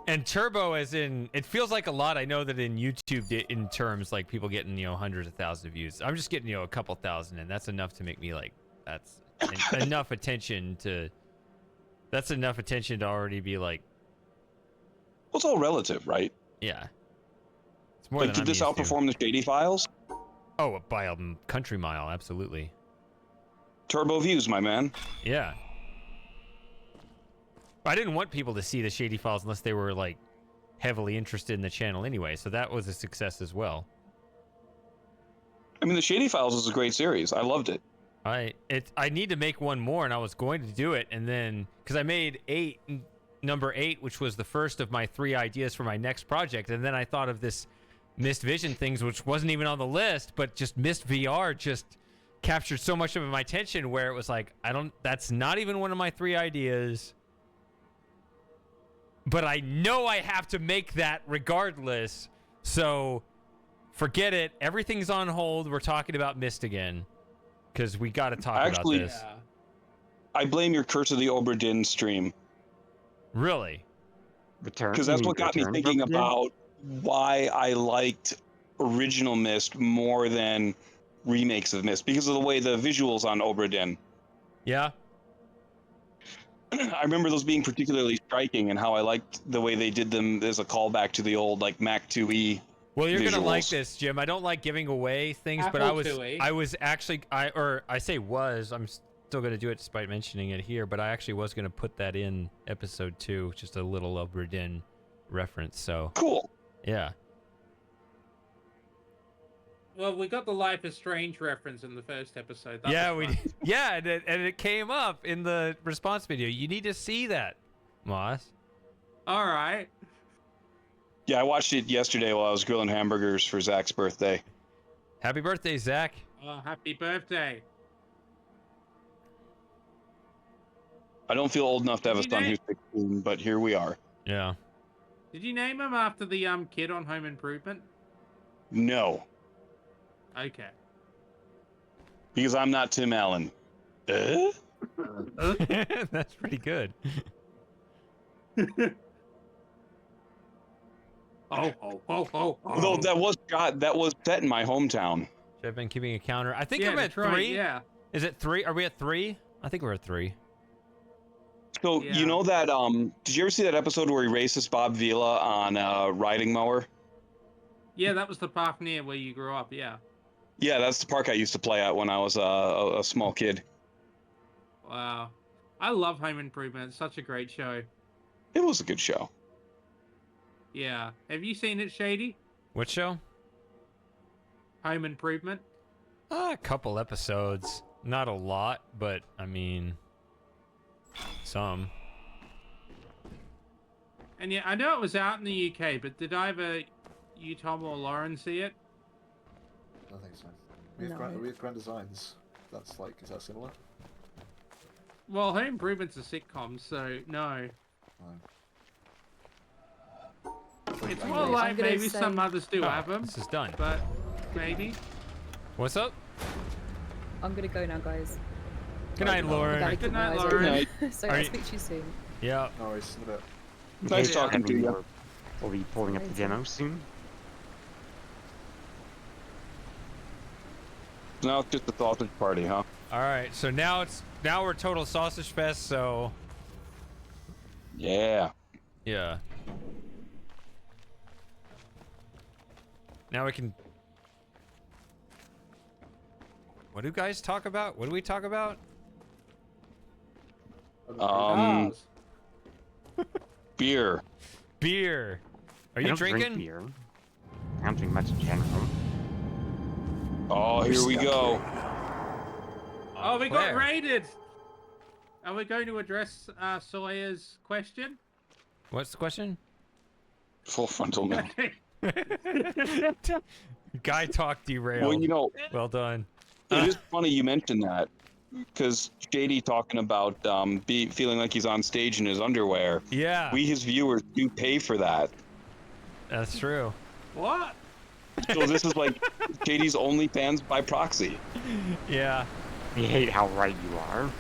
And turbo, as in, it feels like a lot. I know that in YouTube, in terms like people getting hundreds of thousands of views. I'm just getting a couple thousand, and that's enough to make me like that's enough attention to. That's enough attention to already be like. Well, it's all relative, right? Yeah. It's more Like, than did I'm this used to. outperform the Shady Files? Oh, by a country mile, absolutely. Turbo views, my man. Yeah. I didn't want people to see the Shady Files unless they were like heavily interested in the channel anyway, so that was a success as well. I mean, the Shady Files is a great series. I loved it. I need to make one more, and I was going to do it, and then because I made number 8, which was the first of my 3 ideas for my next project, and then I thought of this Mist Vision things, which wasn't even on the list, but just Mist VR just captured so much of my attention where it was like, that's not even one of my 3 ideas. But I know I have to make that regardless. So forget it. Everything's on hold. We're talking about Mist again. Because we got to talk Actually, about this. Yeah. I blame your Curse of the Obra Dinn stream. Really? Because that's what got me thinking about why I liked original Mist more than remakes of Mist. Because of the way the visuals on Obra Dinn. Yeah. I remember those being particularly striking and how I liked the way they did them as a callback to the old like Mac 2E. Well, you're gonna like visuals. this, Jim. I don't like giving away things, but Apple IIe. I'm still gonna do it despite mentioning it here, but I actually was gonna put that in episode 2, just a little Obra Dinn reference. So Cool. yeah. Well, we got the Life is Strange reference in the first episode. That Yeah, was we fun. did. Yeah, and it came up in the response video. You need to see that, Moss. All right. Yeah, I watched it yesterday while I was grilling hamburgers for Zach's birthday. Happy birthday, Zach. Oh, happy birthday. I don't feel old enough to have a Did son you who's 16, but here we are. Yeah. Did you name him after the kid on Home Improvement? No, Okay. because I'm not Tim Allen. That's pretty good. Oh. Although that was set in my hometown. Should have been keeping a counter. I think Yeah, I'm at Detroit, 3. yeah. Is it 3? Are we at 3? I think we're at 3. So Yeah. you know that did you ever see that episode where he races Bob Vila on a riding mower? Yeah, that was the park near where you grew up, yeah. Yeah, that's the park I used to play at when I was a small kid. Wow. I love Home Improvement. It's such a great show. It was a good show. Yeah. Have you seen it, Shady? What show? Home Improvement? A couple episodes. Not a lot, but I mean, some. And yeah, I know it was out in the UK, but did either you, Tom, or Lauren see it? I think so. We have, No. we have Grand Designs. That's like, is that similar? Well, Home Improvement's a sitcom, so no. It's I'm more gonna- like I'm gonna maybe say- some others do Oh, have them, this is done. but maybe. What's up? I'm gonna go now, guys. Good night, I Lauren. gotta Good keep my night, eyes Lauren. open. So Are I'll you- speak to you soon. Yeah. No worries, in a bit. Nice Yeah. talking to Kevin, you. we'll be pulling up the Amazing. demo soon. Now it's just a sausage party, huh? All right. So now we're total sausage fest. So Yeah. yeah. Now we can. What do guys talk about? What do we talk about? Cars. Beer. Beer. Are I you don't drinking? drink beer. I don't drink much in general. Oh, here we go. Oh, we got Where? raided! Are we going to address Sawyer's question? What's the question? Full frontal man. Guy talk derailed. Well, you know, Well done. it is funny you mentioned that, because Shady talking about feeling like he's on stage in his underwear. Yeah, We, his viewers, do pay for that. that's true. What? So this is like Shady's OnlyFans by proxy. Yeah. I hate how right you are.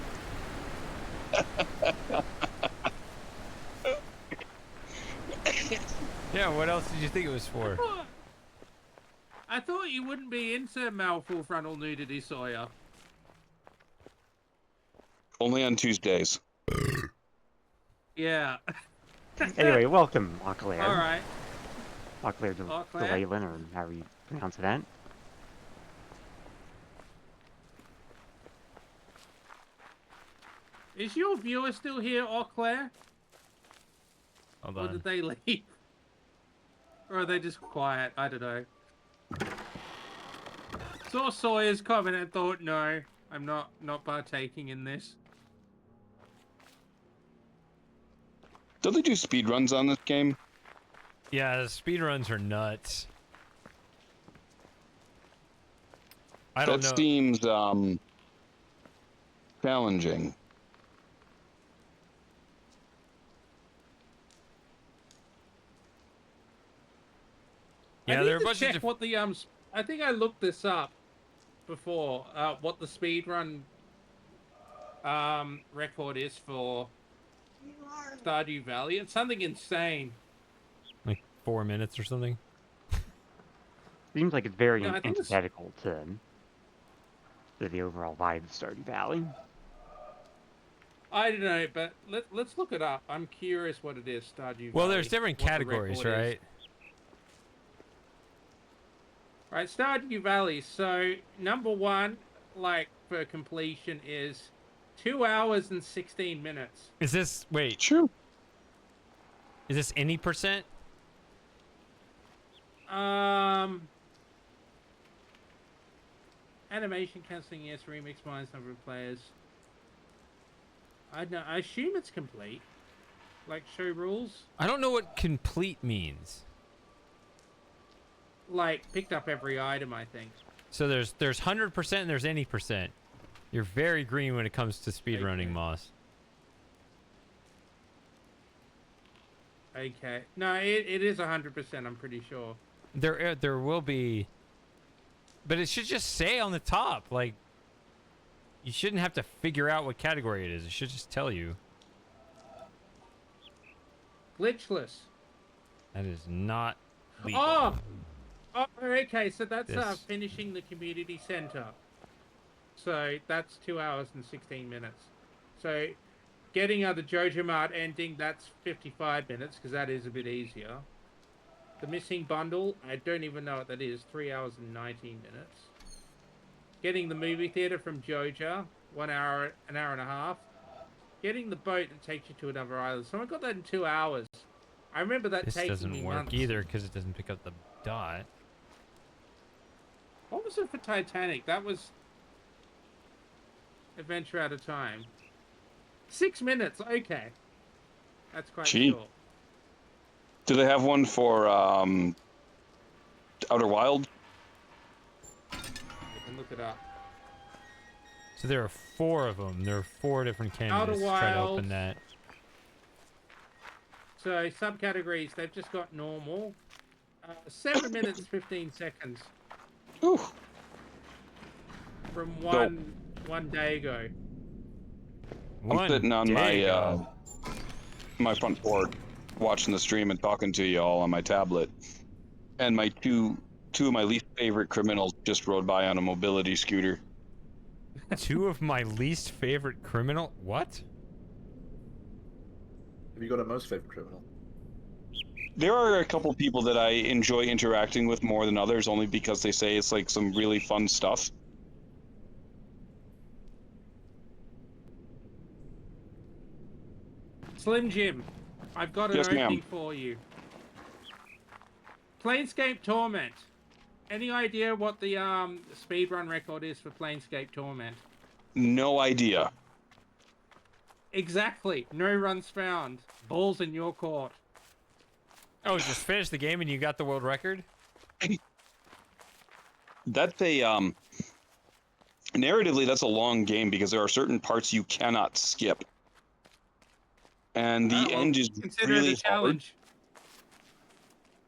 Yeah, what else did you think it was for? I thought you wouldn't be into male full frontal nudity, Sawyer. Only on Tuesdays. Yeah. Anyway, welcome, Auclair. All right. Auclair Auclair? DeLayland, or however you pronounce that. Is your viewer still here, Auclair? Hold Or on. did they leave? Or are they just quiet? I don't know. Saw Sawyer's comment and thought, no, I'm not partaking in this. Don't they do speed runs on this game? Yeah, the speedruns are nuts. I don't That know. seems challenging. Yeah, I there are a need to bunch of check what the I think I looked this up before. What the speedrun record is for Stardew Valley. It's something insane. like 4 minutes or something. Seems like it's very Yeah, I think it's- antithetical to the overall vibe of Stardew Valley. I don't know, but let's look it up. I'm curious what it is, Stardew Well, Valley, there's different what the categories, record is. right? Right, Stardew Valley. So number one, like for completion, is 2 hours and 16 minutes. Is this wait? True. Is this any percent? Animation canceling, yes. Remix minus number of players. I don't know. I assume it's complete. Like show rules. I don't know what complete means. Like picked up every item, I think. So there's 100% and there's any percent. You're very green when it comes to speedrunning, Okay. Moss. Okay. No, it is 100%. I'm pretty sure. There will be, but it should just say on the top. Like, you shouldn't have to figure out what category it is. It should just tell you. Glitchless. That is not legal. Oh. Oh, okay. So that's This. finishing the community center. So that's 2 hours and 16 minutes. So getting the Jojo Mart ending, that's 55 minutes because that is a bit easier. The missing bundle, I don't even know what that is. 3 hours and 19 minutes. Getting the movie theater from Joja, 1 hour, an hour and a half. Getting the boat that takes you to another island. Someone got that in 2 hours. I remember that This taking doesn't me work months. either because it doesn't pick up the dot. What was it for Titanic? That was Adventure Out of Time. 6 minutes. Okay, that's quite Gee. short. Do they have one for Outer Wild? You can look it up. So there are 4 of them. There are 4 different candidates to try to Wild. open that. So subcategories, they've just got normal. 7 minutes 15 seconds Ooh. from one day ago. I'm sitting on day my ago. my front porch, watching the stream and talking to you all on my tablet, and my two of my least favorite criminals just rode by on a mobility scooter. 2 of my least favorite criminal. What? Have you got a most favorite criminal? There are a couple people that I enjoy interacting with more than others, only because they say it's like some really fun stuff. Slim Jim, I've got an Yes, ma'am. opening for you. Planescape Torment. Any idea what the speedrun record is for Planescape Torment? No idea. Exactly. No runs found. Balls in your court. Oh, just finish the game and you got the world record? That's a narratively that's a long game because there are certain parts you cannot skip. And the end is Consider really it a challenge.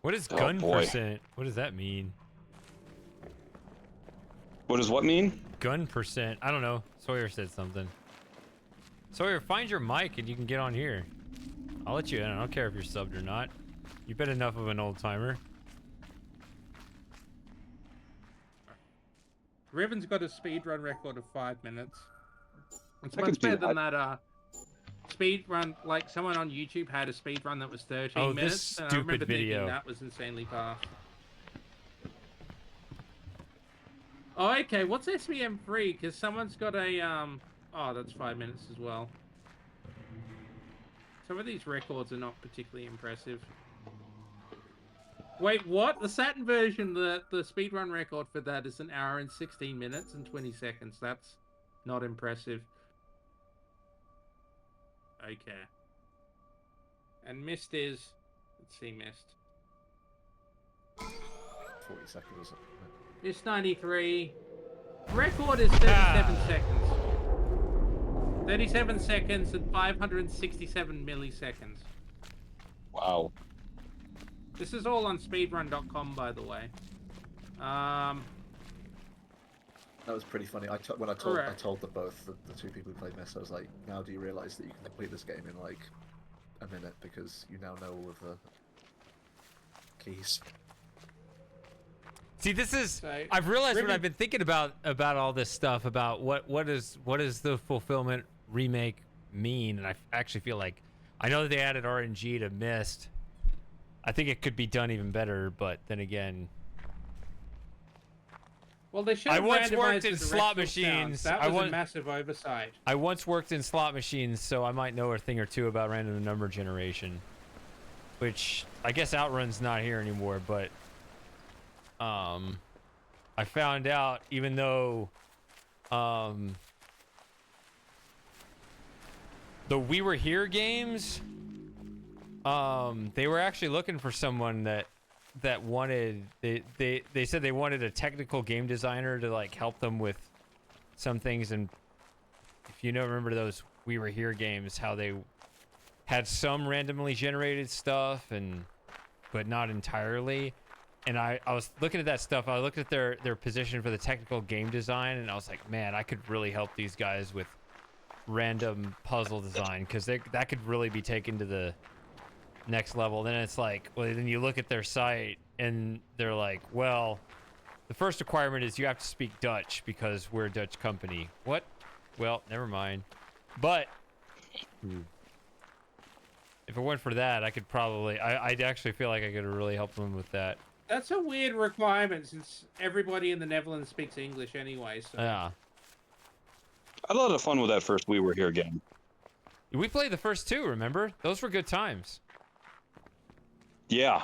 What is Oh, gun boy. percent? What does that mean? What does what mean? Gun percent. I don't know. Sawyer said something. Sawyer, find your mic and you can get on here. I'll let you in. I don't care if you're subbed or not. You've been enough of an old timer. Riven's got a speedrun record of 5 minutes. It's I can much see better that. than that speedrun. Like someone on YouTube had a speedrun that was 13 Oh, this minutes. And I remember stupid video. thinking that was insanely fast. Oh, okay. What's SVM3? Because someone's got a oh, that's 5 minutes as well. Some of these records are not particularly impressive. Wait, what? The Saturn version, the speedrun record for that is 1 hour and 16 minutes and 20 seconds. That's not impressive. Okay. And Mist is... Let's see, Mist. 40 seconds. Mist 93. Record is 37 seconds. 37 seconds and 567 milliseconds. Wow. This is all on speedrun.com, by the way. That was pretty funny. When I told them both, the 2 people who played Mist, I was like, now do you realise that you can complete this game in like a minute because you now know all of the keys. See, this is. So, I've realized when Riven- I've been thinking about all this stuff about what does the fulfillment remake mean, and I actually feel like I know that they added RNG to Myst. I think it could be done even better, but then again, Well, they should I have once randomized worked the in slot directional sound. machines. That I was a want- massive oversight. I once worked in slot machines, so I might know a thing or two about random number generation. Which I guess Outrun's not here anymore, but I found out even though the We Were Here games, they were actually looking for someone that wanted they said they wanted a technical game designer to like help them with some things. And if you remember those We Were Here games, how they had some randomly generated stuff, but not entirely. And I was looking at that stuff. I looked at their position for the technical game design, and I was like, man, I could really help these guys with random puzzle design, because that could really be taken to the next level. Then it's like, well, then you look at their site, and they're like, well, the first requirement is you have to speak Dutch because we're a Dutch company. What? Well, never mind. But if it weren't for that, I could probably, I'd actually feel like I could really help them with that. That's a weird requirement since everybody in the Netherlands speaks English anyway. So. Yeah. I had a lot of fun with that first We Were Here game. We played the first two, remember? Those were good times. Yeah.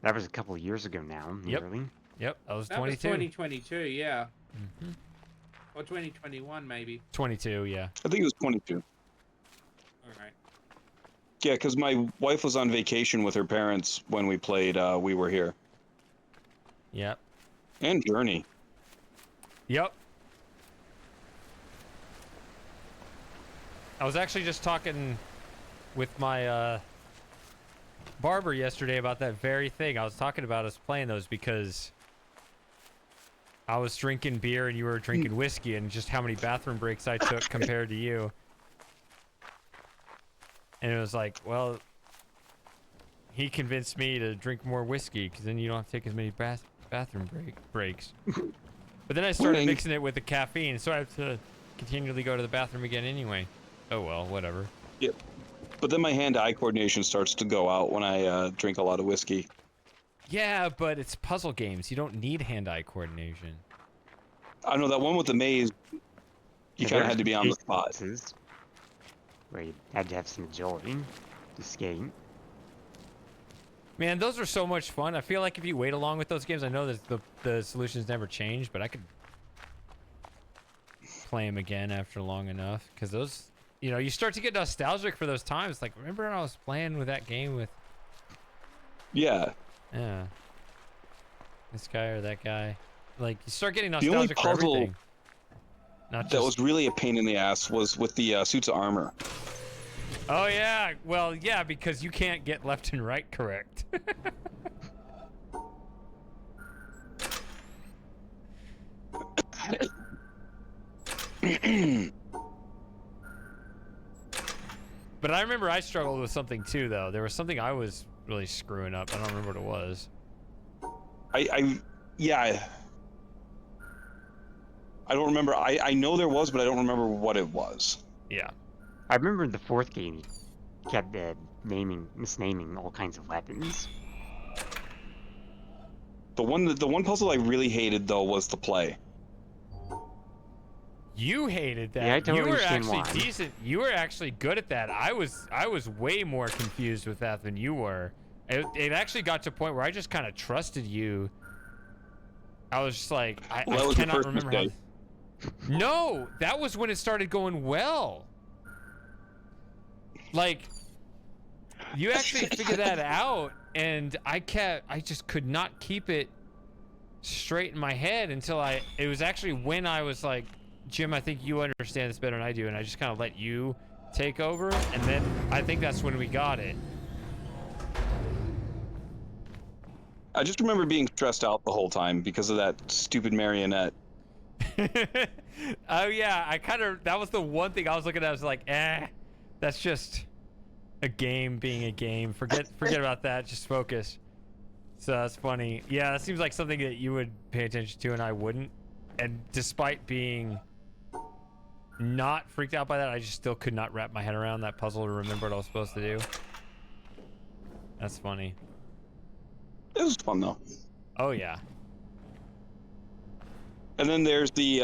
That was a couple of years ago now, Yep. nearly. Yep, that was That 22. was 2022, yeah. Mm-hmm. Or 2021, maybe. 22, yeah. I think it was 22. All right. Yeah, because my wife was on vacation with her parents when we played We Were Here. Yep. And Journey. Yep. I was actually just talking with my barber yesterday about that very thing. I was talking about us playing those because I was drinking beer and you were drinking whiskey, and just how many bathroom breaks I took compared to you. And it was like, well, he convinced me to drink more whiskey because then you don't have to take as many bathroom breaks. But then I started mixing it with the caffeine, so I have to continually go to the bathroom again anyway. Oh well, whatever. Yep. But then my hand-eye coordination starts to go out when I drink a lot of whiskey. Yeah, but it's puzzle games. You don't need hand-eye coordination. I know that one with the maze, you kind of had to be on the spot. Where you had to have some agility to skate. Man, those are so much fun. I feel like if you wait along with those games, I know that the solutions never change, but I could play them again after long enough, because those, you know, you start to get nostalgic for those times. Like, remember when I was playing with that game with... Yeah. Yeah. This guy or that guy. Like, you start getting The only nostalgic for puzzle everything. Not that just... was really a pain in the ass was with the suits of armor. Oh, yeah. Well, yeah, because you can't get left and right correct. But I remember I struggled with something too, though. There was something I was really screwing up. I don't remember what it was. Yeah. I don't remember. I know there was, but I don't remember what it was. Yeah. I remember in the fourth game, you kept misnaming all kinds of weapons. The one puzzle I really hated though was the play. You hated that. Yeah, I totally you were understand actually why. decent. You were actually good at that. I was way more confused with that than you were. It actually got to a point where I just kind of trusted you. I was just like, I Well, that was your cannot first remember mistake. how. No, that was when it started going well. Like, you actually figured that out, and I just could not keep it straight in my head until it was actually when I was like, Jim, I think you understand this better than I do, and I just kind of let you take over, and then I think that's when we got it. I just remember being stressed out the whole time because of that stupid marionette. Oh yeah, that was the one thing I was looking at. I was like, that's just a game being a game. Forget about that. Just focus. So that's funny. Yeah, that seems like something that you would pay attention to and I wouldn't. And despite being not freaked out by that, I just still could not wrap my head around that puzzle to remember what I was supposed to do. That's funny. It was fun though. Oh yeah. And then there's the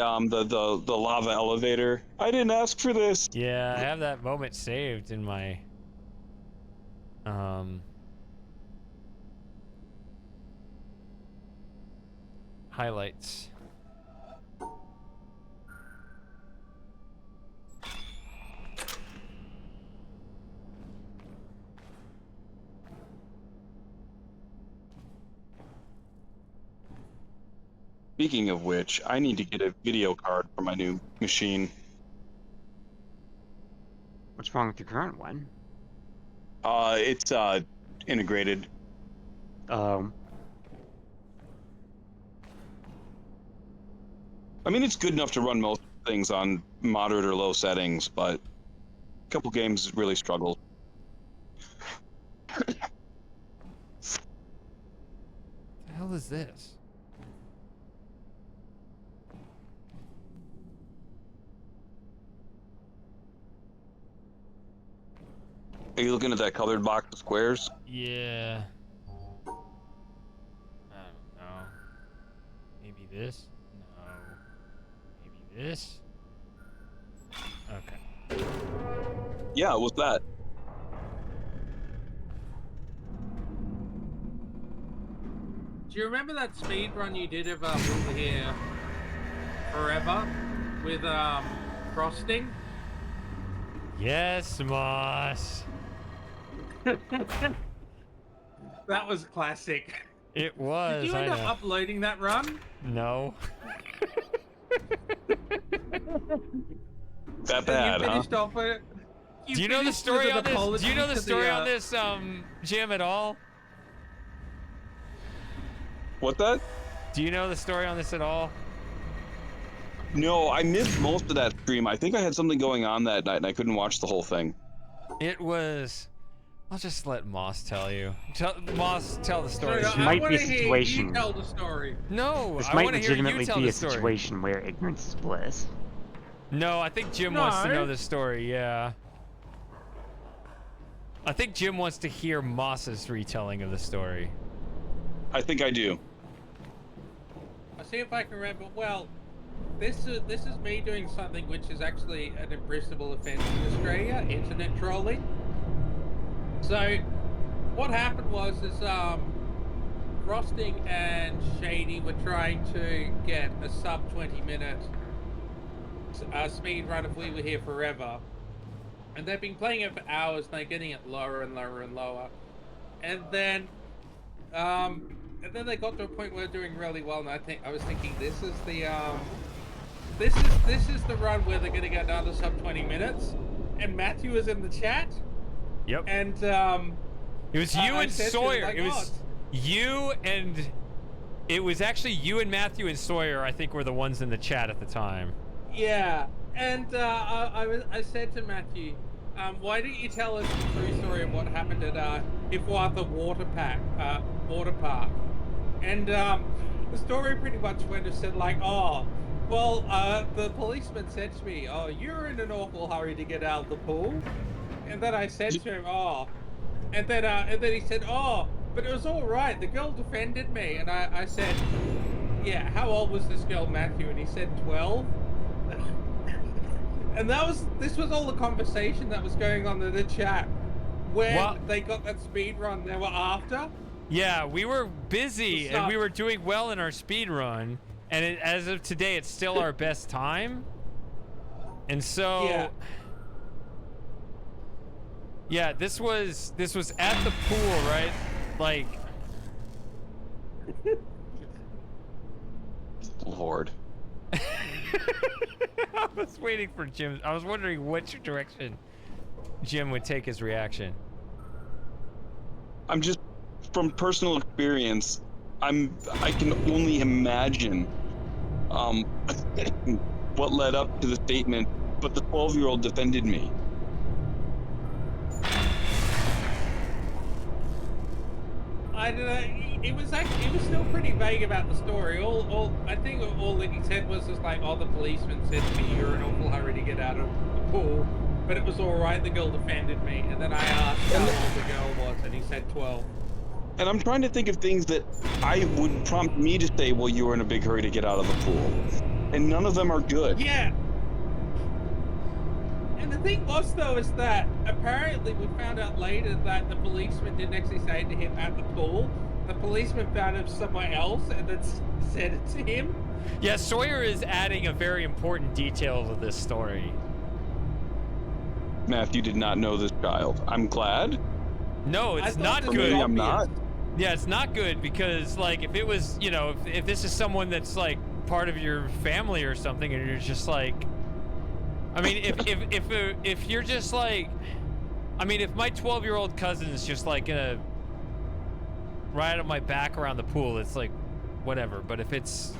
lava elevator. I didn't ask for this. Yeah, I have that moment saved in my highlights. Speaking of which, I need to get a video card for my new machine. What's wrong with your current one? It's integrated. Um, I mean, it's good enough to run most things on moderate or low settings, but a couple games really struggle. The hell is this? Are you looking at that colored box of squares? Yeah. I don't know. Maybe this? No. Maybe this? Okay. Yeah, what's that? Do you remember that speed run you did of over here forever with frosting? Yes, Moss. That was classic. It was. Did you end I up know. uploading that run? No. That And bad, you huh? finished off with. Do you know the finished story with on an this? Do apology you know the to story on this, Jim, at all? What that? Do you know the story on this at all? No, I missed most of that stream. I think I had something going on that night and I couldn't watch the whole thing. It was. I'll just let Moss tell you. Moss, tell the story. This I might want be to a hear situation- you tell the story. No, this I might want to hear you legitimately tell be the a story. situation where ignorance is bliss. No, I think Jim wants to No. know the story. Yeah. I think Jim wants to hear Moss's retelling of the story. I think I do. I'll see if I can remember. Well, this is me doing something which is actually an embraceable offence in Australia: internet trolling. So, what happened was Frosting and Shady were trying to get a sub 20-minute speed run of We Were Here Forever, and they've been playing it for hours. And they're getting it lower and lower and lower, and then they got to a point where they're doing really well. And I was thinking this is the this is the run where they're going to get another sub 20 minutes. And Matthew was in the chat. Yep. And It was you I and said to him, Sawyer. like, It was "Oh, you and. It was actually you and Matthew and Sawyer, I think, were the ones in the chat at the time. yeah." And I said to Matthew, why don't you tell us the true story of what happened at Ifwatha Water Park? And the story pretty much went and said like, oh, well, the policeman said to me, oh, you're in an awful hurry to get out of the pool. And then I said to him, oh, and then he said, oh, but it was all right. The girl defended me. And I said, yeah, how old was this girl, Matthew? And he said 12. And this was all the conversation that was going on in the chat when they got that speed run they were after. Yeah, we were busy and we were doing well in our speed run, and as of today, it's still our best time. And so, yeah, this was at the pool, right? Like, Lord. I was waiting for Jim. I was wondering which direction Jim would take his reaction. I'm just, from personal experience, I can only imagine what led up to the statement, but the 12-year-old defended me. I don't know. It was still pretty vague about the story. I think all that he said was just like, oh, the policeman said to me, you're in an awful hurry to get out of the pool, but it was all right. The girl defended me, and then I asked how old the girl was, and he said 12. And I'm trying to think of things that I would prompt me to say, well, you were in a big hurry to get out of the pool, and none of them are good. Yeah. And the thing was, though, is that apparently we found out later that the policeman didn't actually say it to him at the pool. The policeman found him somewhere else and then said it to him. Yeah, Sawyer is adding a very important detail to this story. Matthew did not know this child. I'm glad. No, it's not this good. was I'm not. obvious. Yeah, it's not good because, like, if it was, you know, if this is someone that's like part of your family or something, and you're just like, I mean, if you're just like, I mean, if my 12-year-old cousin's just like gonna ride on my back around the pool, it's like, whatever. But if it's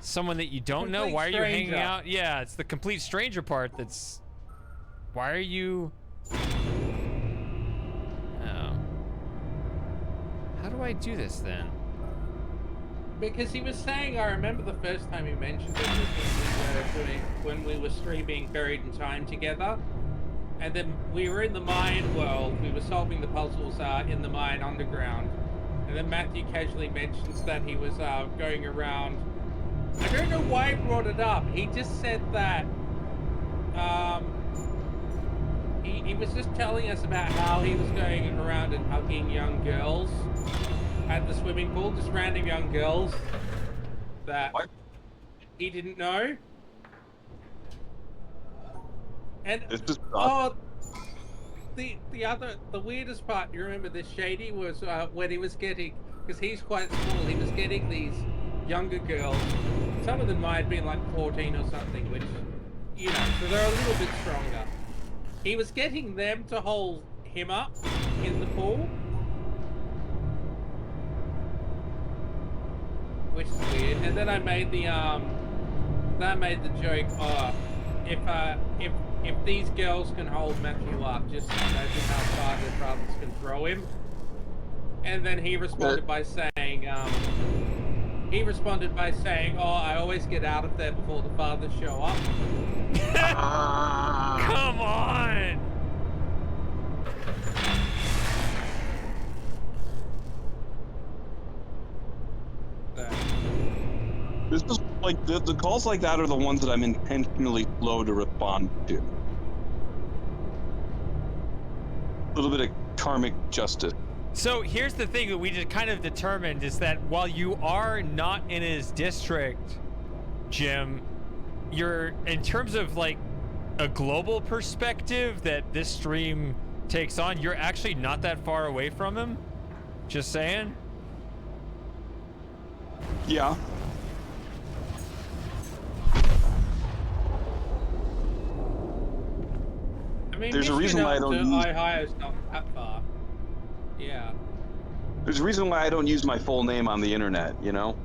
someone that you don't know, Complete why are you hanging stranger. out? Yeah, it's the complete stranger part that's... Why are you... Oh. How do I do this then? Because he was saying, I remember the first time he mentioned it was when we were streaming Buried in Time together. And then we were in the mine world, we were solving the puzzles in the mine underground. And then Matthew casually mentions that he was going around. I don't know why he brought it up. He just said that he was just telling us about how he was going around and hugging young girls at the swimming pool, just random young girls that he didn't know. And the weirdest part, you remember this, Shady, was when he was getting, because he's quite small, he was getting these younger girls. Some of them might have been like 14 or something, which, you know, so they're a little bit stronger. He was getting them to hold him up in the pool, which is weird. And then I made the joke, if these girls can hold Matthew up, just imagine how far their brothers can throw him. And then he responded by saying, oh, I always get out of there before the fathers show up. Come on! This is like the calls like that are the ones that I'm intentionally slow to respond to. A little bit of karmic justice. So here's the thing that we just kind of determined is that while you are not in his district, Jim, you're, in terms of like a global perspective that this stream takes on, you're actually not that far away from him. Just saying. Yeah. I mean, There's a reason why I don't use... Ohio's not that far. Yeah. There's a reason why I don't use my full name on the internet, you know?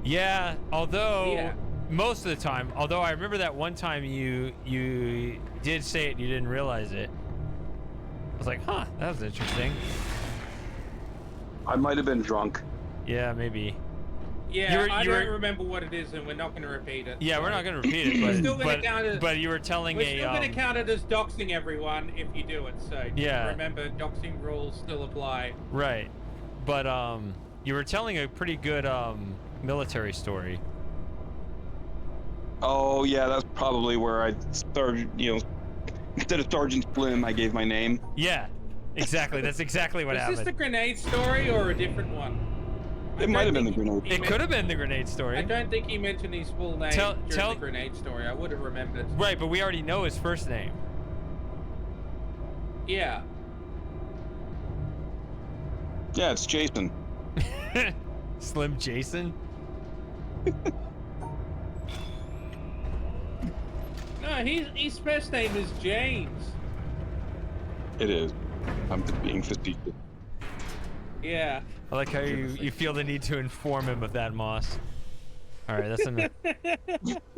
Yeah, although most of the time, although I remember that one time you did say it and you didn't realize it. I was like, huh, that was interesting. I might have been drunk. Yeah, maybe. Yeah, I don't remember what it is, and we're not going to repeat it. Yeah, so. we're not going to repeat it, but you were telling we're still going to count it as doxing everyone if you do it, so yeah. Remember, doxing rules still apply. Right. But you were telling a pretty good military story. Oh, yeah, that's probably where I started, you know, instead of Sergeant Slim, I gave my name. Yeah, exactly. That's exactly what happened. Is this the grenade story or a different one? It might have been the grenade. It could have been the grenade story. I don't think he mentioned his full name during the grenade story. I would have remembered. Right, but we already know his first name. Yeah. Yeah, it's Jason. Slim Jason? No, his first name is James. It is. I'm just being facetious. Yeah. I like how you feel the need to inform him of that, Moss. All right, that's enough.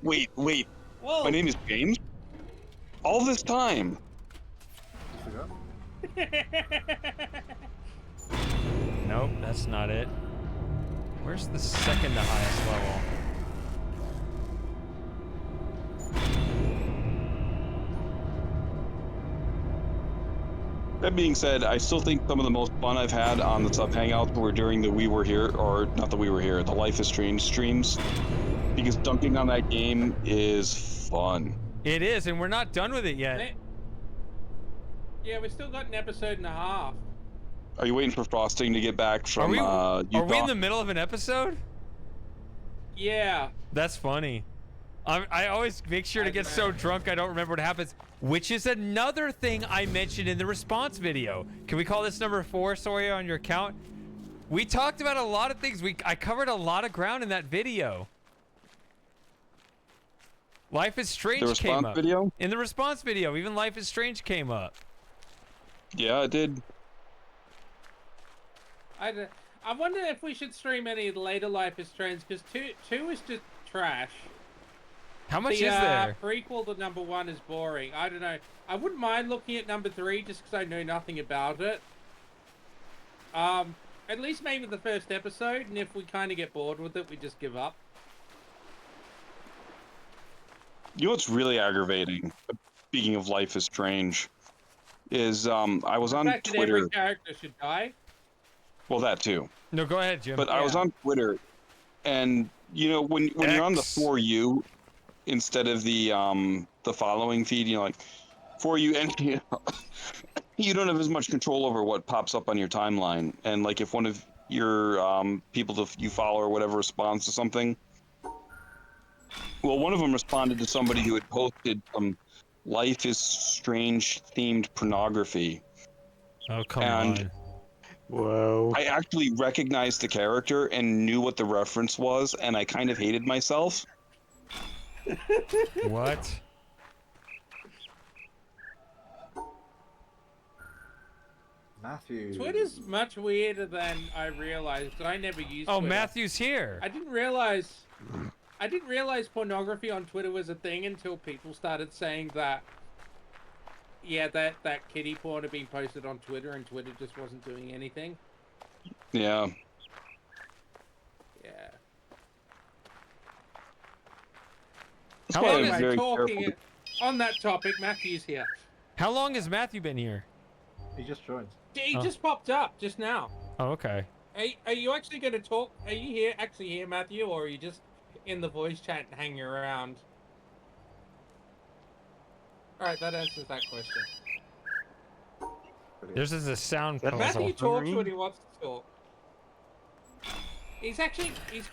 Wait. Whoa. My name is James? All this time? Nope, that's not it. Where's the second to highest level? That being said, I still think some of the most fun I've had on the sub hangouts were during the We Were Here, or not the We Were Here, the Life is Strange streams, because dunking on that game is fun. It is, and we're not done with it yet. Yeah, we still got an episode and a half. Are you waiting for Frosting to get back from Utah? Are we in the middle of an episode? Yeah. That's funny. I always make sure to get so drunk I don't remember what happens, which is another thing I mentioned in the response video. Can we call this number 4, Sawyer, on your account? We talked about a lot of things. I covered a lot of ground in that video. Life is Strange The came response up. video? In the response video, even Life is Strange came up. Yeah, it did. I wonder if we should stream any later Life is Strange, because two is just trash. How much The is there? prequel to number 1 is boring. I don't know. I wouldn't mind looking at number 3 just because I know nothing about it. At least maybe the first episode, and if we kind of get bored with it, we just give up. You know what's really aggravating? Speaking of Life is Strange, is I was The on fact that Twitter. every character should die. Well, that too. No, go ahead, Jim. But I was Yeah. on Twitter, and you know when you're on the X. For You instead of the following feed, you know, like For You, and you don't have as much control over what pops up on your timeline. And like if one of your people that you follow or whatever responds to something, well, one of them responded to somebody who had posted some Life is Strange themed pornography. Oh, come And on. Whoa. I actually recognized the character and knew what the reference was, and I kind of hated myself. What? Matthew. Twitter's much weirder than I realized, but I never used Oh, Twitter. Matthew's here. I didn't realize pornography on Twitter was a thing until people started saying that, yeah, that kiddie porn had been posted on Twitter and Twitter just wasn't doing anything. Yeah. Yeah. That's How why long I'm is- Anyway, very talking careful. on that topic, Matthew's here. How long has Matthew been here? He just joined. He Oh. just popped up just now. Oh, okay. Are you actually going to talk? Are you actually here, Matthew, or are you just in the voice chat and hanging around? Alright, that answers that question. Brilliant. There's just a sound That puzzle. Matthew talks Green? when he wants to talk. He's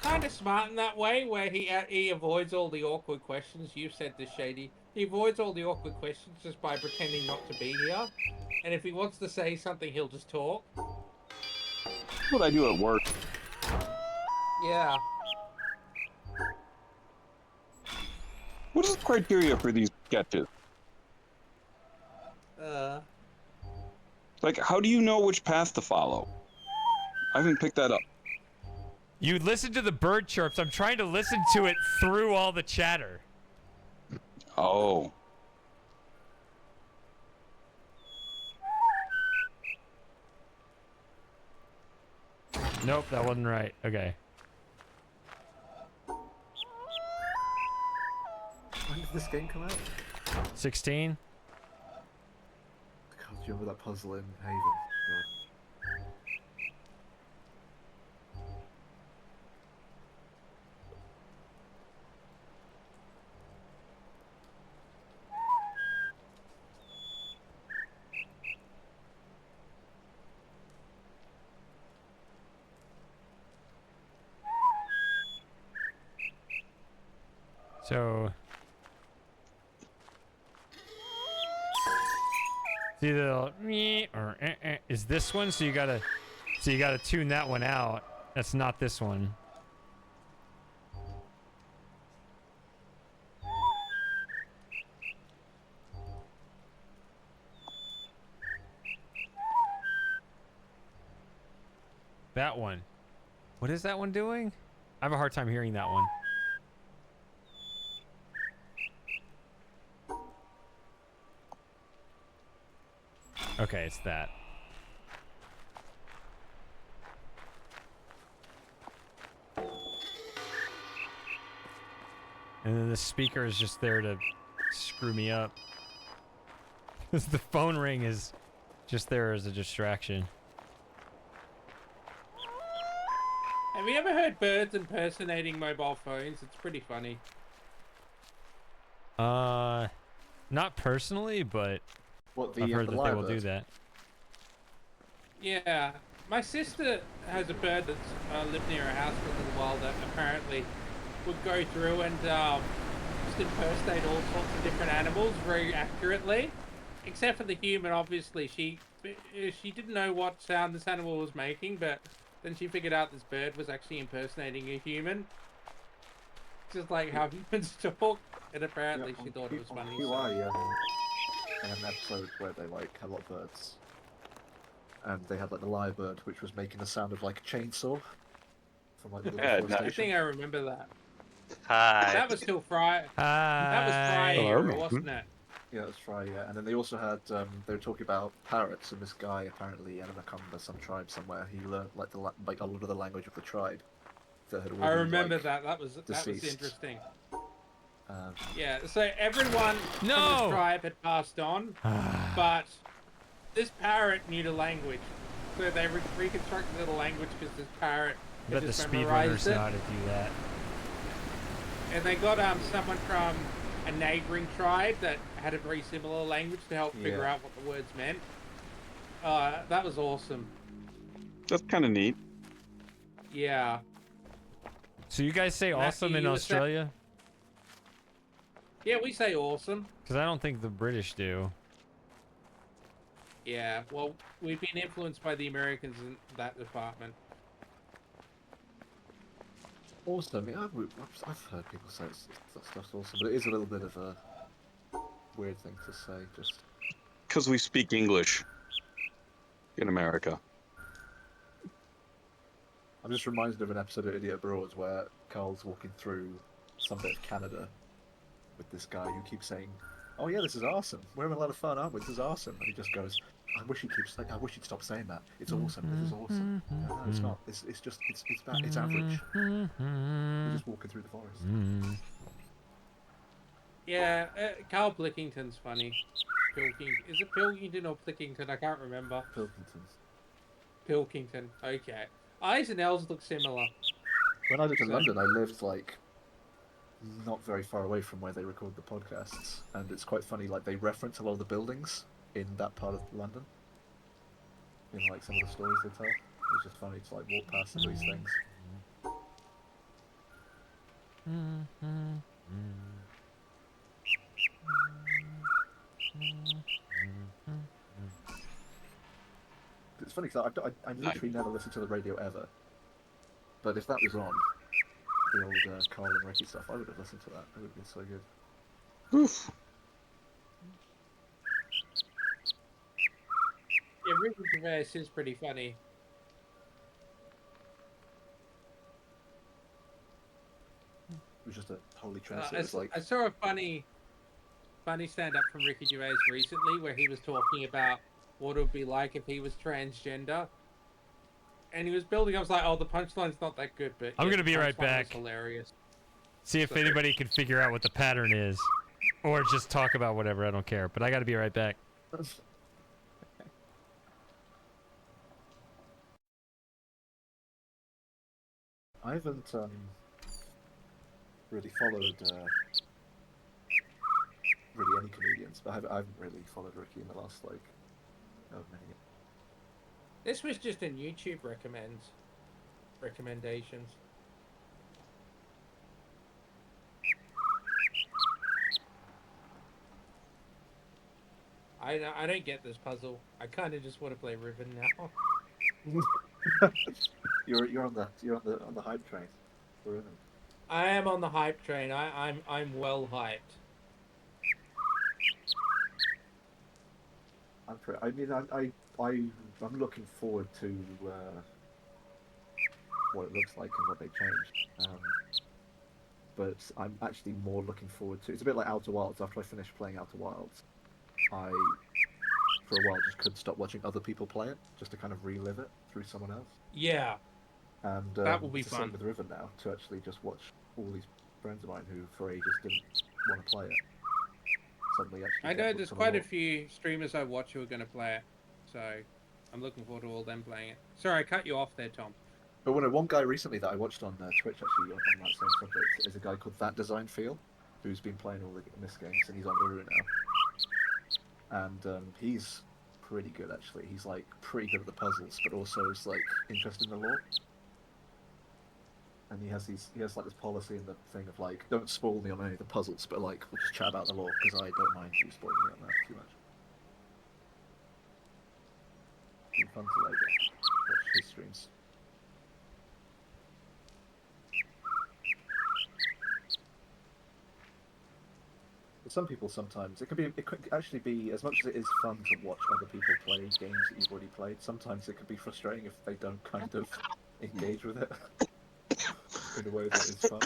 kind of smart in that way, where he avoids all the awkward questions. You said this, Shady. He avoids all the awkward questions just by pretending not to be here. And if he wants to say something, he'll just talk. That's what I do at work. Yeah. What is the criteria for these sketches? Like, how do you know which path to follow? I haven't picked that up. You listen to the bird chirps. I'm trying to listen to it through all the chatter. Oh. Nope, that wasn't right. Okay. When did this game come out? 16? God, do you remember that puzzle in Haven? God. So... It's either meh or is this one, so you gotta tune that one out. That's not this one. That one. What is that one doing? I have a hard time hearing that one. Okay, it's that. And then the speaker is just there to screw me up. The phone ring is just there as a distraction. Have you ever heard birds impersonating mobile phones? It's pretty funny. Not personally, but What, I've heard the that they will lyrebird? do that. Yeah, my sister has a bird that's lived near her house for a little while that apparently would go through and just impersonate all sorts of different animals very accurately, except for the human. Obviously, she didn't know what sound this animal was making, but then she figured out this bird was actually impersonating a human. just like how humans talk, and apparently Yeah, she thought it was funny. So. QI, they had an episode where they like had a lot of birds, and they had like the lyrebird, which was making the sound of like a chainsaw from like the Yeah, deforestation. I think I remember that. Hi. That was still Fry. That was Fry Hi. era, wasn't it? Yeah, that's right. Yeah, and then they also had they were talking about parrots, and this guy apparently in Anaconda, some tribe somewhere, he learned like like a lot of the language of the tribe that had I already remember like, that. That was deceased. interesting. Um, Yeah. So everyone from this No! tribe had passed on, but this parrot knew the language, so they reconstructed the language because this parrot Bet had the just speedrunners memorized know it. how to do that. And they got someone from a neighboring tribe that had a very similar language to help figure Yeah. out what the words meant. That was awesome. That's kind of neat. Yeah. So you guys say Matthew, awesome in you were saying- Australia? Yeah, we say awesome. Because I don't think the British do. Yeah, well, we've been influenced by the Americans in that department. awesome. Yeah, I've heard people say that stuff's awesome, but it is a little bit of a weird thing to say. Just Because we speak English in America. I'm just reminded of an episode of Idiot Broads where Carl's walking through some bit of Canada with this guy who keeps saying, "Oh yeah, this is awesome. We're having a lot of fun, aren't we? This is awesome." And he just goes, "I wish he'd stop saying that. It's awesome. This is awesome." No, it's not. It's just it's average. You're just walking through the forest. Yeah, Carl Plickington's funny. Is it Pilkington or Plickington? I can't remember. Pilkingtons. Pilkington. Okay. I's and L's look similar. When I lived in So- London, I lived like not very far away from where they record the podcasts, and it's quite funny. Like they reference a lot of the buildings in that part of London, in like some of the stories they tell. It's just funny to like walk past some of these things. It's funny because I literally never listen to the radio ever, but if that was on, the old Carl and Ricky stuff, I would have listened to that. It would have been so good. Oof. Yeah, Ricky Gervais is pretty funny. It was just a holy trinity. It was like I saw a funny stand-up from Ricky Gervais recently where he was talking about what it would be like if he was transgender. And he was building. I was like, "Oh, the punchline's not that good, but I'm yeah, gonna be the right punchline was back. Hilarious." See if anybody can figure out what the pattern is. Or just talk about whatever, I don't care. But I gotta be right back. I haven't really followed really any comedians, but I haven't really followed Ricky in the last like many years. This was just in YouTube recommendations. I don't get this puzzle. I kind of just want to play Riven now. You're on the hype train. We're in it. I am on the hype train. I'm well hyped. I mean, I'm looking forward to what it looks like and what they changed. But I'm actually more looking forward to. It's a bit like Outer Wilds. After I finished playing Outer Wilds, I for a while just couldn't stop watching other people play it, just to kind of relive it through someone else. Yeah, And that will be it's the fun. same with Riven now, to actually just watch all these friends of mine who for ages didn't want to play it. Suddenly actually I get know hooked there's on quite the a few streamers I watch who are going to play it, so I'm looking forward to all them playing it. Sorry, I cut you off there, Tom. But one guy recently that I watched on Twitch actually on that same subject is a guy called That Design Feel, who's been playing all the Myst games, and he's on Uru now. And he's pretty good actually. He's like pretty good at the puzzles, but also is like interested in the lore. And he has like this policy in the thing of like, don't spoil me on any of the puzzles, but like we'll just chat about the lore because I don't mind you spoiling me on that too much. It's been fun to like watch his streams. some people sometimes it could actually be, as much as it is fun to watch other people play games that you've already played. Sometimes it can be frustrating if they don't kind of engage with it in a way that is fun.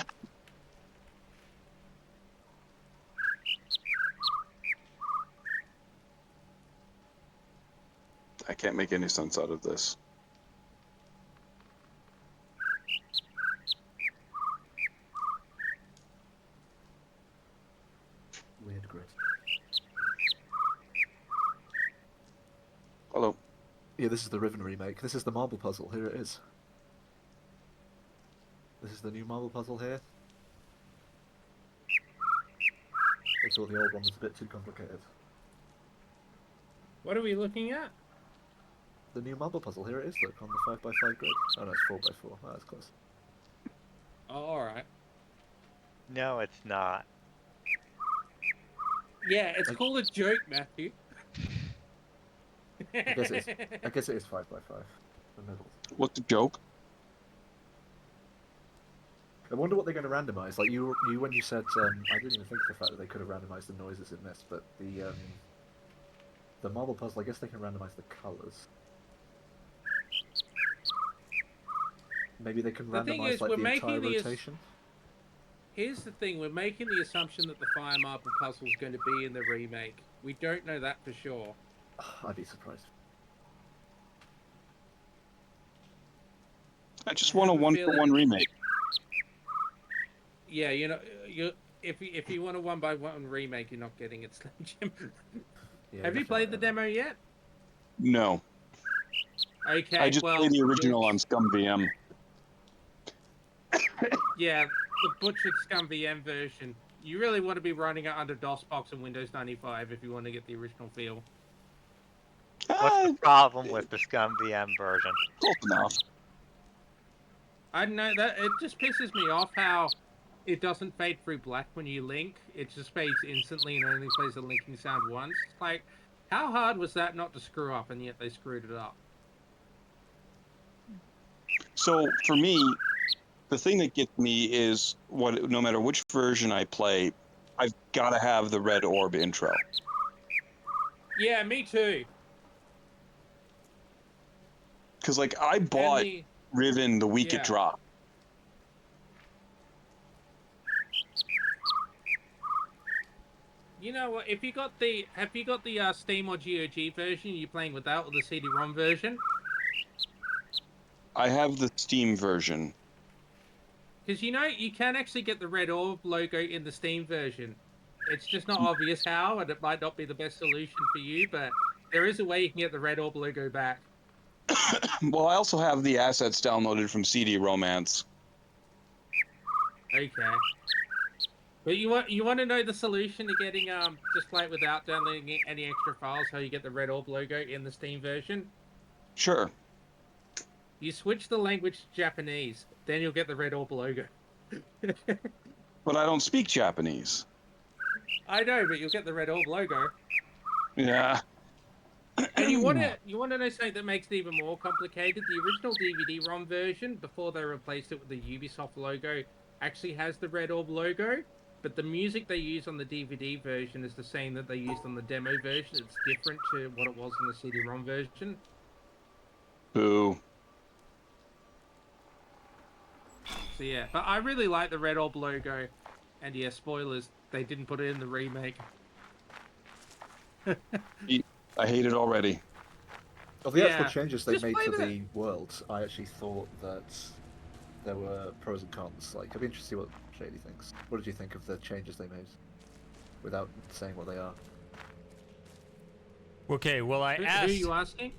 I can't make any sense out of this. Weird grid. Hello. Yeah, this is the Riven remake. This is the marble puzzle. Here it is. This is the new marble puzzle here. They thought the old one was a bit too complicated. What are we looking at? The new marble puzzle. Here it is. Look, on the 5x5 grid. Oh no, it's 4x4. Oh, that's close. Oh, all right. No, it's not. Yeah, it's called a joke, Matthew. I guess it is 5x5. The middle. What's the joke? I wonder what they're going to randomize. Like you when you said, I didn't even think of the fact that they could have randomized the noises in this, but the marble puzzle, I guess they can randomize the colors. Maybe they can The thing randomize is, like we're the making entire the rotation. Here's the thing: we're making the assumption that the fire marble puzzle is going to be in the remake. We don't know that for sure. I'd be surprised. I just want a have a one-for-one feeling- remake. Yeah, if you want a 1x1 remake, you're not getting it, Slim Jim. Yeah, Have you played the demo yet? No. Okay, I just well, played the original on Scum VM. Yeah, the butchered Scum VM version. You really want to be running it under DOSBox and Windows 95 if you want to get the original feel. What's the problem with the Scum VM version? Close enough. I don't know, that it just pisses me off how it doesn't fade through black when you link. It just fades instantly and only plays the linking sound once. Like, how hard was that not to screw up, and yet they screwed it up? So for me, the thing that gets me is no matter which version I play, I've got to have the red orb intro. Yeah, me too. Because like I bought And Riven the week Yeah. it dropped. you know what? Have you got the Steam or GOG version? Are you playing with that or the CD-ROM version? I have the Steam version. Because you can actually get the red orb logo in the Steam version. It's just not obvious how, and it might not be the best solution for you, but there is a way you can get the red orb logo back. Well, I also have the assets downloaded from CD Romance. Okay. But you want to know the solution to getting just like without downloading any extra files, how you get the red orb logo in the Steam version? Sure. You switch the language to Japanese, then you'll get the red orb logo. But I don't speak Japanese. I know, but you'll get the red orb logo. Yeah. And you want to know something that makes it even more complicated? The original DVD-ROM version, before they replaced it with the Ubisoft logo, actually has the red orb logo, but the music they use on the DVD version is the same that they used on the demo version. It's different to what it was in the CD-ROM version. Boo. So yeah, but I really like the red orb logo, and yeah, spoilers, they didn't put it in the remake. I hate it already. Of the actual Yeah. changes they Just made play to with the world, I actually thought that there were pros and cons. Like, I'd be interested to see what Shady thinks. What did you think of the changes they made? Without saying what they are. Okay, well I Who are asked. you asking?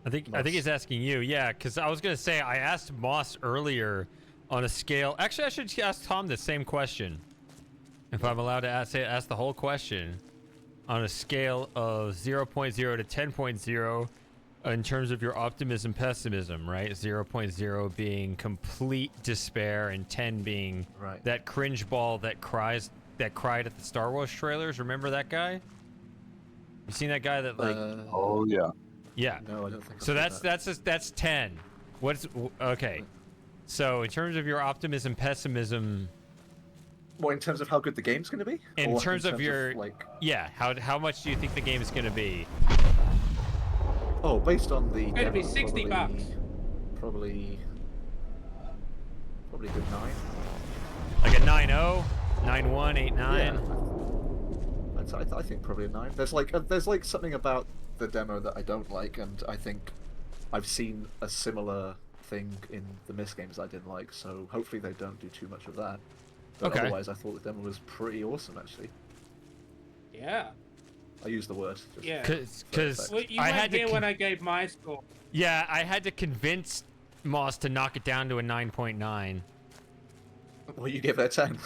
I think Moss. he's asking you. Yeah, because I was gonna say I asked Moss earlier on a scale. Actually, I should ask Tom the same question. If I'm allowed to ask the whole question on a scale of 0.0 to 10.0 in terms of your optimism, pessimism, right? 0.0 being complete despair and 10 being Right. that cringe ball that cried at the Star Wars trailers. Remember that guy? You seen that guy that like? Oh yeah. Yeah. No, I don't think. So I've seen that's 10. What's okay? So in terms of your optimism, pessimism, What, in terms of how good the game's going to be? In Or terms of your, like, yeah, how much do you think the game is gonna be? oh, based on the It's gonna be demo, 60 bucks. probably a good 9. Like a 9.0, 9.1, 8.9. Yeah, I think probably a 9. There's like something about the demo that I don't like, and I think I've seen a similar thing in the Myst games I didn't like. So hopefully they don't do too much of that. But Okay. otherwise, I thought the demo was pretty awesome. Actually, Yeah. I use the word. Just Yeah. Because Well, you I weren't had to. here when I gave my score. Yeah, I had to convince Moss to knock it down to a 9.9. Well, you give it a 10.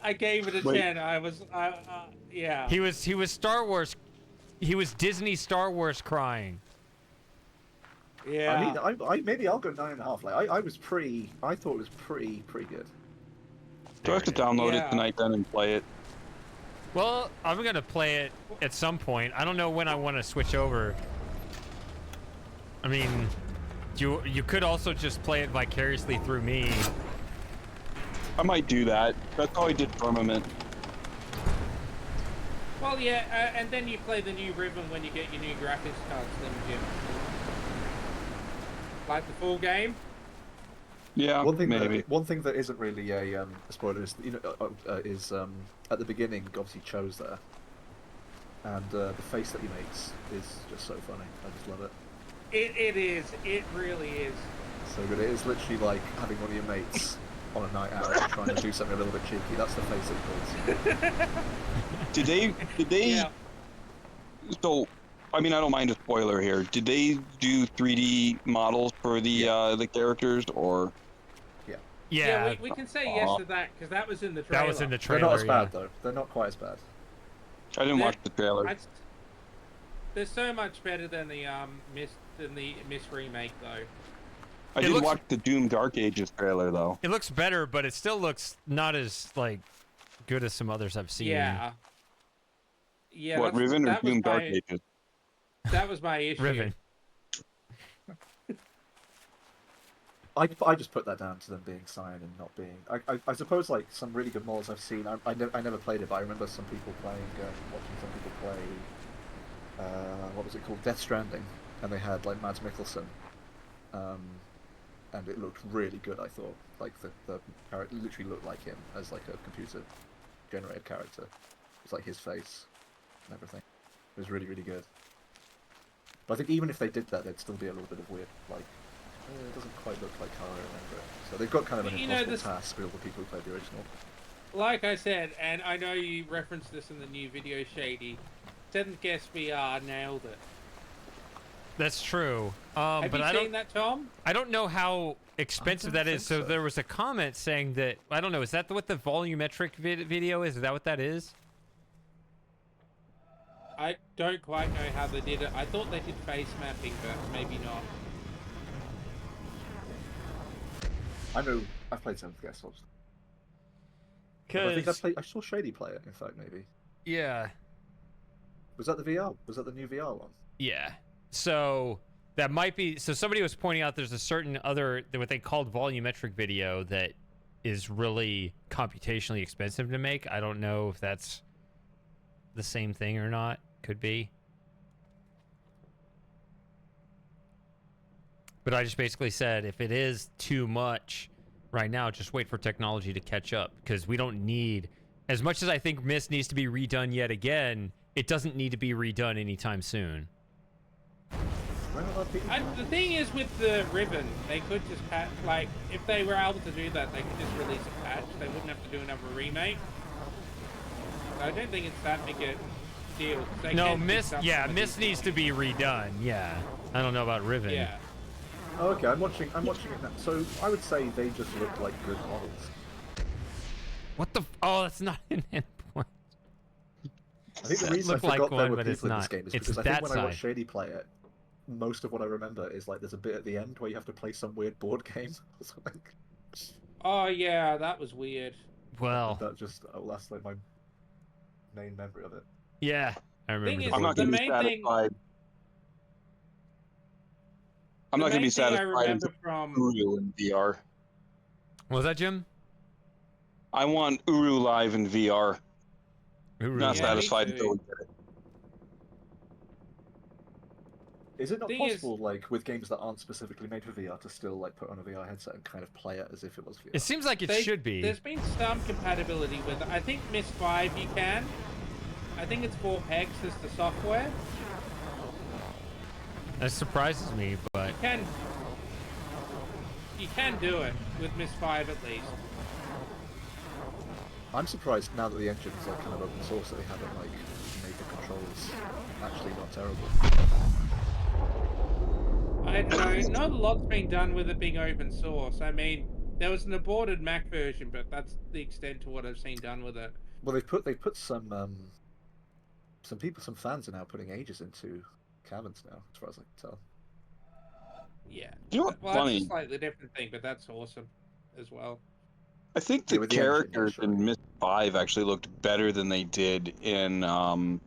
I gave it a Wait. 10. I was, yeah. He was Star Wars. He was Disney Star Wars crying. Yeah. I mean, maybe I'll go 9.5. Like, I thought it was pretty good. Do I have to There it is. download Yeah. it tonight then and play it? Well, I'm gonna play it at some point. I don't know when I want to switch over. I mean, you could also just play it vicariously through me. I might do that. That's how I did Firmament. Well, yeah, and then you play the new Riven when you get your new graphics cards, then, Jim. Like the full game? Yeah, One thing maybe. one thing that isn't really a spoiler is is at the beginning obviously Cho's there, and the face that he makes is just so funny. I just love it. It is. It really is. So good. It is literally like having one of your mates on a night out trying to do something a little bit cheeky. That's the face it pulls. Did they? Yeah. So, I mean, I don't mind a spoiler here. Did they do 3D models for the characters, or? Yeah, we can say yes to that because that was in the trailer. that was in the They're trailer. not as yeah. bad though. They're not quite as bad. I didn't They're- watch the trailer. They're so much better than the Myst remake though. I It did looks- watch the Doom Dark Ages trailer though. It looks better, but it still looks not as like good as some others I've seen. Yeah. Yeah. What, Riven or Doom Dark Ages? That was my issue. Riven. I just put that down to them being signed and not being. I suppose like some really good models I've seen. I never played it, but I remember some people playing, watching some people play. What was it called? Death Stranding, and they had like Mads Mikkelsen, and it looked really good. I thought like the character literally looked like him as like a computer generated character. It's like his face and everything. It was really good. But I think even if they did that, there'd still be a little bit of weird like. It doesn't quite look like how I remember it. So they've got kind of an impossible task with all the people who played the original. Like I said, and I know you referenced this in the new video, Shady. 7th Guest VR nailed it. That's true. Have but you I seen don't. that, Tom? I don't know how expensive that is. So so. there was a comment saying that I don't know. Is that what the volumetric video is? Is that what that is? I don't quite know how they did it. I thought they did face mapping, but maybe not. I know I've played 7th Guest. I think I saw Shady play it. In fact, maybe. Yeah. Was that the VR? Was that the new VR one? Yeah. So that might be. So somebody was pointing out there's a certain other what they called volumetric video that is really computationally expensive to make. I don't know if that's the same thing or not. Could be. But I just basically said if it is too much right now, just wait for technology to catch up because we don't need as much as I think Myst needs to be redone yet again. It doesn't need to be redone anytime soon. The thing is with the Riven, they could just patch, like, if they were able to do that, they could just release a patch. They wouldn't have to do another remake. I don't think it's that big a deal. 'Cause they No, can fix Myst. up Yeah, some of Myst these needs to be redone. Yeah, I don't know about Riven. Yeah. Oh, okay, I'm watching it now. So I would say they just look like good models. What the? Oh, that's not an endpoint. I think the That reason I looked like forgot there one, were but it's people in this not. game is It's because I that think when I watched side. Shady play it, most of what I remember is like there's a bit at the end where you have to play some weird board game or something. Oh, yeah, that was weird. Well, That's like my main memory of it. yeah, I remember. Thing the is, I'm not board going the to be main thing- satisfied. I'm not going to be I satisfied remember until from... Unreal in VR. What was that, Jim? I want Uru Live in VR. Uru Not Live. satisfied me until we too. get it. Is it not Thing is- possible, like with games that aren't specifically made for VR, to still like put on a VR headset and kind of play it as if it was VR? It seems like it should be. There's been some compatibility with it. I think Miss 5 you can. I think it's 4 pegs as the software. That surprises me, but You can do it with Miss 5 at least. I'm surprised now that the engine's like kind of open source that they haven't like made the controls actually not terrible. I don't know. Not a lot's been done with it being open source. I mean, there was an aborted Mac version, but that's the extent to what I've seen done with it. Well, they've put some fans are now putting ages into caverns now, as far as I can tell. Yeah. You know what's Well, funny? that's a slightly different thing, but that's awesome as well. I think Yeah, the with the engine, yeah, characters sure. in Myst 5 actually looked better than they did in The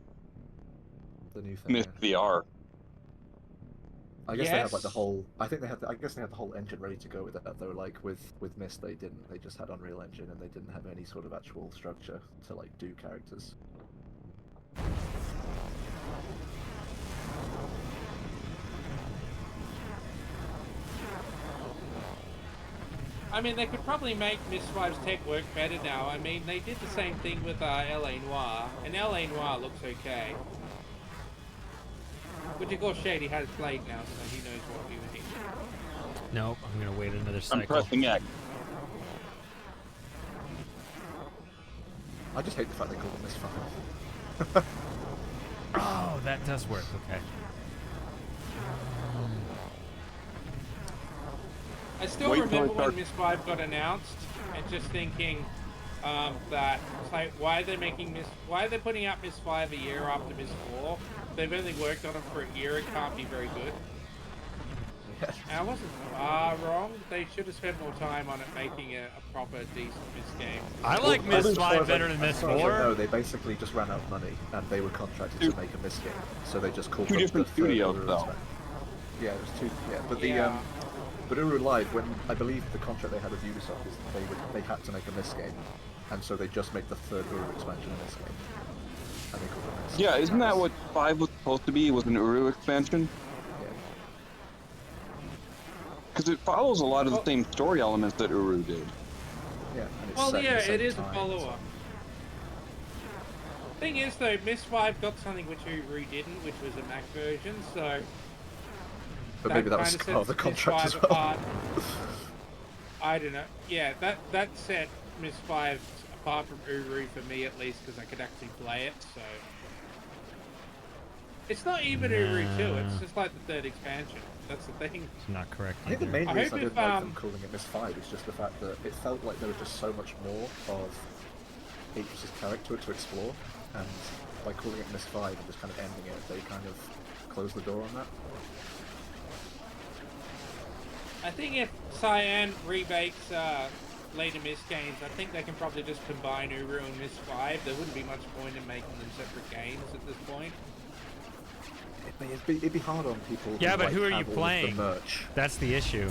new thing. Myst Yeah. VR. I guess they had like the Yes. whole. I think they had. I guess they had the whole engine ready to go with that. Though, like with Myst, they didn't. They just had Unreal Engine, and they didn't have any sort of actual structure to like do characters. I mean, they could probably make Miss 5's tech work better now. I mean, they did the same thing with L.A. Noire, and L.A. Noire looks okay. Which, of course, Shady has played now, so he knows what we mean. nope. I'm gonna wait another I'm cycle. pressing X. I just hate the fact they call it Myst 5. Oh, that does work. Okay. I still Wait till remember it when starts. Miss 5 got announced, and just thinking that it's like, why are they putting out Miss 5 a year after Miss 4? They've only worked on it for a year. It can't be very good. Yeah. And I wasn't far wrong. They should have spent more time on it making a proper decent Miss game. I like Well, Myst as far 5 as better I- than as Myst far as I 4. know, they basically just ran out of money, and they were contracted to make a Myst game, so they just called Two up different the third studios, Uru though. expansion. Yeah, it was two. Yeah, but the Yeah. but Uru Live, when I believe the contract they had with Ubisoft is they had to make a Myst game, and so they just made the third Uru expansion a Myst game, and they called it Myst. Yeah, isn't that what 5 was supposed to be? It was an Uru expansion? Yeah. Because it follows a lot of the same story elements that Uru did. Yeah, and it's Well, set in yeah, the same it is a time, follow-up. Thing is, though, Miss 5 got something which Uru didn't, which was a Mac version, so... But maybe that was kinda part of the sets Miss contract as 5 well. apart. I don't know. Yeah, that set Miss 5 apart from Uru for me, at least, because I could actually play it, so... It's not even Uru 2, it's just like the third expansion. That's the thing. It's not correct. I think the either. main I reason hope I if, didn't like them calling it Myst 5 is just the fact that it felt like there was just so much more of Aegis' character to explore, and by calling it Myst 5 and just kind of ending it, they kind of closed the door on that. I think if Cyan remakes later Miss games, I think they can probably just combine Uru and Miss 5. There wouldn't be much point in making them separate games at this point. It'd be hard on people. Yeah, but like, who are you have all of playing? The merch. That's the issue.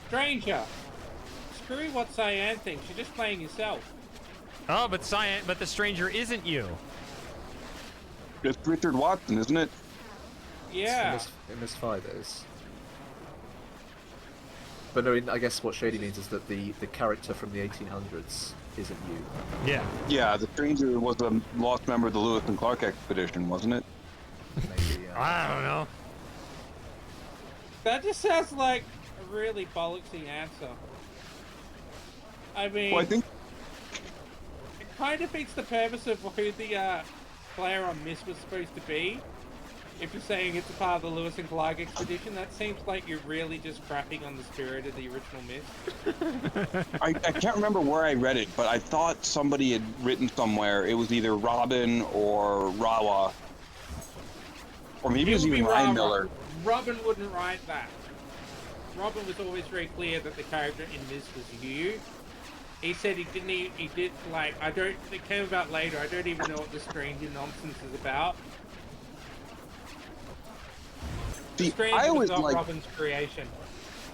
Stranger! Screw what Cyan thinks, you're just playing yourself. Oh, but the stranger isn't you. It's Richard Watson, isn't it? Yeah. In Myst 5 it is. But no, I guess what Shady means is that the character from the 1800s isn't you. Yeah. Yeah, the stranger was a lost member of the Lewis and Clark expedition, wasn't it? Maybe. I don't know. That just sounds like a really bollocksy answer. I mean, Well, I think it kind of defeats the purpose of who the player on Miss was supposed to be. If you're saying it's a part of the Lewis and Clark expedition, that seems like you're really just crapping on the spirit of the original Miss. I can't remember where I read it, but I thought somebody had written somewhere it was either Robin or Rawa, or maybe it was would be even Ryan Ra-Ra. Miller. Robin wouldn't write that. Robin was always very clear that the character in Miss was you. He said he did, like, it came about later, I don't even know what the Stranger nonsense is about. The See, Stranger I was always not like Robin's creation.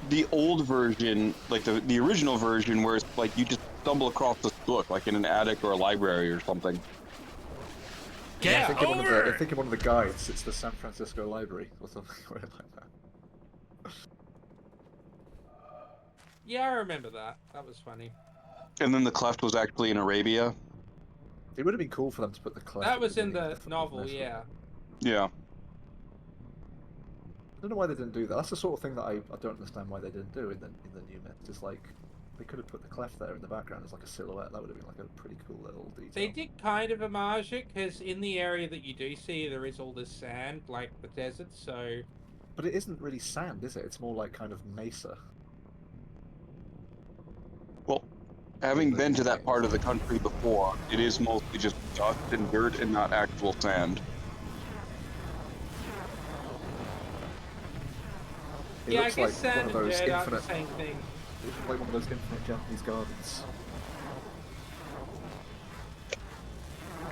the old version, like the original version, where it's like you just stumble across this book, like in an attic or a library or something. Get I think in over! one of the guides, it's the San Francisco Library or something weird like that. Yeah, I remember that. That was funny. And then the cleft was actually in Arabia. It would have been cool for them to put the cleft. That at was in beginning the of novel, Mist. yeah. Yeah. I don't know why they didn't do that. That's the sort of thing that I don't understand why they didn't do in the new Mist. It's like they could have put the cleft there in the background as like a silhouette. That would have been like a pretty cool little detail. They did kind of homage it, because in the area that you do see, there is all this sand, like the desert, so... But it isn't really sand, is it? It's more like kind of mesa. Well, having been to that part of the country before, it is mostly just dust and dirt and not actual sand. Yeah, I guess sand and dirt aren't the same thing. It's like one of those infinite Japanese gardens.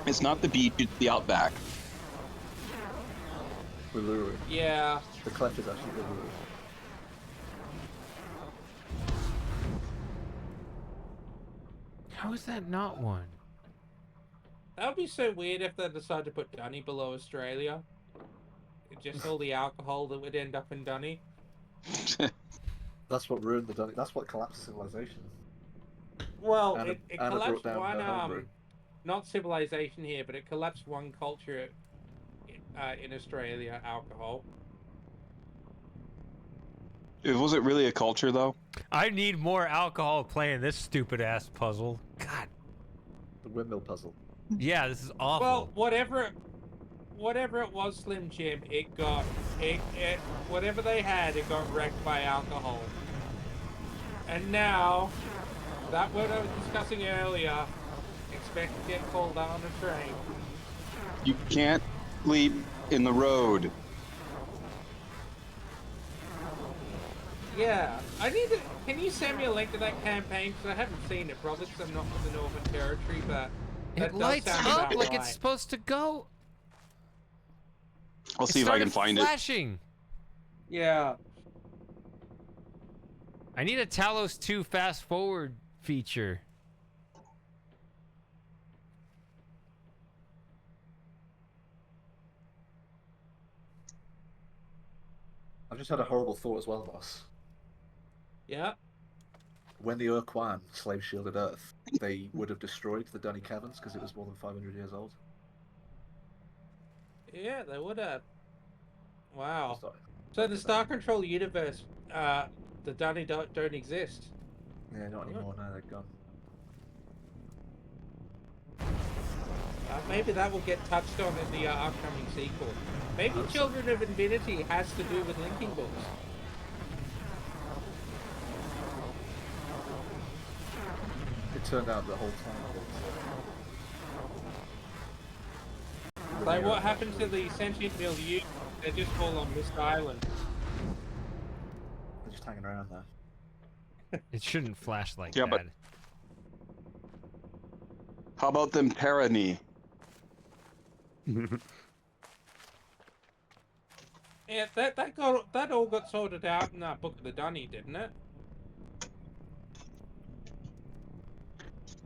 It's not the beach, it's the outback. Uluru. Yeah. The cleft is actually Uluru. How is that not one? That would be so weird if they decided to put Dunny below Australia. Just all the alcohol that would end up in Dunny. That's what ruined the Dunny. That's what collapsed civilization. Well, Anna- it Anna brought collapsed down one, her homebrew. not civilization here, but it collapsed one culture in Australia, alcohol. Was it really a culture, though? I need more alcohol playing this stupid ass puzzle. God. The windmill puzzle. Yeah, this is awful. Well, whatever it was, Slim Jim, it got whatever they had, it got wrecked by alcohol. And now, that what I was discussing earlier, expect to get called out on a train. You can't sleep in the road. Yeah, can you send me a link to that campaign? Because I haven't seen it, probably because I'm not from the Northern Territory, but that it does lights sound up about like right. it's supposed to go. I'll see if I can find flashing. Yeah. I need a Talos 2 fast forward feature. I've just had a horrible thought as well, boss. Yeah. When the Urquan slave shielded Earth, they would have destroyed the Dunny Caverns because it was more than 500 years old. Yeah, they would have. Wow. Sorry. So the Star Control universe, the Dunny don't exist. Yeah, not anymore. No, they're gone. Maybe that will get touched on in the upcoming sequel. Maybe Children of Infinity has to do with linking books. It turned out the whole time that... Like what happened to the sentient milieu? They're just all on Mist Island. They're just hanging around there. It shouldn't flash like Yeah, that. but how about them Terrani? Yeah, that all got sorted out in that Book of the Dunny, didn't it?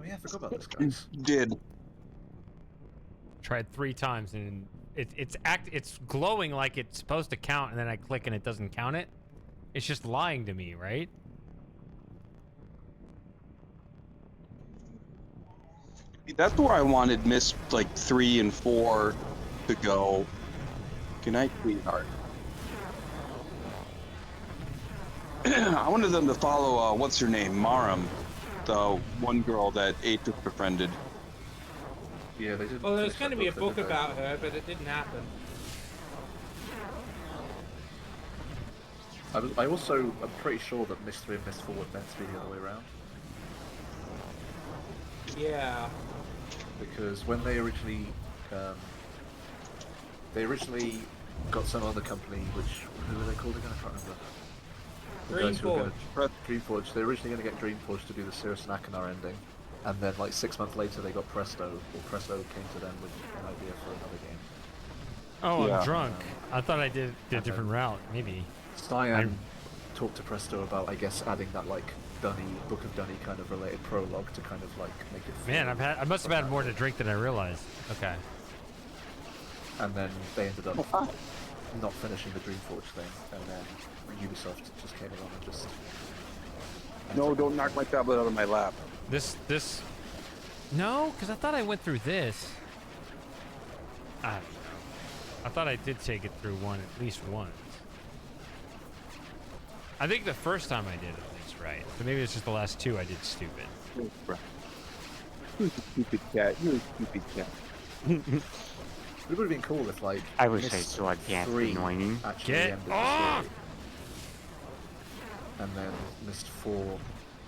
Oh yeah, I forgot about this, guys. Did. Tried 3 times and it's glowing like it's supposed to count, and then I click and it doesn't count it. It's just lying to me, right? That's where I wanted Mist like 3 and 4 to go. Good night, sweetheart. I wanted them to follow what's her name, Marum, the one girl that Aether befriended. Yeah, they did. Well, there was going to be a book about her, but it didn't happen. I'm pretty sure that Mist 3 and Mist 4 were meant to be the other way around. Yeah. Because when they originally got some other company, who were they called again? I can't remember. Dreamforge. Dreamforge. They were originally going to get Dreamforge to do the Cirrus and Akanar ending, and then like 6 months later they got Presto. Or Presto came to them with an idea for another game. Oh, Yeah. I'm drunk. I thought I did a different route. Maybe. Cyan talked to Presto about, I guess, adding that like Book of Dunny kind of related prologue to kind of like make it. Man, I must have had more to drink than I realized. Okay. And then they ended up not finishing the Dreamforge thing, and then Ubisoft just came along and just. No, don't knock my tablet out of my lap. This. No, because I thought I went through this. I don't know. I thought I did take it through at least once. I think the first time I did at least right. So maybe it's just the last two I did stupid. You're a stupid cat. You're a stupid cat. It would have been cool if, like, I wish I Myst still had gas 3 anointing. actually Get ended off! the story. And then Myst 4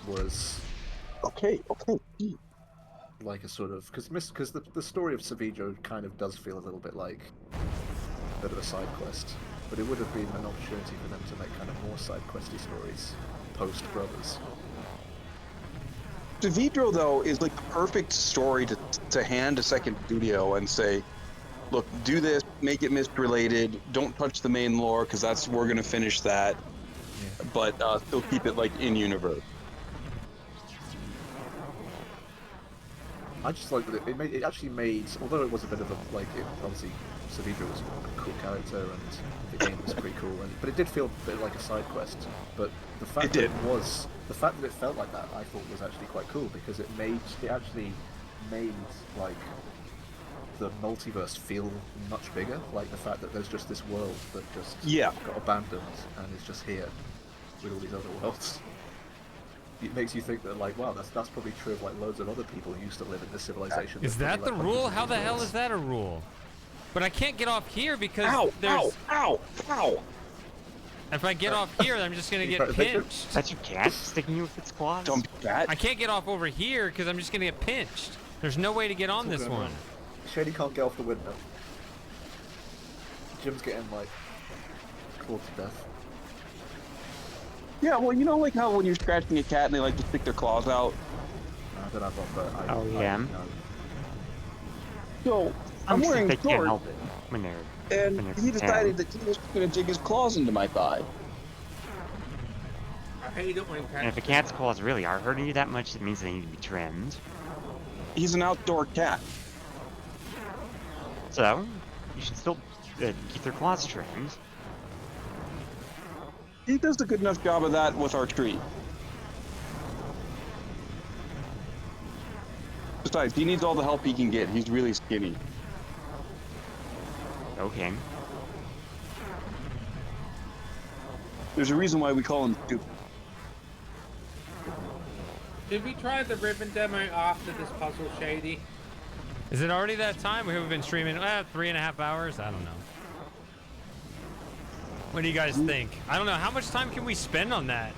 was Okay. like a sort of because the story of Savijo kind of does feel a little bit like a bit of a side quest, but it would have been an opportunity for them to make kind of more side questy stories post Brothers. Davidro, though, is like the perfect story to hand a second studio and say, look, do this, make it Myst related, don't touch the main lore, because we're going to finish that, but still keep it like in universe. I just like that it actually made, although it was a bit of a obviously Savijo was a cool character and the game was pretty cool, but it did feel a bit like a side quest. But the fact that it felt like that, I thought was actually quite cool, because it actually made like the multiverse feel much bigger. Like the fact that there's just this world that just got abandoned and is just here with all these other worlds. It makes you think that, like, wow, that's probably true of like loads of other people who used to live in this civilization. Is that the rule? How the hell is that a rule? But I can't get off here because there's. Ow! If I get off here, I'm just gonna get pinched. That's your cat sticking you with its claws? Don't be cat. I can't get off over here because I'm just gonna get pinched. There's no way to get on this one. Shady can't get off the window. Jim's getting like clawed to death. Yeah, well, you know, like how when you're scratching a cat and they like to stick their claws out. I don't have one, but Oh, yeah. know. So I'm wearing they can't shorts, help it when they're. and when they're he decided that he was going to dig his claws into my thigh. I hate it when And if a cat's claws really are hurting you that much, it means they need to be trimmed. He's an outdoor cat. So, you should still keep their claws trimmed. He does a good enough job of that with our tree. Besides, he needs all the help he can get. He's really skinny. Okay. There's a reason why we call him stupid. Did we try the ribbon demo after this puzzle, Shady? Is it already that time? We've been streaming 3.5 hours. I don't know. What do you guys think? I don't know. How much time can we spend on that?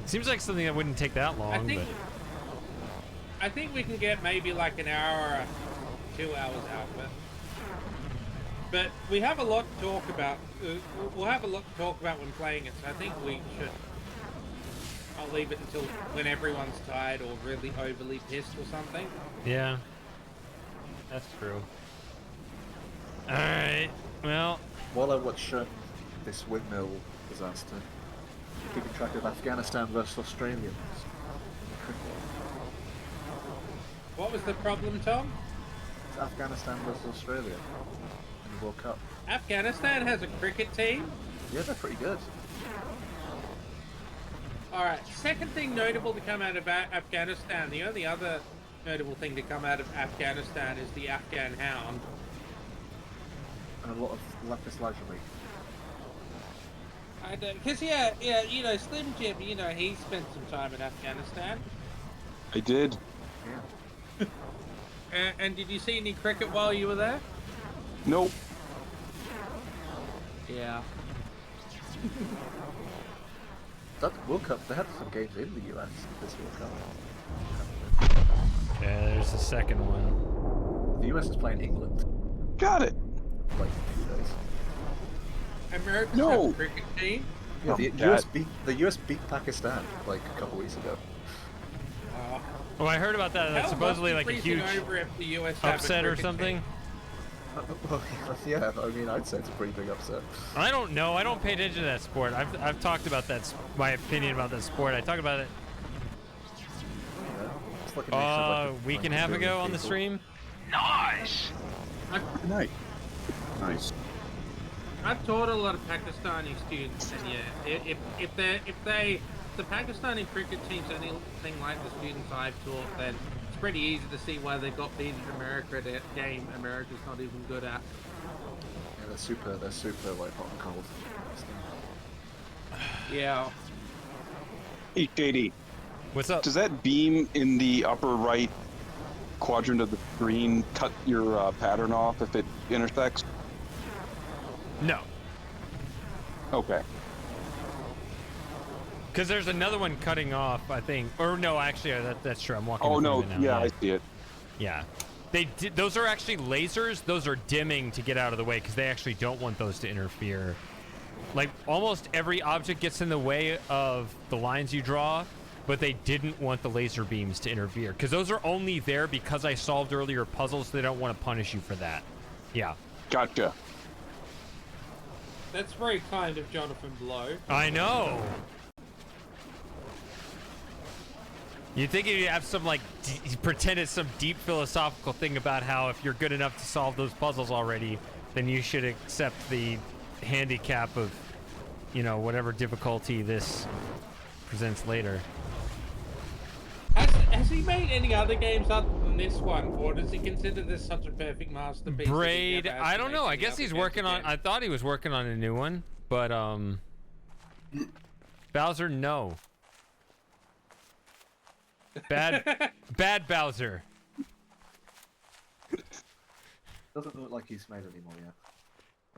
Seems like something that wouldn't take that long. I think we can get maybe like an hour or 2 hours out of it. But we have a lot to talk about. We'll have a lot to talk about when playing it, so I think we should. I'll leave it until when everyone's tired or really overly pissed or something. Yeah. That's true. Alright. Well. While I watch this windmill disaster, keeping track of Afghanistan versus Australia. What was the problem, Tom? It's Afghanistan versus Australia in the World Cup. Afghanistan has a cricket team? Yeah, they're pretty good. Alright, second thing notable to come out of Afghanistan. The only other notable thing to come out of Afghanistan is the Afghan Hound. And a lot of lapis lazuli. Because, you know, Slim Jim, you know, he spent some time in Afghanistan. I did. Yeah. And did you see any cricket while you were there? Nope. Yeah. That World Cup, they had some games in the US this World Cup. Yeah, there's the second one. The US is playing England. Got it. Like a few days. America's No. have a cricket team? Yeah, Oh, the US beat Pakistan like a couple weeks ago. Oh, I heard about that. That's Hell, supposedly must like be a huge freezing over if the US have a upset or cricket something. team. Well, yeah, I mean, I'd say it's a pretty big upset. I don't know. I don't pay attention to that sport. I've talked about that. My opinion about that sport. I talked about it Yeah. It's like a nation of like a week and a 90 half billion ago on the people. stream. Nice. Nice. Nice. I've taught a lot of Pakistani students, and yeah, if the Pakistani cricket team's anything like the students I've taught, then it's pretty easy to see why they got beaten in America at a game America's not even good at. Yeah, they're super like hot and cold. Yeah. Hey, JD, What's up? does that beam in the upper right quadrant of the screen cut your pattern off if it intersects? No, Okay. because there's another one cutting off. I think, or no, actually, that's true. I'm walking. Oh in front no, of it now. yeah, I see it. Yeah. Those are actually lasers. Those are dimming to get out of the way because they actually don't want those to interfere. Like almost every object gets in the way of the lines you draw, but they didn't want the laser beams to interfere because those are only there because I solved earlier puzzles. So they don't want to punish you for that. Yeah. Gotcha. That's very kind of Jonathan Blow. I know. You'd think you'd have some like pretend it's some deep philosophical thing about how if you're good enough to solve those puzzles already, then you should accept the handicap of, you know, whatever difficulty this presents later. Has he made any other games other than this one, or does he consider this such a perfect masterpiece? that he Braid, never has I to don't make know. I any guess other he's games working on. again? I thought he was working on a new one, but Bowser, no. Bad Bowser. Doesn't look like he's made any more yet.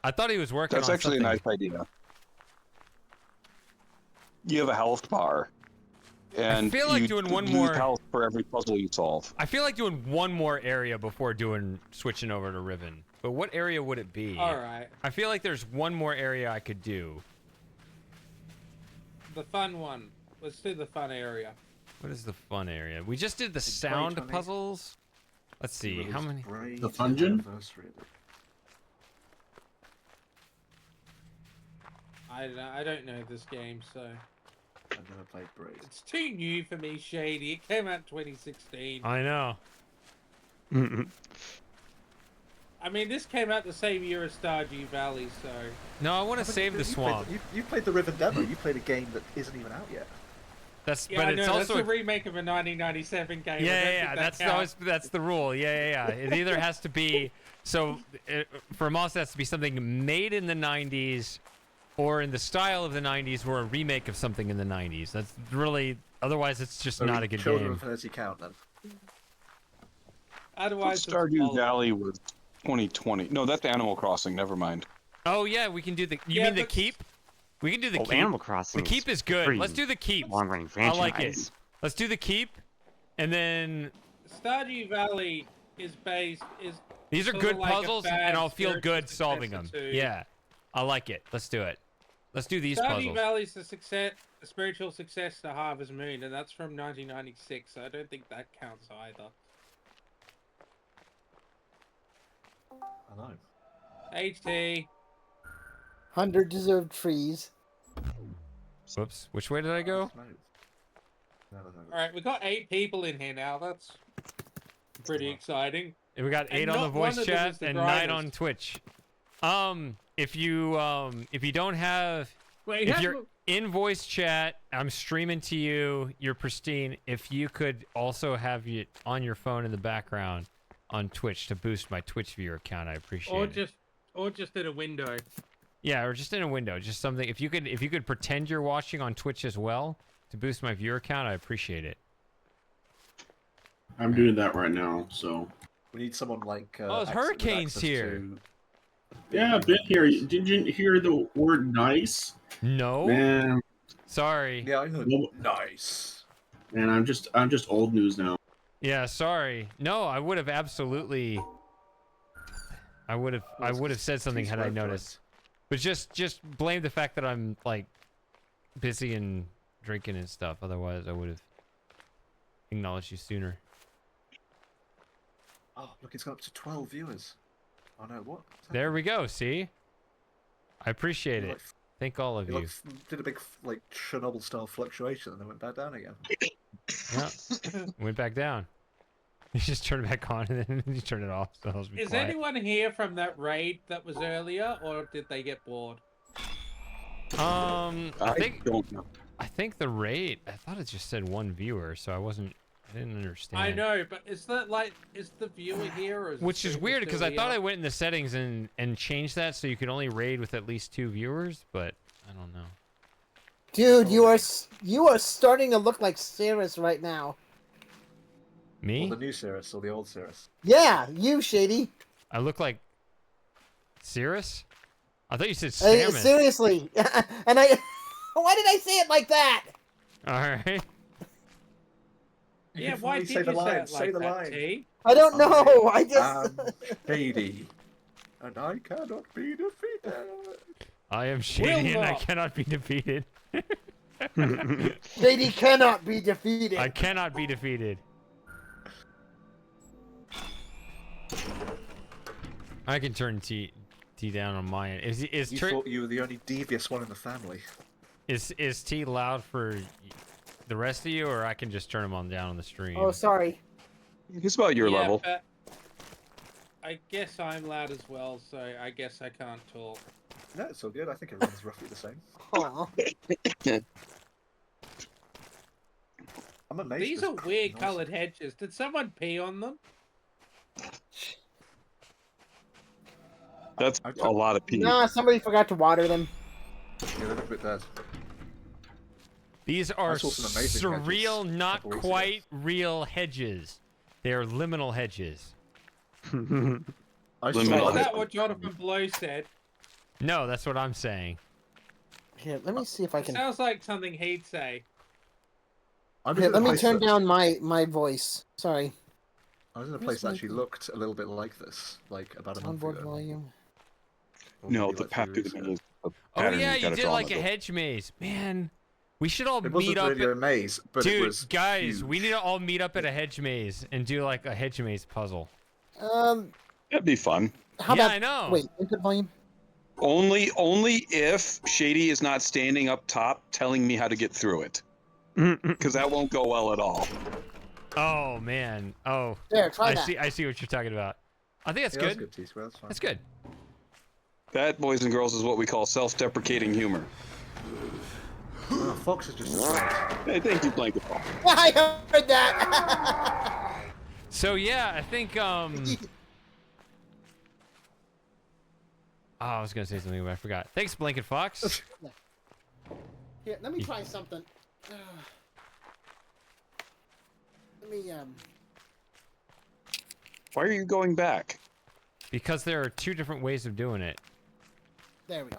I thought he was working That's on actually something. a nice idea. You have a health bar, and feel like you doing one lose more- health for every puzzle you solve. I feel like doing one more area before switching over to Riven. But what area would it be? All right, I feel like there's one more area I could do. the fun one. Let's do the fun area. What is the fun area? We just did the It's sound Braid, honey. puzzles. Let's see, how many? The Fungin? I don't know this game, so I've never played Braid. it's too new for me, Shady. It came out in 2016. I know. I mean, this came out the same year as Stardew Valley, so No, I want to save the swamp. You played the Riven demo. You played a game that isn't even out yet. That's yeah, but I it's know, also that's a remake of a 1997 game. I don't yeah. think That's that counts. that's the rule. Yeah. It either has to be for us, it has to be something made in the 90s, or in the style of the 90s, or a remake of something in the 90s. That's really otherwise it's just not a good Children game. of 30 count then. Otherwise, it's Stardew all- Valley was 2020. No, that's Animal Crossing. Never mind. Oh yeah, we can do the. You Yeah, mean the but- keep? We can do the Oh, keep. Animal Crossing. The keep is good. pretty Let's do the keep. long-running I franchise. like it. Let's do the keep, and then Stardew Valley is these are sort good of like a puzzles, bad and I'll feel spiritual good solving them. successor to- Yeah, I like it. Let's do it. Let's do these Stardew puzzles. Valley's the spiritual success to Harvest Moon, and that's from 1996. So I don't think that counts either. I know. HT. 100 deserved trees. Whoops. Which way did I go? Smooth. No. All right, we got 8 people in here now. That's pretty exciting. And we got And 8 on the not one voice of them chat is the and 9 grinders. on Twitch. If you don't have, Wait, if you're in voice chat, I'm streaming to you. You're pristine. If you could also have it on your phone in the background on Twitch to boost my Twitch viewer account, I appreciate it. or just in a window. Yeah, or just in a window, just something. If you could pretend you're watching on Twitch as well to boost my viewer count, I appreciate it. I'm doing that right now, so. We need someone like. Oh, it's with Hurricane's access here. to- Yeah, I've been here. Did you hear the word nice? No, Man, sorry. Yeah, I heard. No. Nice. man, I'm just old news now. Yeah, sorry. No, I would have absolutely. I would have said something had I noticed. But just blame the fact that I'm like busy and drinking and stuff. Otherwise, I would have acknowledged you sooner. Oh, look, it's got up to 12 viewers. Oh no, what? There we go. See? I appreciate You, it. like, Thank all of you you. like, did a big like Chernobyl style fluctuation and then went back down again. Yeah. Went back down. You just turn it back on and then you turn it off. So it'll be Is quiet. anyone here from that raid that was earlier, or did they get bored? I don't know. think the rate. I thought it just said one viewer, so I didn't understand. I know, but is the viewer here, or is Which the is streamer weird because still I thought here? I went in the settings and changed that so you could only raid with at least 2 viewers, but I don't know. Dude, you are starting to look like Cirrus right now. Me? Or the new Cirrus or the old Cirrus. Yeah, you, Shady. I look like Cirrus? I thought you said Samus. Seriously. And why did I say it like that? Alright. Yeah, why did say you the line, say it say like the that, line. T? I don't know. I just. Shady. And I cannot be defeated. I am Shady and I not. cannot be defeated. Shady cannot be defeated. I cannot be defeated. I can turn T down on my end. You thought you were the only devious one in the family. Is T loud for the rest of you, or I can just turn him on down on the stream? Oh, sorry. He's about your level. But I guess I'm loud as well, so I guess I can't talk. No, it's all good. I think everyone's roughly the same. Aw. I'm amazed. These there's are weird noise. coloured hedges. Did someone pee on them? That's a lot of pee. Nah, somebody forgot to water them. Yeah, they look a bit dead. These are saw some amazing surreal, hedges a not couple weeks ago. quite real hedges. They are liminal hedges. I Liminal Is saw that what Jonathan Blow said? No, that's what I'm saying. Here, let me see if I It can. sounds like something he'd say. I was Here, in a let me place turn that- down my voice. Sorry. I was in a Where's place that my actually thing? looked a little bit like this, like about a month Onboard ago. volume. Or No, maybe the like path 3 through weeks the ago. maze. The Oh pattern yeah, you you gotta did draw on like the a door. hedge maze, man. We should all It meet wasn't up. really a maze, but Dude, it was guys, huge. we need to all meet up at a hedge maze and do like a hedge maze puzzle. That'd be fun. How Yeah, about? I know. Wait, input volume. Only if Shady is not standing up top telling me how to get through it. Because that won't go well at all. Oh man. Oh. There, try I that. see. I see what you're talking about. I think that's Yeah, good. that's good, T-Square. That's fine. That's good. That, boys and girls, is what we call self-deprecating humor. Oh, Fox is just asleep. Hey, thank you, Blanket. I heard that. So yeah, I think Oh, I was gonna say something, but I forgot. Thanks, Blanket Fox. Here, let me try something. Let me Why are you going back? Because there are 2 different ways of doing it. There we go.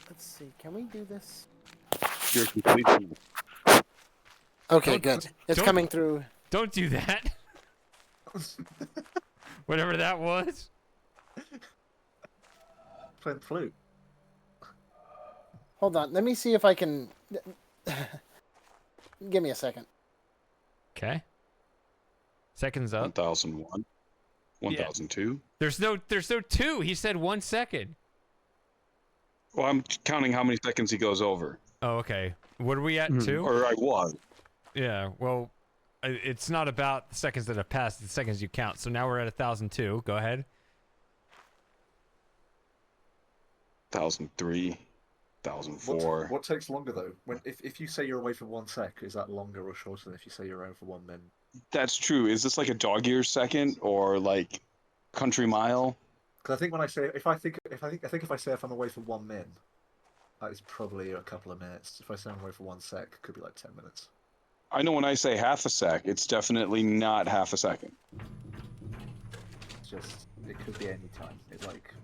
Let's see. Can we do this? You're completely... Okay, Don't- good. It's don't- coming through. Don't do that. Whatever that was. Playing the flute. Hold on. Let me see if I can. Give me a second. Okay. Seconds up. 1001. 1002. There's no 2. He said 1 second. Well, I'm counting how many seconds he goes over. Oh, okay. What are we at? 2? Or I was. Yeah. Well, it's not about the seconds that have passed. It's the seconds you count. So now we're at 1002. Go ahead. 1003. 1004. What takes longer though? If you say you're away for 1 sec, is that longer or shorter than if you say you're away for 1 minute? That's true. Is this like a dog ear second or like country mile? Because I think when I say if I say if I'm away for 1 min, that is probably a couple of minutes. If I say I'm away for 1 sec, it could be like 10 minutes. I know when I say half a sec, it's definitely not half a second. It's just it could be any time. It's like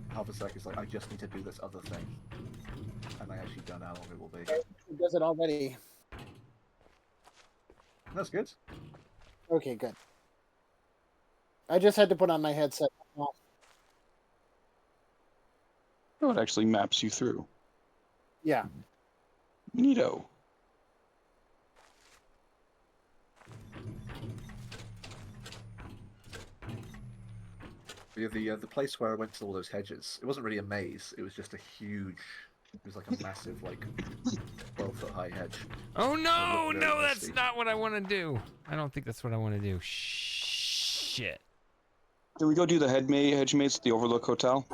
half a sec is like I just need to do this other thing, and I actually don't know how long it will be. It does it already. That's good. Okay, good. I just had to put on my headset. Oh, it actually maps you through. Yeah. Neato. The place where I went to all those hedges, it wasn't really a maze. It was just a huge. It was like a massive, like 12-foot high hedge. Oh no, very no, that's misty. not what I want to do. I don't think that's what I want to do. Shit. Can we go do the hedge maze at the Overlook Hotel?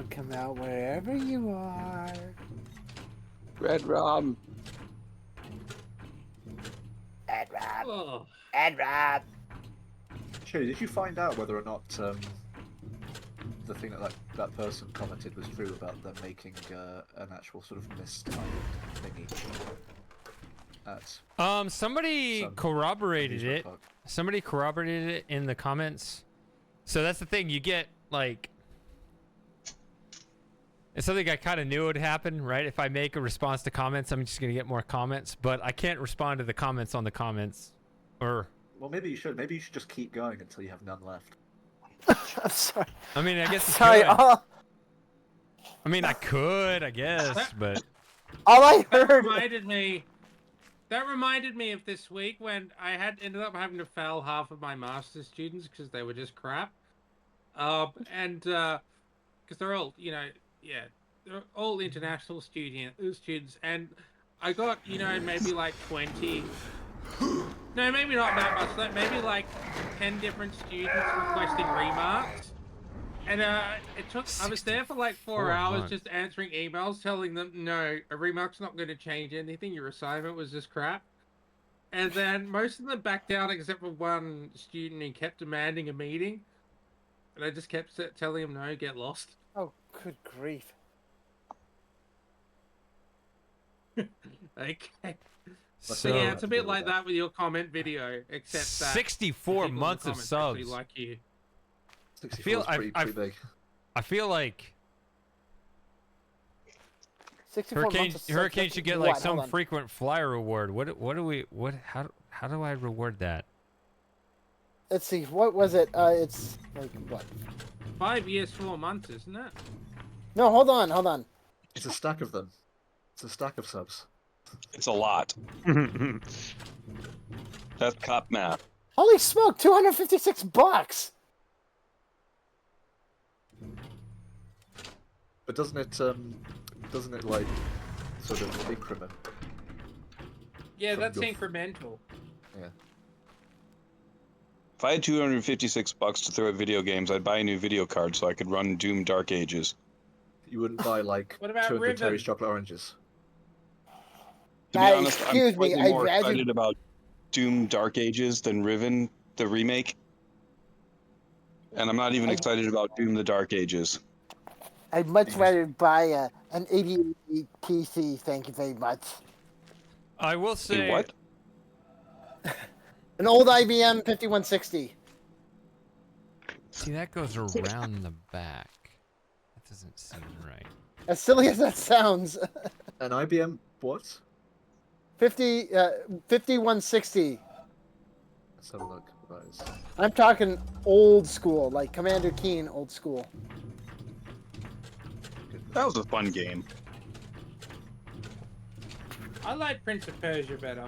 Come out, wherever you are. Red Rob. Ed Rob. Oh. Ed Rob. Sherry, did you find out whether or not the thing that person commented was true about them making an actual sort of mist island thingy? Somebody some corroborated amusement it. park? Somebody corroborated it in the comments. So that's the thing. You get like. It's something I kind of knew would happen, right? If I make a response to comments, I'm just gonna get more comments. But I can't respond to the comments on the comments, or. Well, maybe you should. Maybe you should just keep going until you have none left. I'm sorry. I mean, I guess you Sorry. could. All I mean, I could, I guess, but. I That heard. reminded me. That reminded me of this week when I ended up having to fail half of my master's students because they were just crap. And because they're all, they're all international students, and I got, maybe like 20. No, maybe not that much. Like maybe like 10 different students requesting remarks. And it took. I was there for like 4 hours just answering emails, telling them, no, a remark's not going to change anything. Your assignment was just crap. And then most of them backed out except for one student who kept demanding a meeting. And I just kept telling him, no, get lost. Oh, good grief. Okay. So yeah, it's a bit like that with your comment video, except that 64 people in the months of comments actually subs. like you. 64 is pretty big. I feel like 64 months of Hurricane subs- should get what? like Hold some on. frequent flyer award. How do I reward that? Let's see. What was it? It's like what? 5 years, 4 months, isn't it? No, hold on. It's a stack of them. It's a stack of subs. It's a lot. That's cop math. Holy smoke! $256. But doesn't it like sort of increment? Yeah, From that's your- incremental. Yeah. If I had $256 to throw at video games, I'd buy a new video card so I could run Doom Dark Ages. You wouldn't buy like What about 200 Riven? Terry's chocolate oranges. To be honest, I'm excuse me, slightly more I'd rather- excited about Doom Dark Ages than Riven, the remake. And I'm not even excited about Doom the Dark Ages. I'd much rather buy an 8080 PC. Thank you very much. I will say. What? An old IBM 5160. See, that goes around the back. That doesn't seem right. As silly as that sounds. An IBM what? 5160. Let's have a look. What that is. I'm talking old school, like Commander Keen old school. That was a fun game. I like Prince of Persia better.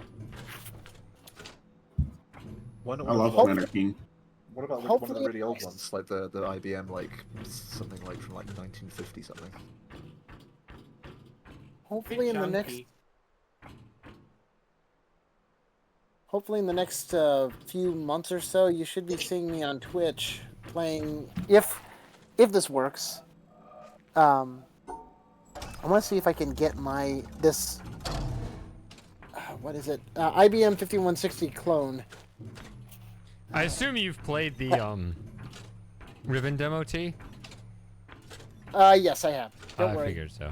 Why not I love Hope- Commander King. What about like, one of the Hopefully- really old ones, like the IBM, like something like from like 1950 something? Hopefully in the next Chunky. Hopefully in the next few months or so, you should be seeing me on Twitch playing. If this works, I want to see if I can get this. What is it? IBM 5160 clone. I assume you've played the Ribbon demo, T? Yes, I have. Don't I worry. figured so.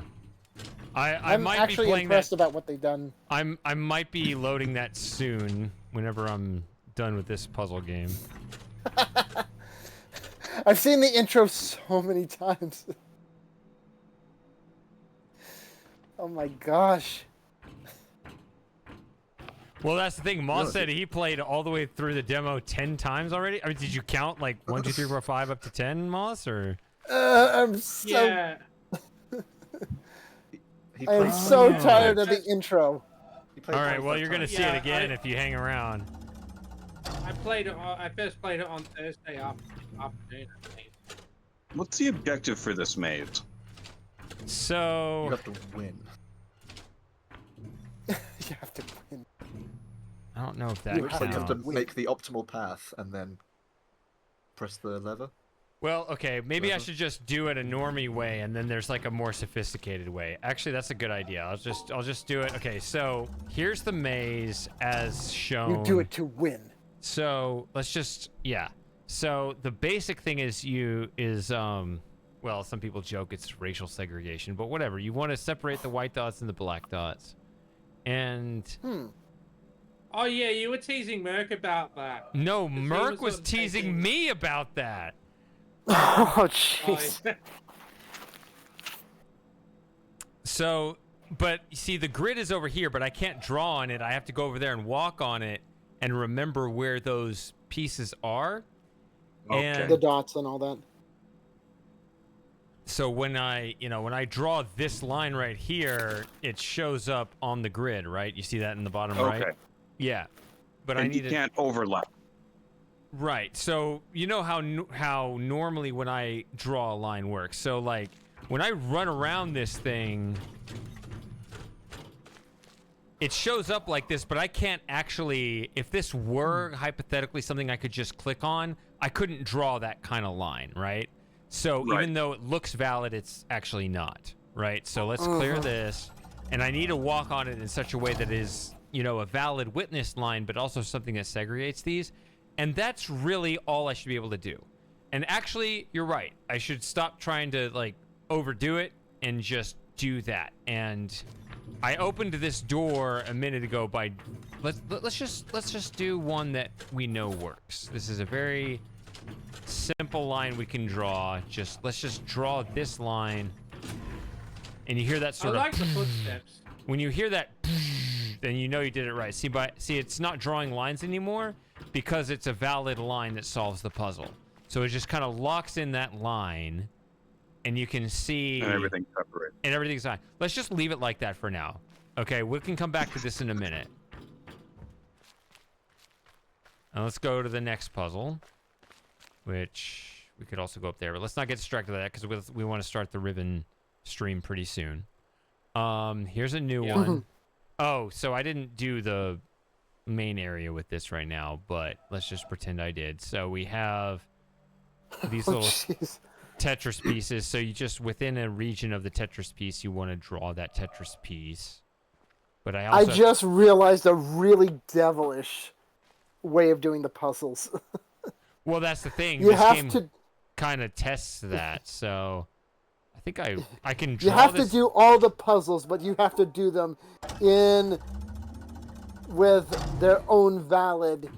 I I'm might actually be playing impressed that. about what they've done. I might be loading that soon. Whenever I'm done with this puzzle game. I've seen the intro so many times. Oh my gosh. Well, that's the thing. Moss Really? said he played all the way through the demo 10 times already. I mean, did you count like 1, 2, 3, 4, 5 up to 10, Moss, or? I'm so Yeah. He I am played so yeah. tired of the intro. He played All right, well, 25 you're gonna times. see it Yeah, again if you hang around. I played it. I first played it on Thursday afternoon. I think. What's the objective for this maze? You So have to win. You have to win. I don't know if It that looks like you have counts. to make the optimal path and then press the lever. Well, okay, maybe I Lever. should just do it a normie way, and then there's like a more sophisticated way. Actually, that's a good idea. I'll just do it. Okay, so here's the maze as shown. You do it to win. So let's just So the basic thing is well, some people joke it's racial segregation, but whatever. You want to separate the white dots and the black dots, and Oh yeah, you were teasing Merc about that. no, he Merc was was sort of teasing taking- me about that. Oh Oh, jeez. yeah. So, but you see, the grid is over here, but I can't draw on it. I have to go over there and walk on it and remember where those pieces are. Okay. And The dots and all that. so when I draw this line right here, it shows up on the grid, right? You see that in the bottom right? Okay. Yeah. But I And need you can't overlap. Right. So you know how normally when I draw a line works. So like when I run around this thing, it shows up like this, but I can't actually, if this were hypothetically something I could just click on, I couldn't draw that kind of line, right? So Right. even though it looks valid, it's actually not, right? So let's clear this, and I need to walk on it in such a way that is, a valid witness line, but also something that segregates these. And that's really all I should be able to do. And actually, you're right. I should stop trying to like overdo it and just do that. And I opened this door a minute ago by let's just do one that we know works. This is a very simple line we can draw. Let's just draw this line. And you hear that I sort like of the footsteps. when you hear that, then you know you did it right. See, it's not drawing lines anymore because it's a valid line that solves the puzzle. So it just kind of locks in that line, and you can see And everything's separate. and everything's fine. Let's just leave it like that for now. Okay, we can come back to this in a minute. Now let's go to the next puzzle, which we could also go up there, but let's not get distracted by that because we want to start the Riven stream pretty soon. Here's a new one. Oh, so I didn't do the main area with this right now, but let's just pretend I did. So we have these little jeez. Tetris pieces. So you just within a region of the Tetris piece, you want to draw that Tetris piece. But I I also just realized a really devilish way of doing the puzzles. well, that's the thing. You This have game to kind of tests that. So I think I can draw you have this. to do all the puzzles, but you have to do them in with their own valid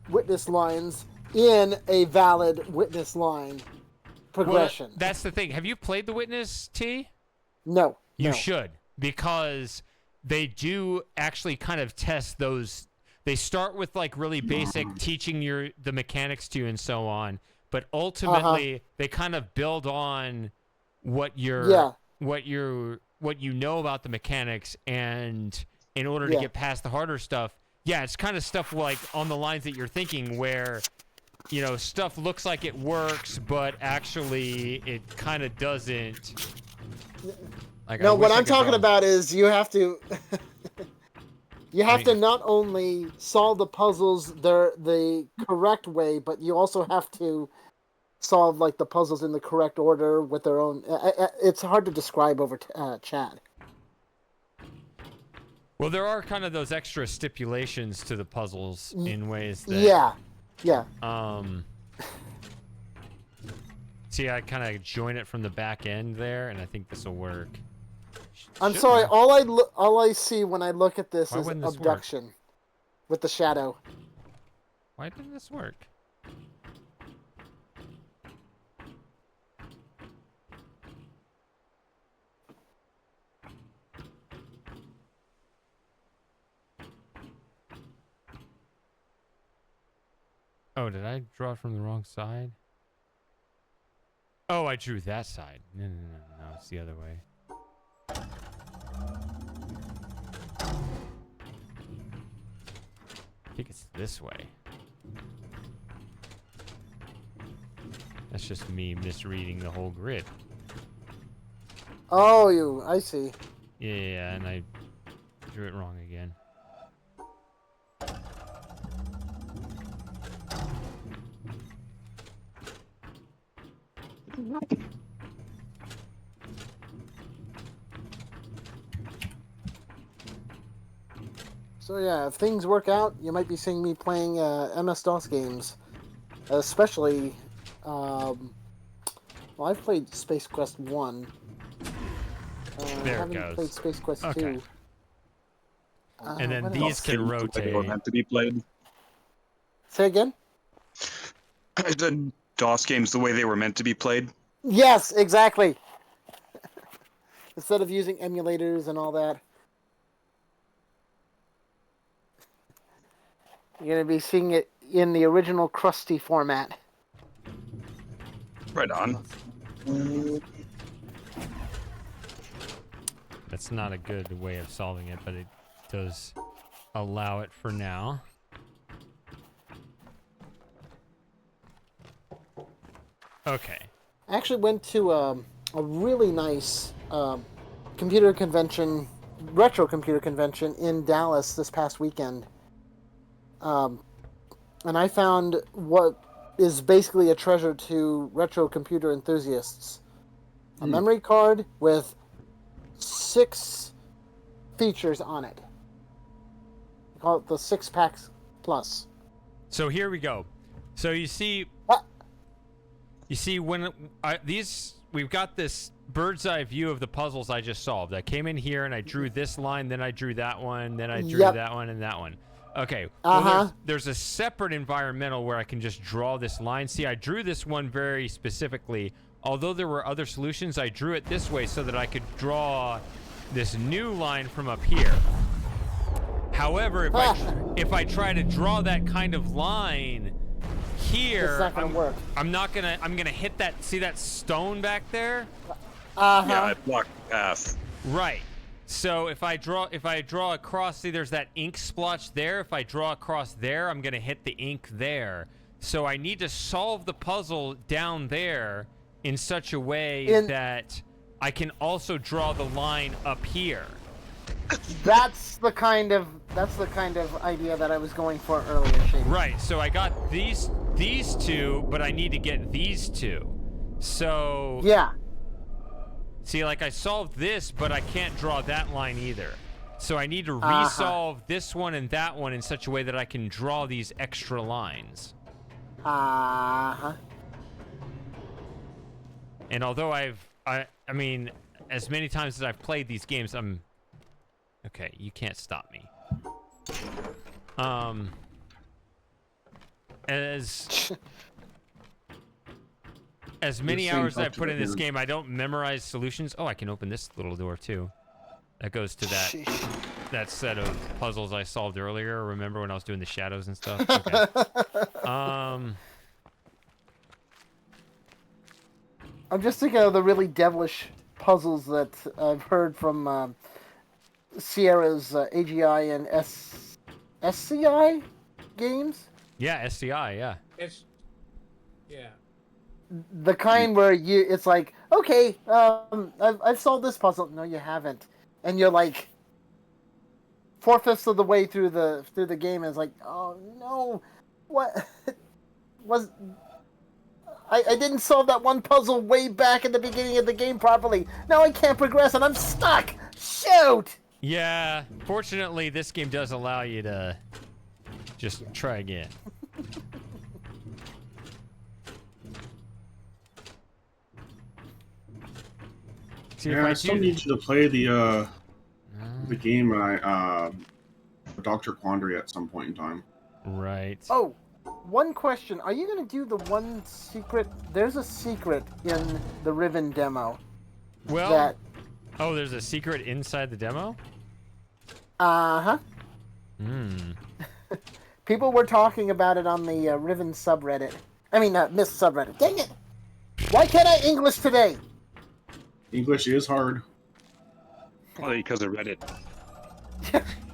witness lines in a valid witness line progression. Well, that's the thing. Have you played The Witness, T? No. You no. should, because they do actually kind of test those. They start with like really basic teaching the mechanics to you and so on, but ultimately they kind of build on what you know about the mechanics, and in order to get past the harder stuff, it's kind of stuff like on the lines that you're thinking where stuff looks like it works, but actually it kind of doesn't. Like, No, I what wish I I'm could talking draw- about is you have to you have to not only solve the puzzles the correct way, but you also have to solve like the puzzles in the correct order with their own. It's hard to describe over chat. Well, there are kind of those extra stipulations to the puzzles in ways that. Yeah. See, I kind of join it from the back end there, and I think this will work. I'm Should sorry. work. All I see when I look at this Why is wouldn't this work? abduction with the shadow. Why didn't this work? Oh, did I draw it from the wrong side? Oh, I drew that side. No, it's the other way. think it's this way. That's just me misreading the whole grid. Oh, I see. Yeah, and I drew it wrong again. So yeah, if things work out, you might be seeing me playing MS-DOS games, especially. Well, I've played Space Quest 1. I There it haven't goes. played Space Quest Okay. 2. And then what these else? can They were rotate. meant to be played. Say again? The DOS games the way they were meant to be played. Yes, exactly. Instead of using emulators and all that. You're going to be seeing it in the original crusty format. Right on. That's not a good way of solving it, but it does allow it for now. Okay. I actually went to a really nice computer convention, retro computer convention in Dallas this past weekend. And I found what is basically a treasure to retro computer enthusiasts. A memory card with 6 features on it. We call it the 6-Packs Plus. So here we go. So you see, when we've got this bird's eye view of the puzzles I just solved. I came in here and I drew this line, then I drew that one, then I drew that one and that one. Okay. Well, there's a separate environmental where I can just draw this line. See, I drew this one very specifically. Although there were other solutions, I drew it this way so that I could draw this new line from up here. However, if I try to draw that kind of line here, it's not gonna work. I'm gonna hit that. See that stone back there? Yeah, it blocked the path. Right. So if I draw across, see there's that ink splotch there. If I draw across there, I'm gonna hit the ink there. So I need to solve the puzzle down there in such a way that I can also draw the line up here. That's the kind of idea that I was going for earlier, Shady. Right. So I got these two, but I need to get these two. So yeah. See, like I solved this, but I can't draw that line either. So I need to resolve this one and that one in such a way that I can draw these extra lines. Uh-huh. And although I mean, as many times as I've played these games, okay, you can't stop me. As many hours as I've put in this game, I don't memorize solutions. Oh, I can open this little door too. That goes to that set of puzzles I solved earlier. Remember when I was doing the shadows and stuff? Okay. I'm just thinking of the really devilish puzzles that I've heard from Sierra's AGI and SCI games. Yeah, SCI, yeah. Yeah. The kind where it's like, okay, I've solved this puzzle. No, you haven't, and you're like 4/5 of the way through the game, and it's like, oh no, what was? I didn't solve that one puzzle way back at the beginning of the game properly. Now I can't progress, and I'm stuck. Shoot! Yeah, fortunately, this game does allow you to just try again. See, yeah, I still need you to play the game Dr. Quandary at some point in time. Right. Oh, one question. Are you going to do the one secret? There's a secret in the Riven demo. Well, oh, there's a secret inside the demo? Uh-huh. People were talking about it on the Riven subreddit. I mean, Miss subreddit. Dang it! Why can't I English today? English is hard. Well, because of Reddit.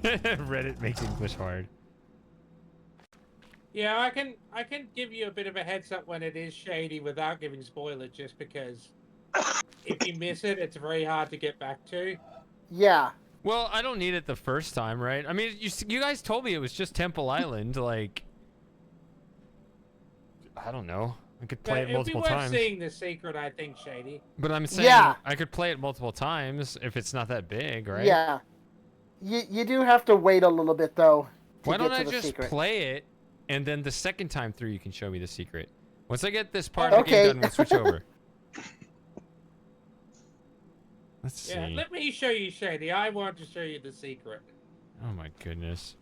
Reddit makes English hard. Yeah, I can give you a bit of a heads up when it is shady without giving spoilers, just because if you miss it, it's very hard to get back to. Yeah. Well, I don't need it the first time, right? I mean, you guys told me it was just Temple Island. Like, I don't know. I could play But it it'd be multiple worth times. seeing the secret, I think, Shady. But I'm saying Yeah. I could play it multiple times if it's not that big, right? Yeah. You do have to wait a little bit though to Why get don't to I the just secret. play it, and then the second time through you can show me the secret. Once I get this part of the game Okay. done, we'll switch over. Let's see. Yeah, let me show you, Shady. I want to show you the secret. Oh my goodness.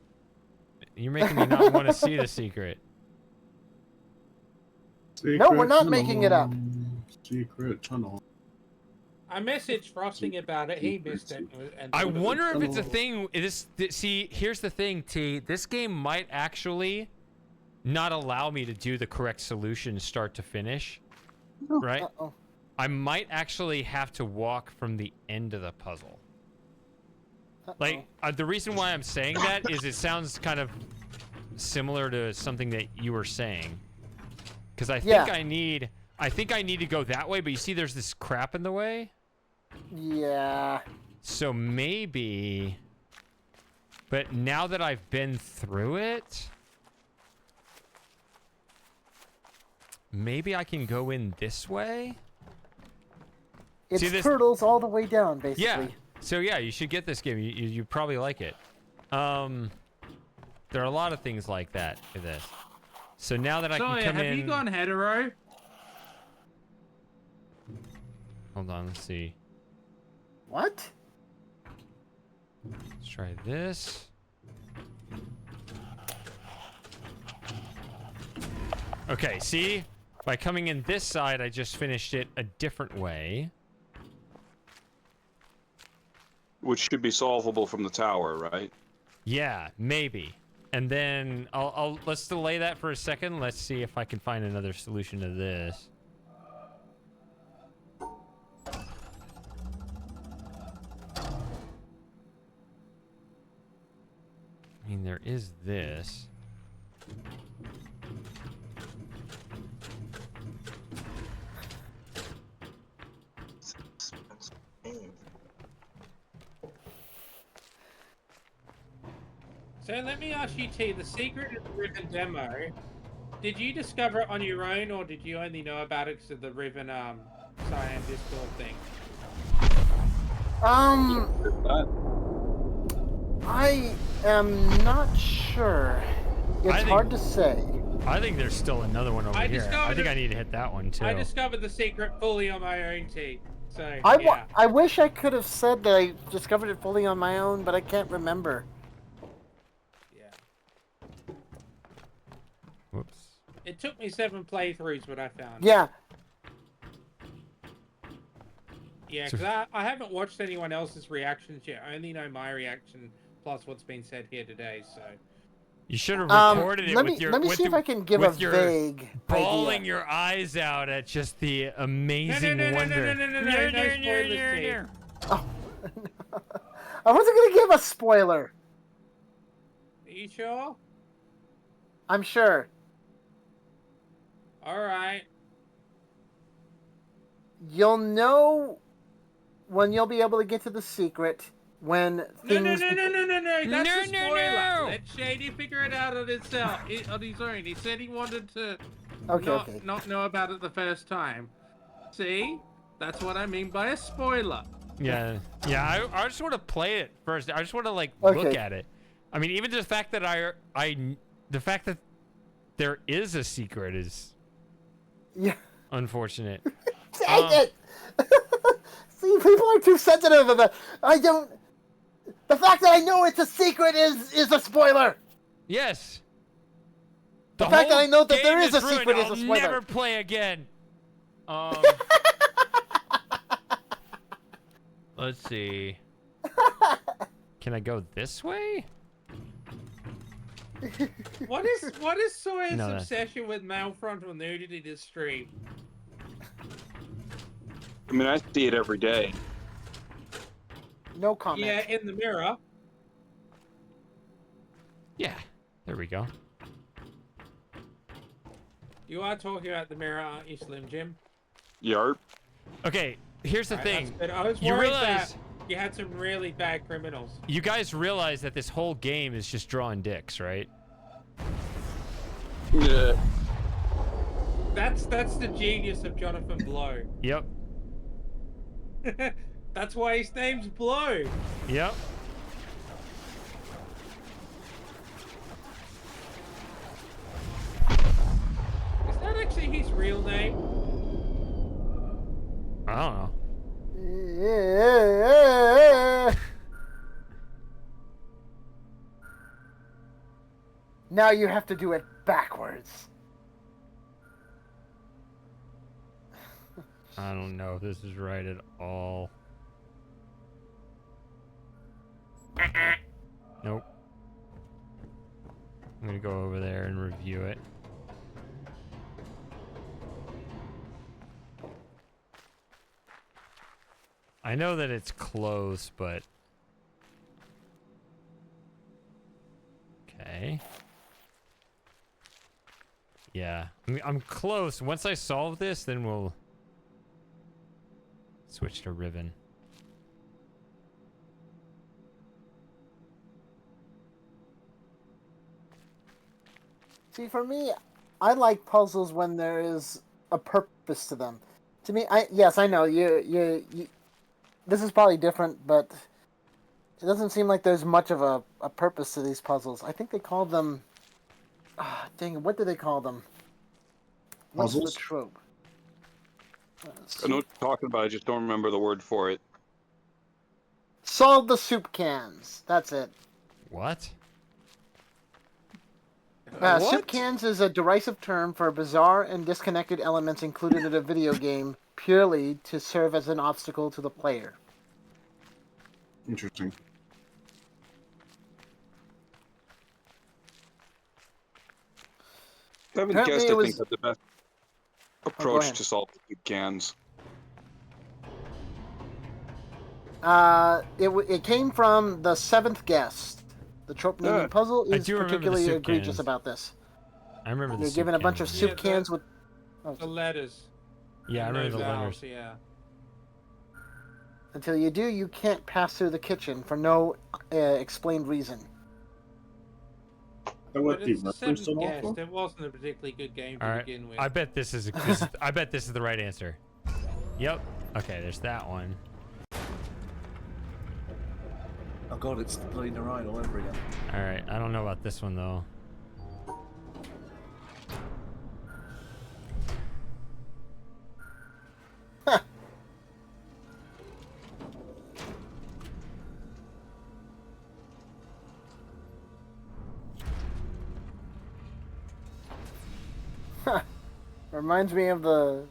You're making me not want to see the secret. No, we're not making it up. Secret tunnel. I messaged Frosting about it. He missed it. And I wonder if it's a thing. See, here's the thing, T. This game might actually not allow me to do the correct solution start to finish. Right? Uh-oh. I might actually have to walk from the end of the puzzle. Like, the reason why I'm saying that is it sounds kind of similar to something that you were saying. Because I think I think I need to go that way, but you see there's this crap in the way? Yeah. So maybe... But now that I've been through it... Maybe I can go in this way? It's See, this... turtles all the way down, basically. Yeah. So yeah, you should get this game. You probably like it. There are a lot of things like that in this. So now that I can come in... have you gone hetero? Hold on, let's see. What? Let's try this. Okay, see? By coming in this side, I just finished it a different way. Which should be solvable from the tower, right? Yeah, maybe. And then let's delay that for a second. Let's see if I can find another solution to this. I mean, there is this. So let me ask you, T, the secret of the Riven demo, did you discover it on your own, or did you only know about it because of the Riven Cyan Discord thing? I am not sure. It's hard to say. I think there's still another one over here. I think it- I need to hit that one too. I discovered the secret fully on my own, T. So, I yeah. wish I could have said that I discovered it fully on my own, but I can't remember. Whoops. It took me 7 playthroughs, but I found it. Yeah. Yeah, because I haven't watched anyone else's reactions yet. I only know my reaction plus what's been said here today, so... You should have recorded it let with me, your... Let me with see the, if I can give a vague bawling idea. your eyes out at just the amazing wonder. No spoilers, T. Oh, no. I wasn't going to give a spoiler. Are you sure? I'm sure. Alright. You'll know when you'll be able to get to the secret when things... No. That's a spoiler. No. Let Shady figure it out on himself, on his own. He said he wanted to not know about it the first time. See? That's what I mean by a spoiler. Yeah. I just want to play it first. I just want to look at it. I mean, even the fact that the fact that there is a secret is unfortunate. Dang it! See, people are too sensitive about. I don't. The fact that I know it's a secret is a spoiler. Yes. The fact that I know that there game is a ruined. secret is I'll a spoiler. never play again. Let's see. Can I go this way? What is Sawyer's No, that's- obsession with male frontal nudity to stream? I mean, I see it every day. No comment. Yeah, in the mirror. Yeah. There we go. You are talking about the mirror, aren't you, Slim Jim? Yarp. Okay, here's the Alright, thing. that's good. I was You worried realize that you had some really bad criminals. you guys realize that this whole game is just drawing dicks, right? Yeah. That's the genius of Jonathan Blow. Yep. That's why his name's Blow. Yep. Is that actually his real name? I don't know. Now you have to do it backwards. I don't know if this is right at all. Nope. I'm gonna go over there and review it. I know that it's close, but... Okay. Yeah, I'm close. Once I solve this, then we'll switch to Riven. See, for me, I like puzzles when there is a purpose to them. To me, yes, I know you. This is probably different, but it doesn't seem like there's much of a purpose to these puzzles. I think they call them. Dang it! What do they call them? What's Puzzles? the trope? I know what you're talking about. I just don't remember the word for it. Solve the soup cans. That's it. What? Soup cans is a derisive term for bizarre and disconnected elements included in a video game purely to serve as an obstacle to the player. Interesting. I haven't Apparently guessed. it I was- think that's the best approach to solve the cans. It came from The Seventh Guest. The trope naming puzzle I is do remember the particularly soup egregious cans. about this. I remember the You're soup given a bunch of cans. soup Yeah, cans with. The letters. Yeah, I And remember no the letters. vowels, yeah. Until you do, you can't pass through the kitchen for no explained reason. That what But the it's the reference Seventh to Guest. It wasn't a particularly good game to All right. begin with. I bet this is. I bet this is the right answer. Yep. Okay. There's that one. Oh god, it's the bloody Narayan all over again. All right. I don't know about this one though. Reminds me of the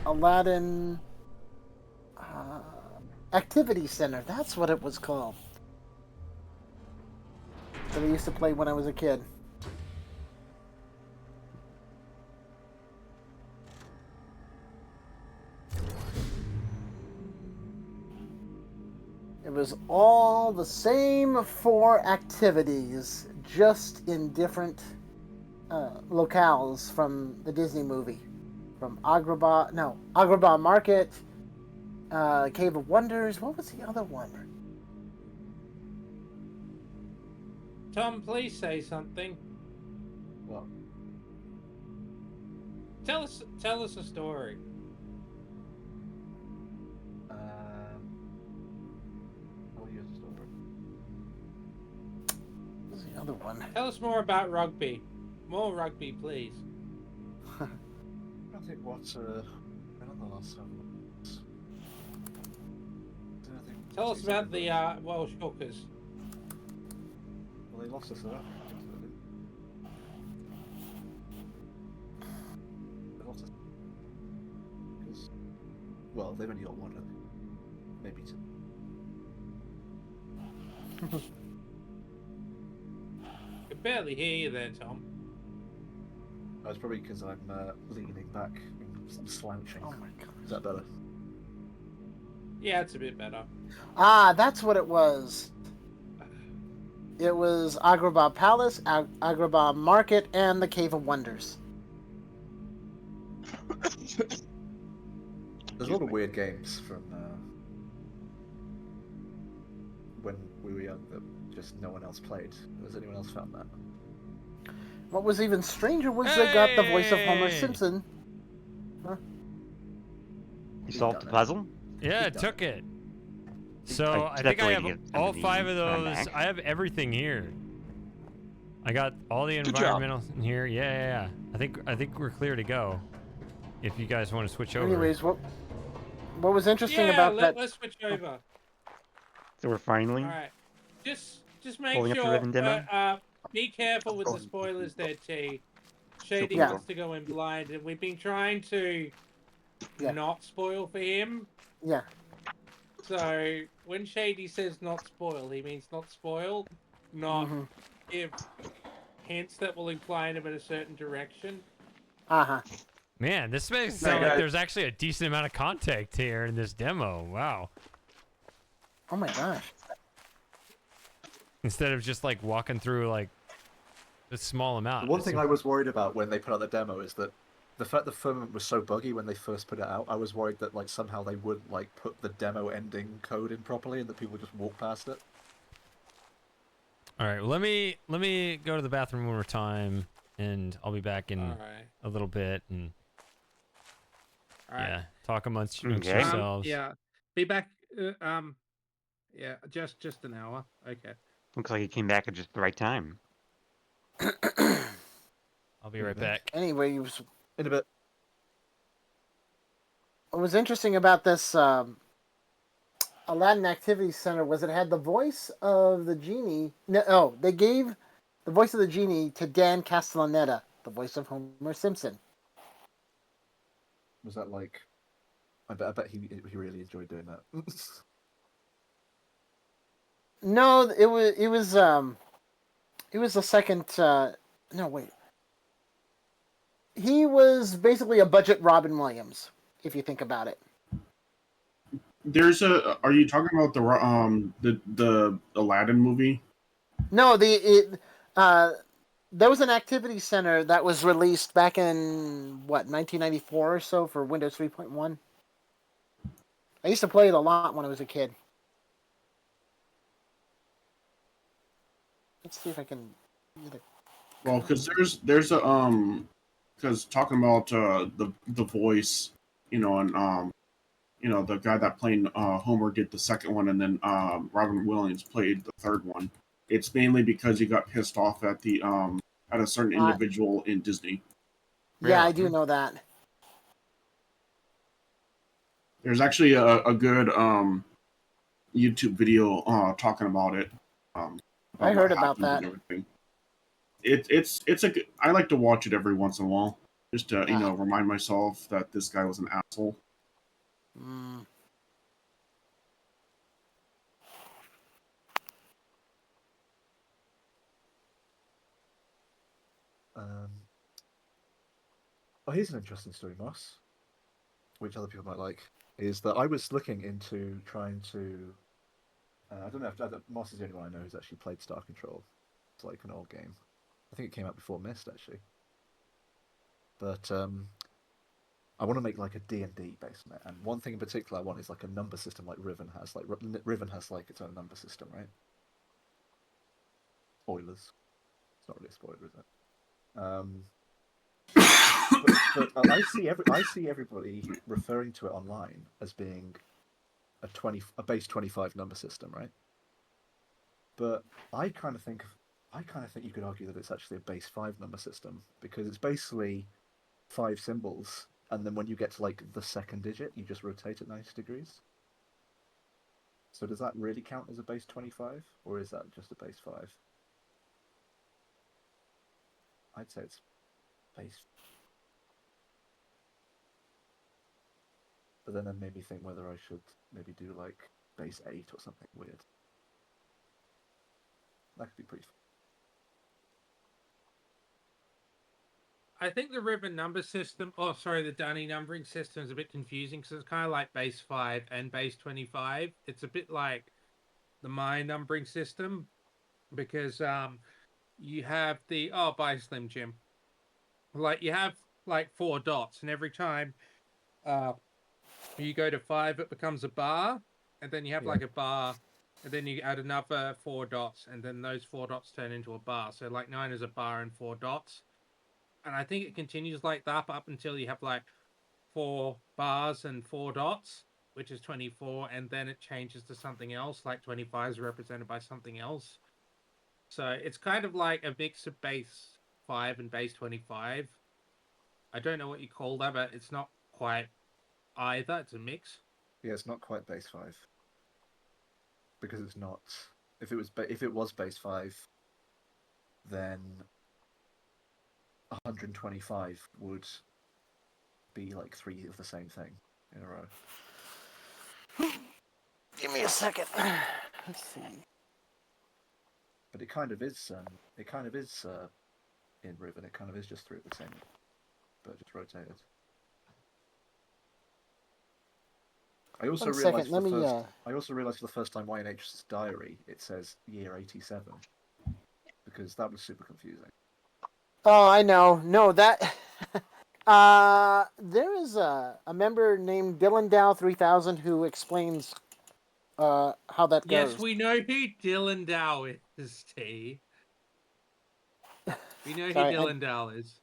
Aladdin Activity Center. That's what it was called. That I used to play when I was a kid. It was all the same 4 activities, just in different locales from the Disney movie. From Agrabah Market, Cave of Wonders. What was the other one? Tom, please say something. What? Tell us a story. What year's the story? What was the other one? Tell us more about rugby. More rugby, please. I don't think what's been on the last time. Tell us about the Welsh Hookers. Well, they lost to South Africa. They lost to... Because, well, they've only got one, I think. Maybe 2. I can barely hear you there, Tom. It's probably because I'm leaning back and I'm slouching. Oh my god. Is that better? Yeah, it's a bit better. Ah, that's what it was. It was Agrabah Palace, Agrabah Market, and the Cave of Wonders. There's a lot of weird games from when we were young that just no one else played. Has anyone else found that? What was even stranger was they got the voice of Homer Hey! Simpson. Huh? You solved the puzzle? Yeah, He's it done took it. So Like, I that's think the I way have to get all somebody 5 of coming those. back. I have everything here. I got all the Good job. environmentals in here. Yeah. I think we're clear to go. If you guys want to switch over. Anyways, what was interesting Yeah, about that? let's switch over. So we're finally All right. Just make pulling up the sure. Riven demo. Be careful with the spoilers there, T. Shady Yeah. wants to go in blind, and we've been trying to Yeah. not spoil for him. Yeah. So when Shady says not spoil, he means not spoil, not give hints that will incline him in a certain direction. Uh-huh. Man, this makes it sound like there's actually a decent amount of content here in this demo. Wow. Oh my gosh. Instead of just like walking through like a small amount. The one thing I was worried about when they put out the demo is that the fact the firmament was so buggy when they first put it out, I was worried that like somehow they wouldn't like put the demo ending code in properly and that people would just walk past it. All right, well, let me go to the bathroom one more time, and I'll be back in a little bit, and yeah, talk amongst yourselves. Yeah, be back. Yeah, just an hour. Okay. Looks like he came back at just the right time. I'll be right back. Anyway, in a bit. What was interesting about this Aladdin Activity Center was it had the voice of the genie. No, they gave the voice of the genie to Dan Castellaneta, the voice of Homer Simpson. Was that like? I bet he really enjoyed doing that. No, it was the second. No, wait. He was basically a budget Robin Williams, if you think about it. There's a. Are you talking about the Aladdin movie? No, there was an activity center that was released back in 1994 or so for Windows 3.1. I used to play it a lot when I was a kid. Let's see if I can. Well, because there's a because talking about the voice, and the guy that played Homer did the second one, and then Robin Williams played the third one. It's mainly because he got pissed off at the at a certain individual in Disney. Yeah, I do know that. There's actually a good YouTube video talking about it. I heard about that. It's a good, I like to watch it every once in a while, just to remind myself that this guy was an asshole. Mm. Oh, here's an interesting story, Moss, which other people might like. Is that I was looking into trying to. I don't know if Moss is the only one I know who's actually played Star Control. It's like an old game. I think it came out before Myst actually. But I want to make like a D&D based on it, and one thing in particular I want is like a number system like Riven has. Like Riven has like its own number system, right? Spoilers. It's not really a spoiler, is it? But I see everybody referring to it online as being a base 25 number system, right? But I kind of think you could argue that it's actually a base 5 number system because it's basically 5 symbols, and then when you get to like the second digit, you just rotate at 90 degrees. So does that really count as a base 25, or is that just a base 5? I'd say it's base. But then that made me think whether I should maybe do like base 8 or something weird. That could be pretty fun. I think the Ribbon number system, the Dunny numbering system is a bit confusing because it's kind of like base 5 and base 25. It's a bit like the My numbering system. because you have the oh bye Slim Jim. Like you have like 4 dots, and every time you go to 5, it becomes a bar, and then you have Yeah. like a bar, and then you add another 4 dots, and then those 4 dots turn into a bar. So like 9 is a bar and 4 dots, and I think it continues like that up until you have like 4 bars and 4 dots, which is 24, and then it changes to something else, like 25 is represented by something else. So it's kind of like a mix of base 5 and base 25. I don't know what you call that, but it's not quite either. It's a mix. Yeah, it's not quite base 5 because it's not. If it was base 5, then 125 would be like 3 of the same thing in a row. Give me a second. Let's see. But it kind of is. It kind of is in Riven. It kind of is just 3 of the same, but just rotated. I also One realized second, let me. I also realized for the first time why in H's diary it says year 87, because that was super confusing. Oh, I know. No, that. There is a member named Dylan Dow 3000 who explains how that goes. Yes, we know who Dylan Dow is, T. We know who Sorry, Dylan Dow is.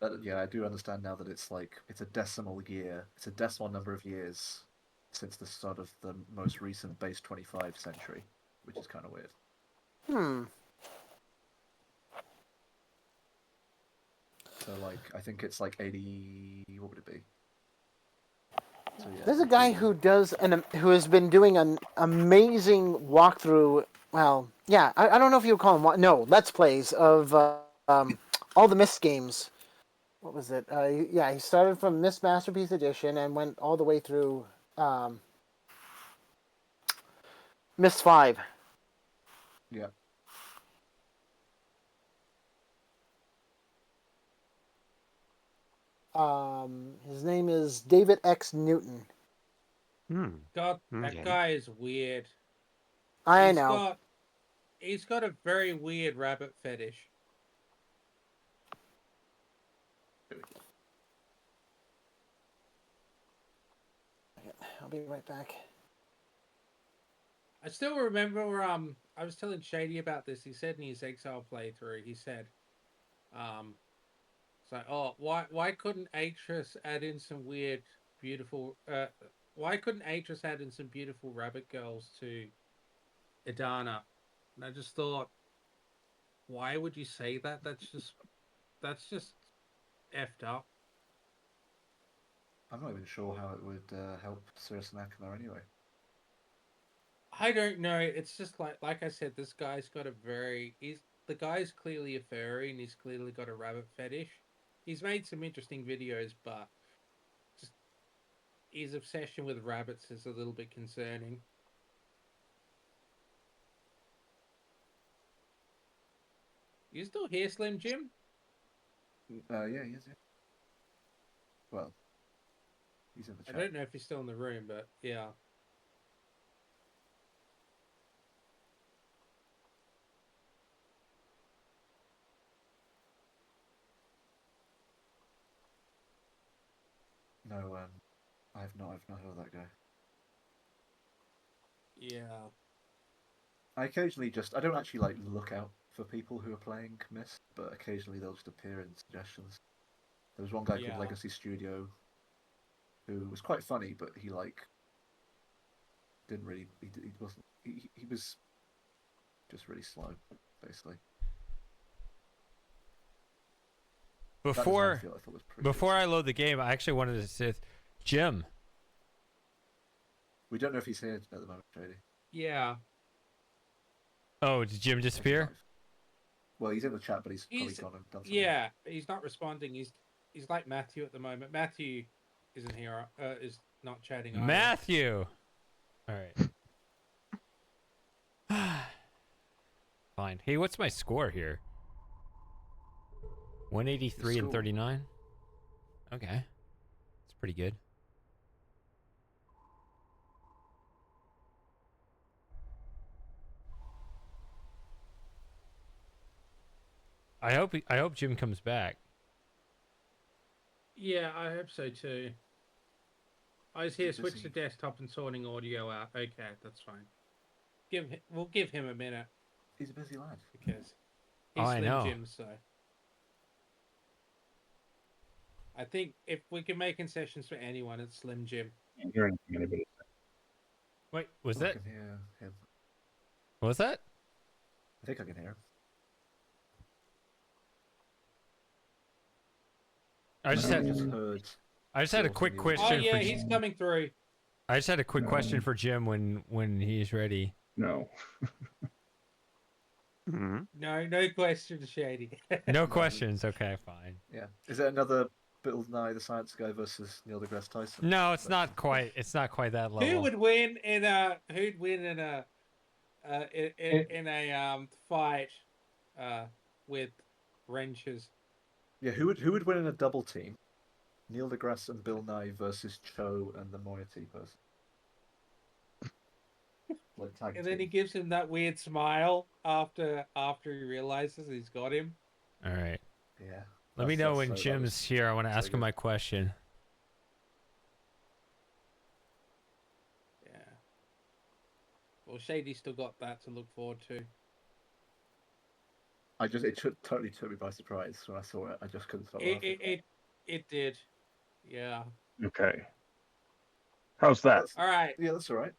But yeah, I do understand now that it's a decimal year. It's a decimal number of years since the start of the most recent base 25 century, which is kind of weird. So I think it's like 80. What would it be? So, yeah, There's a guy who who has been doing an amazing walkthrough. Well, yeah, I don't know if you would call him Let's Plays of all the Myst games. What was it? He started from Myst Masterpiece Edition and went all the way through Myst 5. Yeah. His name is David X. Newton. God, that guy is weird. I know. He's got a very weird rabbit fetish. I'll be right back. I still remember I was telling Shady about this. He said in his Exile playthrough, he said why couldn't Atris add in some weird beautiful why couldn't Atris add in some beautiful rabbit girls to Idana? And I just thought, why would you say that? That's just effed up. I'm not even sure how it would help Circe and Akama anyway. I don't know. It's just like I said, this guy's got the guy's clearly a furry and he's clearly got a rabbit fetish. He's made some interesting videos, but just his obsession with rabbits is a little bit concerning. You still here, Slim Jim? Yeah, he is. Yeah. Well, he's in the chat. I don't know if he's still in the room, but yeah. No, I've not heard of that guy. Yeah. I occasionally I don't actually look out for people who are playing Myst, but occasionally they'll just appear in suggestions. There was one guy called Legacy Studio who was quite funny, but he didn't really he wasn't he was just really slow, basically. Before I load the game, I actually wanted to say, Jim. We don't know if he's here at the moment, Shady. Yeah. Oh, did Jim disappear? Well, he's in the chat, but he's probably gone and done something. Yeah, he's not responding. He's like Matthew at the moment. Matthew isn't here. Is not chatting either. Matthew. All right. Fine. Hey, what's my score here? 183 and 39. Okay, it's pretty good. I hope Jim comes back. Yeah, I hope so too. I was here, He's switch to busy. desktop and sorting audio out. Okay, that's fine. We'll give him a minute He's a busy lad. because Oh, he's I Slim know. Jim, so I think if we can make concessions for anyone, it's Slim Jim. Can't hear anything anybody say. Wait, was I that? can hear him. What was that? I think I can hear him. I just I had heard. I just had a George quick and you- question Oh for yeah, Jim. he's coming through. I just had a quick question No. for Jim when he's ready. No. Hmm. No question, Shady. No questions. Okay, fine. Yeah. Is it another Bill Nye the Science Guy versus Neil deGrasse Tyson? No, it's not quite. It's not quite that Who level. would win in a fight with wrenches? Yeah. Who would win in a double team? Neil deGrasse and Bill Nye versus Cho and the moiety person. Like tag And then he team. gives him that weird smile after he realizes he's got him. All right. Yeah. Let me That's- know that's when so- that Jim's was here. I want to so ask him good. my question. Yeah. Well, Shady still got that to look forward to. Totally took me by surprise when I saw it. I just couldn't stop It laughing. it did. Yeah. Okay. How's that? That's- All right. Yeah, that's all right.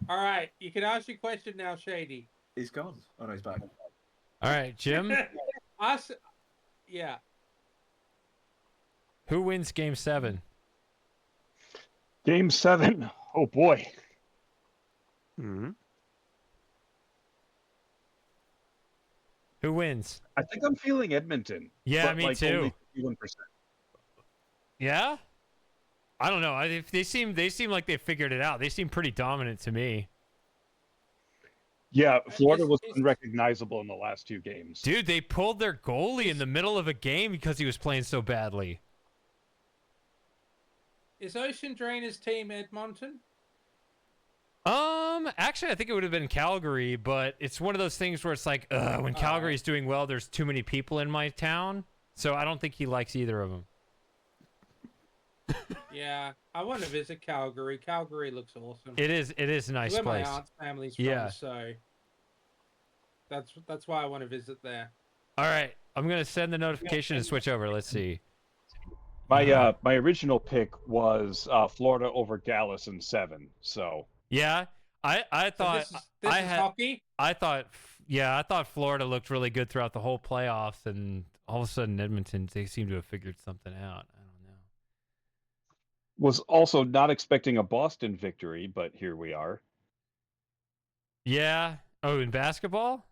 All right. You can ask your question now, Shady. He's gone. Oh no, he's back. All right, Jim. Ask. Yeah. Who wins Game 7? Game 7. Oh boy. Hmm. Who wins? I think I'm feeling Edmonton. Yeah, but me like too. Only 51%. Yeah. I don't know. They seem like they figured it out. They seem pretty dominant to me. Yeah, Florida was it's- unrecognizable in the last 2 games. Dude, they pulled their goalie in the middle of a game because he was playing so badly. Is Ocean Drainer's team Edmonton? Actually, I think it would have been Calgary, but it's one of those things where it's like, when Calgary's doing well, there's too many people in my town, so I don't think he likes either of them. Yeah, I want to visit Calgary. Calgary looks awesome. It is a nice Where place. my aunt's family's from, Yeah. so that's why I want to visit there. All right, I'm gonna send the notification and switch over. Let's see. My my original pick was Florida over Dallas in 7. So Yeah, I So thought this I is had hockey. I thought Florida looked really good throughout the whole playoffs, and all of a sudden Edmonton, they seem to have figured something out. I don't know. was also not expecting a Boston victory, but here we are. Yeah. Oh, in basketball?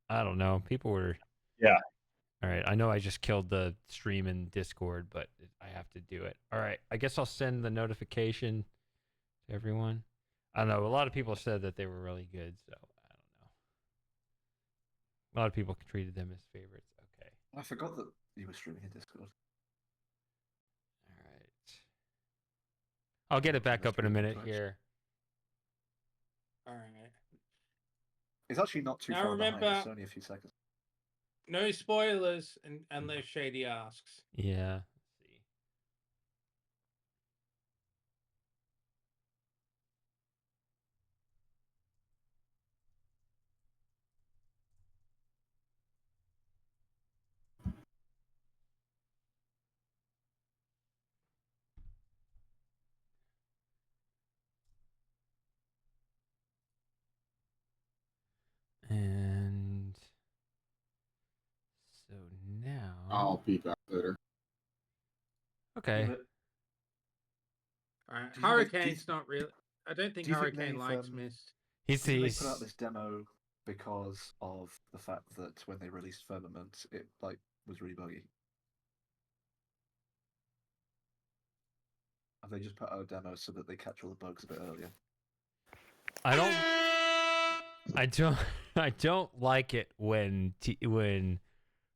I don't know. People were. Yeah. All right. I know I just killed the stream in Discord, but I have to do it. All right. I guess I'll send the notification to everyone. I don't know. A lot of people said that they were really good, so I don't know. A lot of people treated them as favorites. Okay. I forgot that you were streaming in Discord. All right. I'll get it back Must up in a be minute fresh. here. All right. It's actually not too Now far behind. remember- It's only a few seconds. No spoilers unless Shady asks. Yeah. Let's see. And so now. I'll be back later. Okay. But All right. Do you think Hurricane's not really. I don't think do you think Hurricane they've, likes um, Mist. He's did they he's put out this demo because of the fact that when they released Firmament, it was really buggy? Have they just put out a demo so that they catch all the bugs a bit earlier? I don't like it when when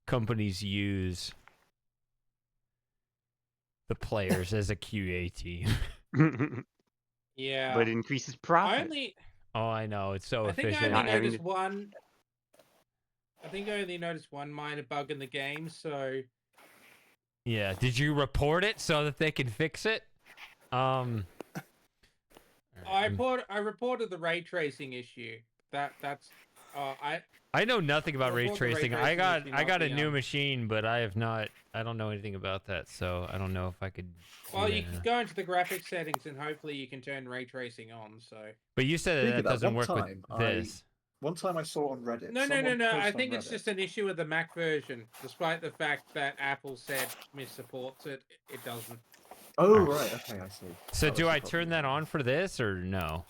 companies use the players as a QA team. Yeah. But it increases I profit. only. Oh, I know, it's so I think I efficient. Not only having noticed to- I think I only noticed one minor bug in the game, so Yeah. Did you report it so that they can fix it? I reported the ray tracing issue. That's I know nothing about ray report the ray tracing. tracing issue, I not got a the, new machine, but I don't know anything about that, so I don't know if I could. Well, you can go into the graphics settings and hopefully you can turn ray tracing on. So. But you said Speaking that of that, doesn't one work with time this. One time I saw on Reddit. No. someone I posted on think it's Reddit- just an issue with the Mac version. Despite the fact that Apple said Miss supports it, it doesn't. Oh right, okay, I see. So That was do the I problem. turn that on for this or no?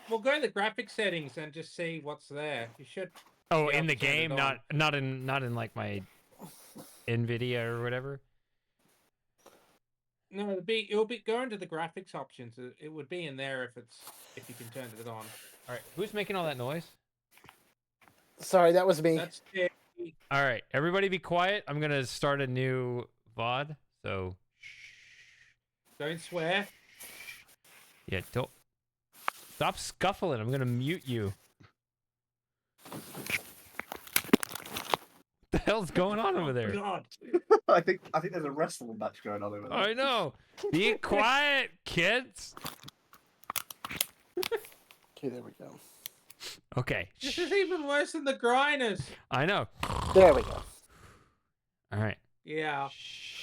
We'll go to the graphics settings and just see what's there. You should. Oh, be able in the to turn it game, on. not in like my NVIDIA or whatever. No, it'll be go into the graphics options. It would be in there if you can turn it on. All right, who's making all that noise? Sorry, that was me. That's All right, everybody be quiet. I'm gonna start a new VOD. So Don't swear. yeah, don't stop scuffling. I'm gonna mute you. What the hell's going on over there? God. I think there's a wrestling match going on over there. I know. Be quiet, kids. Okay, there we go. Okay. This is even worse than the grinders. I know. There we go. All right. Yeah. Shh.